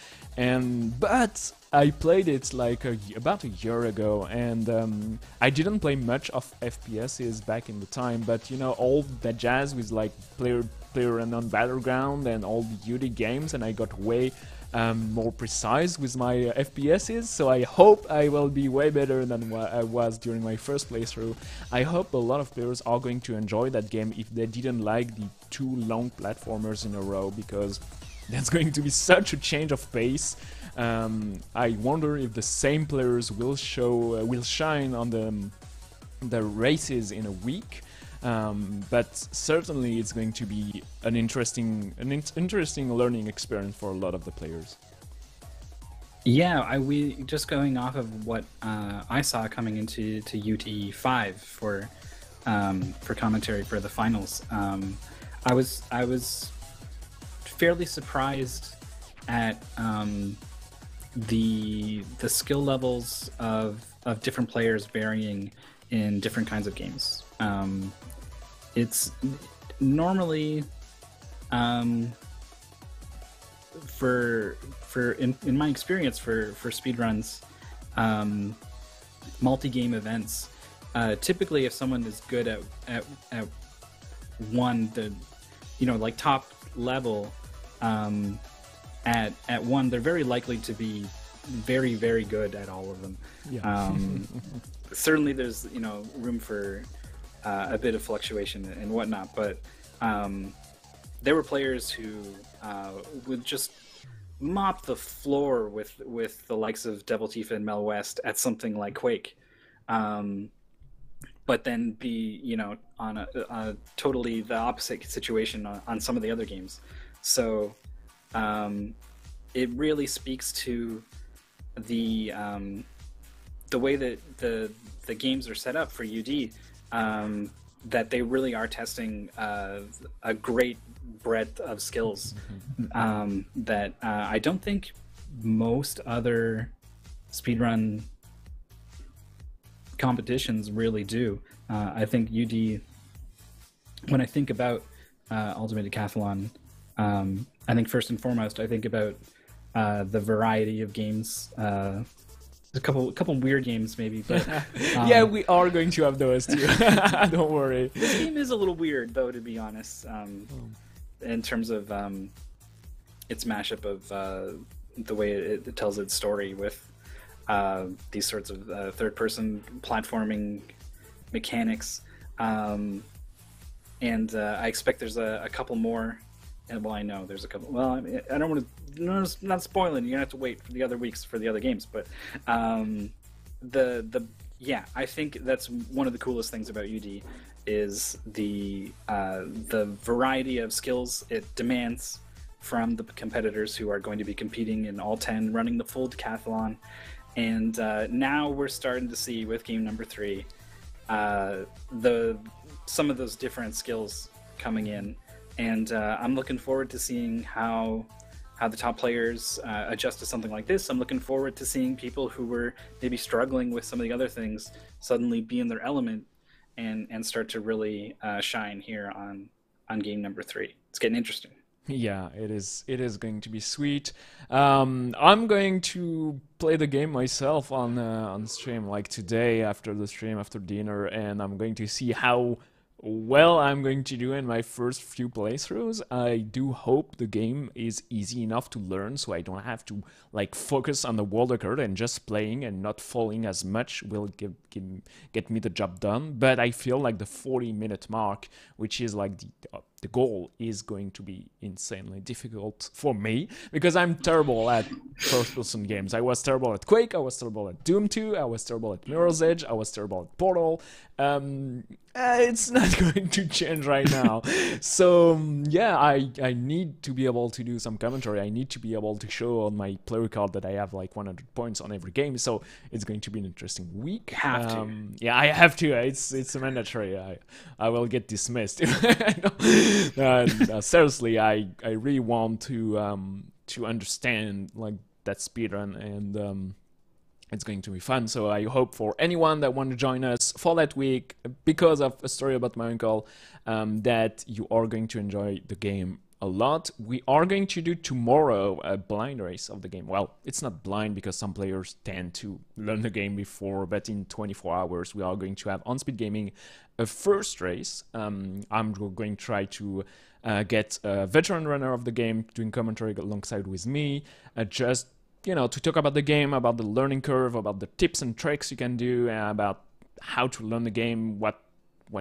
but I played it like about a year ago, and I didn't play much of FPSs back in the time, but you know, all that jazz with like PlayerUnknown Battleground and all the UD games, and I got way more precise with my FPSs, so I hope I will be way better than what I was during my first playthrough. I hope a lot of players are going to enjoy that game if they didn't like the 2 long platformers in a row, because that's going to be such a change of pace. I wonder if the same players will shine on the races in a week. But certainly it's going to be an interesting learning experience for a lot of the players. Yeah, we just going off of what I saw coming into UT5 for commentary for the finals. I was fairly surprised at the skill levels of different players varying in different kinds of games. It's normally for in my experience for speedruns, multi-game events, typically if someone is good at one, the like top level at one, they're very likely to be very, very good at all of them. Yeah. Certainly there's room for a bit of fluctuation and whatnot, but there were players who would just mop the floor with the likes of Devil Tifa and Mel West at something like Quake, but then be on a totally the opposite situation on some of the other games. So it really speaks to the way that the games are set up for UD, that they really are testing a great breadth of skills that I don't think most other speedrun competitions really do. I think UD, when I think about Ultimate Decathlon, I think first and foremost I think about the variety of games. A couple weird games maybe, but yeah, we are going to have those too. Don't worry. This game is a little weird though, to be honest, in terms of its mashup of the way it tells its story with these sorts of third-person platforming mechanics, and I expect there's a couple more. And well, I know there's a couple. Well, I don't want to. Not spoiling. You're gonna have to wait for the other weeks for the other games. But yeah, I think that's one of the coolest things about UD is the variety of skills it demands from the competitors who are going to be competing in all 10, running the full decathlon. And now we're starting to see with game number 3 some of those different skills coming in. And I'm looking forward to seeing how the top players adjust to something like this. I'm looking forward to seeing people who were maybe struggling with some of the other things suddenly be in their element and start to really shine here on game number 3. It's getting interesting. Yeah, it is. It is going to be sweet. I'm going to play the game myself on stream, like today after the stream, after dinner, and I'm going to see how well I'm going to do in my first few playthroughs. I do hope the game is easy enough to learn, so I don't have to like focus on the world record, and just playing and not falling as much will get me the job done. But I feel like the 40-minute mark, which is like the goal, is going to be insanely difficult for me because I'm terrible at first-person games. I was terrible at Quake, I was terrible at Doom 2, I was terrible at Mirror's Edge, I was terrible at Portal. It's not going to change right now. So yeah, I need to be able to do some commentary. I need to be able to show on my player card that I have like 100 points on every game. So it's going to be an interesting week. Have to. Yeah, I have to. It's mandatory. I will get dismissed. Seriously, I really want to understand like that speedrun, and it's going to be fun. So I hope for anyone that want to join us for that week, because of a story about my uncle, that you are going to enjoy the game a lot. We are going to do tomorrow a blind race of the game. Well, it's not blind because some players tend to learn the game before, but in 24 hours we are going to have on Speed Gaming a first race. I'm going to try to get a veteran runner of the game doing commentary alongside with me, just to talk about the game, about the learning curve, about the tips and tricks you can do, about how to learn the game, what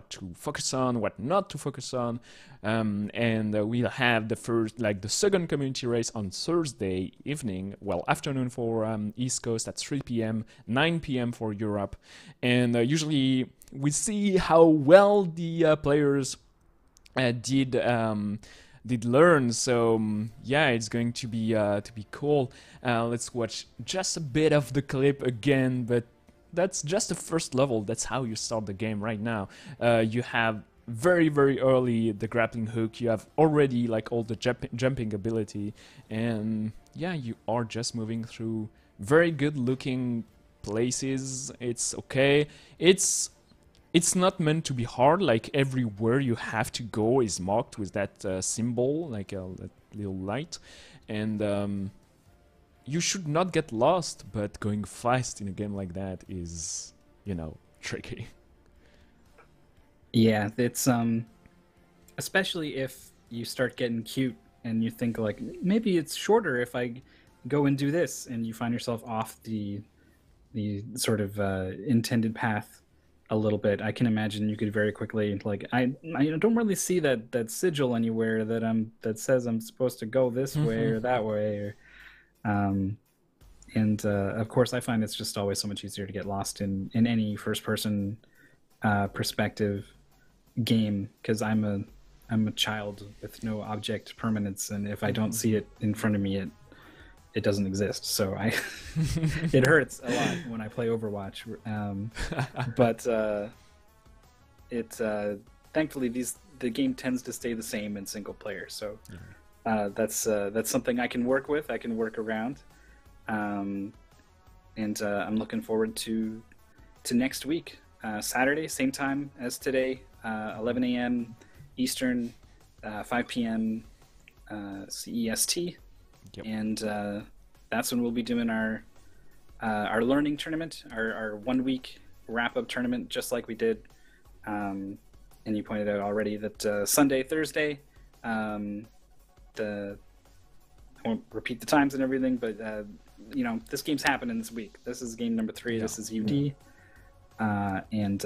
to focus on, what not to focus on, and we'll have the second community race on Thursday evening, afternoon for East Coast at 3 p.m., 9 p.m. for Europe, and usually we see how well the players did learn. So yeah, it's going to be cool. Let's watch just a bit of the clip again, but that's just the first level. That's how you start the game right now. You have very very early the grappling hook. You have already like all the jumping ability, and yeah, you are just moving through very good looking places. It's okay. It's not meant to be hard. Like everywhere you have to go is marked with that symbol, like that little light, and you should not get lost. But going fast in a game like that is, you know, tricky. Yeah, it's especially if you start getting cute and you think like maybe it's shorter if I go and do this, and you find yourself off the sort of intended path a little bit. I can imagine you could very quickly like I don't really see that sigil anywhere that says I'm supposed to go this way or that way, or and of course I find it's just always so much easier to get lost in any first person perspective game, because I'm a child with no object permanence, and if I don't see it in front of me, it doesn't exist. So it hurts a lot when I play Overwatch. But thankfully the game tends to stay the same in single player. So that's something I can work with. I can work around, and I'm looking forward to next week, Saturday, same time as today, 11 a.m. Eastern, 5 p.m. CEST. Yep. And that's when we'll be doing our learning tournament, our 1 week wrap up tournament, just like we did. And you pointed out already that Sunday, Thursday, I won't repeat the times and everything, but you know, this game's happening this week. This is game number 3. Yeah. This is UD, and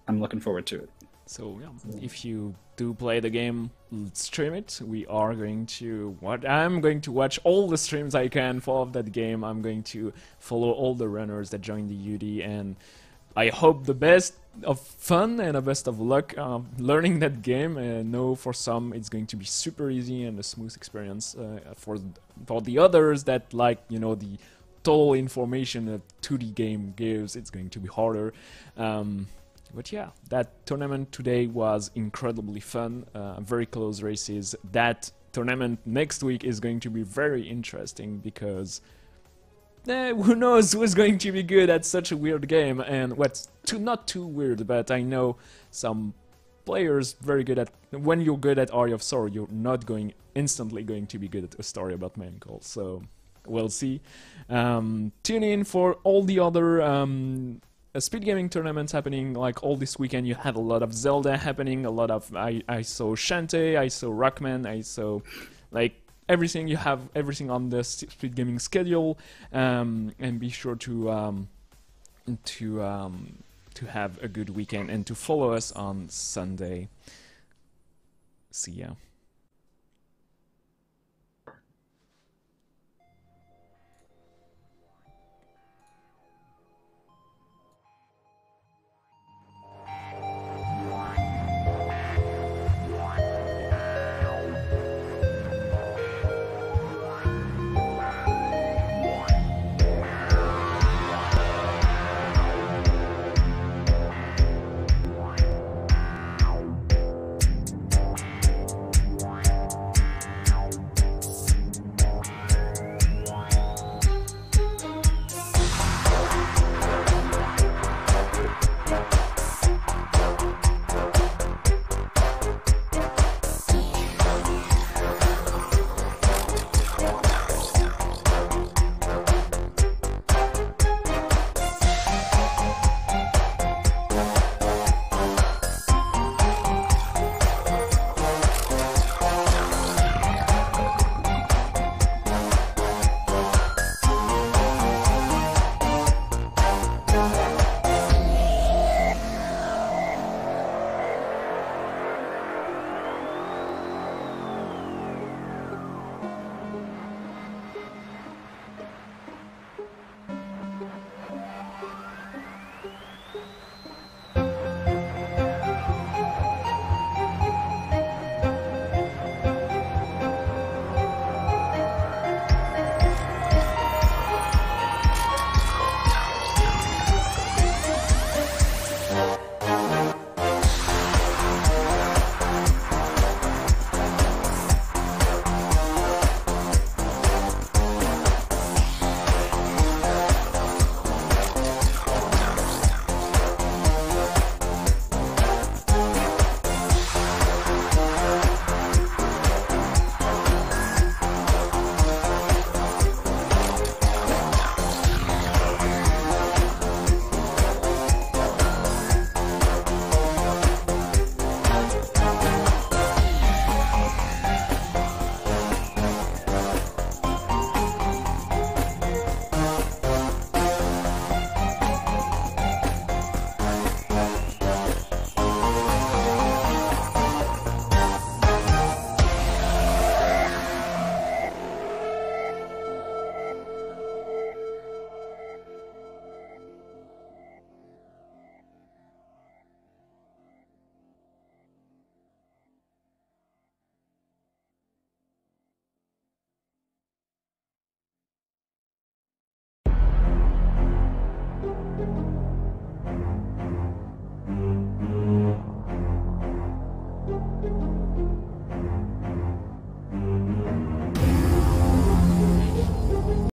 I'm looking forward to it. So yeah, if you do play the game, stream it. We are going to I'm going to watch all the streams I can for that game. I'm going to follow all the runners that join the UD, and I hope the best of fun and the best of luck learning that game. And know for some it's going to be super easy and a smooth experience. For the others that like, you know, the total information a 2D game gives, it's going to be harder. But yeah, that tournament today was incredibly fun, very close races. That tournament next week is going to be very interesting because who knows who's going to be good at such a weird game, and not too weird, but I know some players very good at, when you're good at Aria of Sorrow, you're not instantly going to be good at a story about main calls, so we'll see. Tune in for all the other speed gaming tournaments happening, like all this weekend. You have a lot of Zelda happening, a lot of I saw Shantae, I saw Rockman, I saw like everything. You have everything on the speed gaming schedule, and be sure to have a good weekend and to follow us on Sunday. See ya.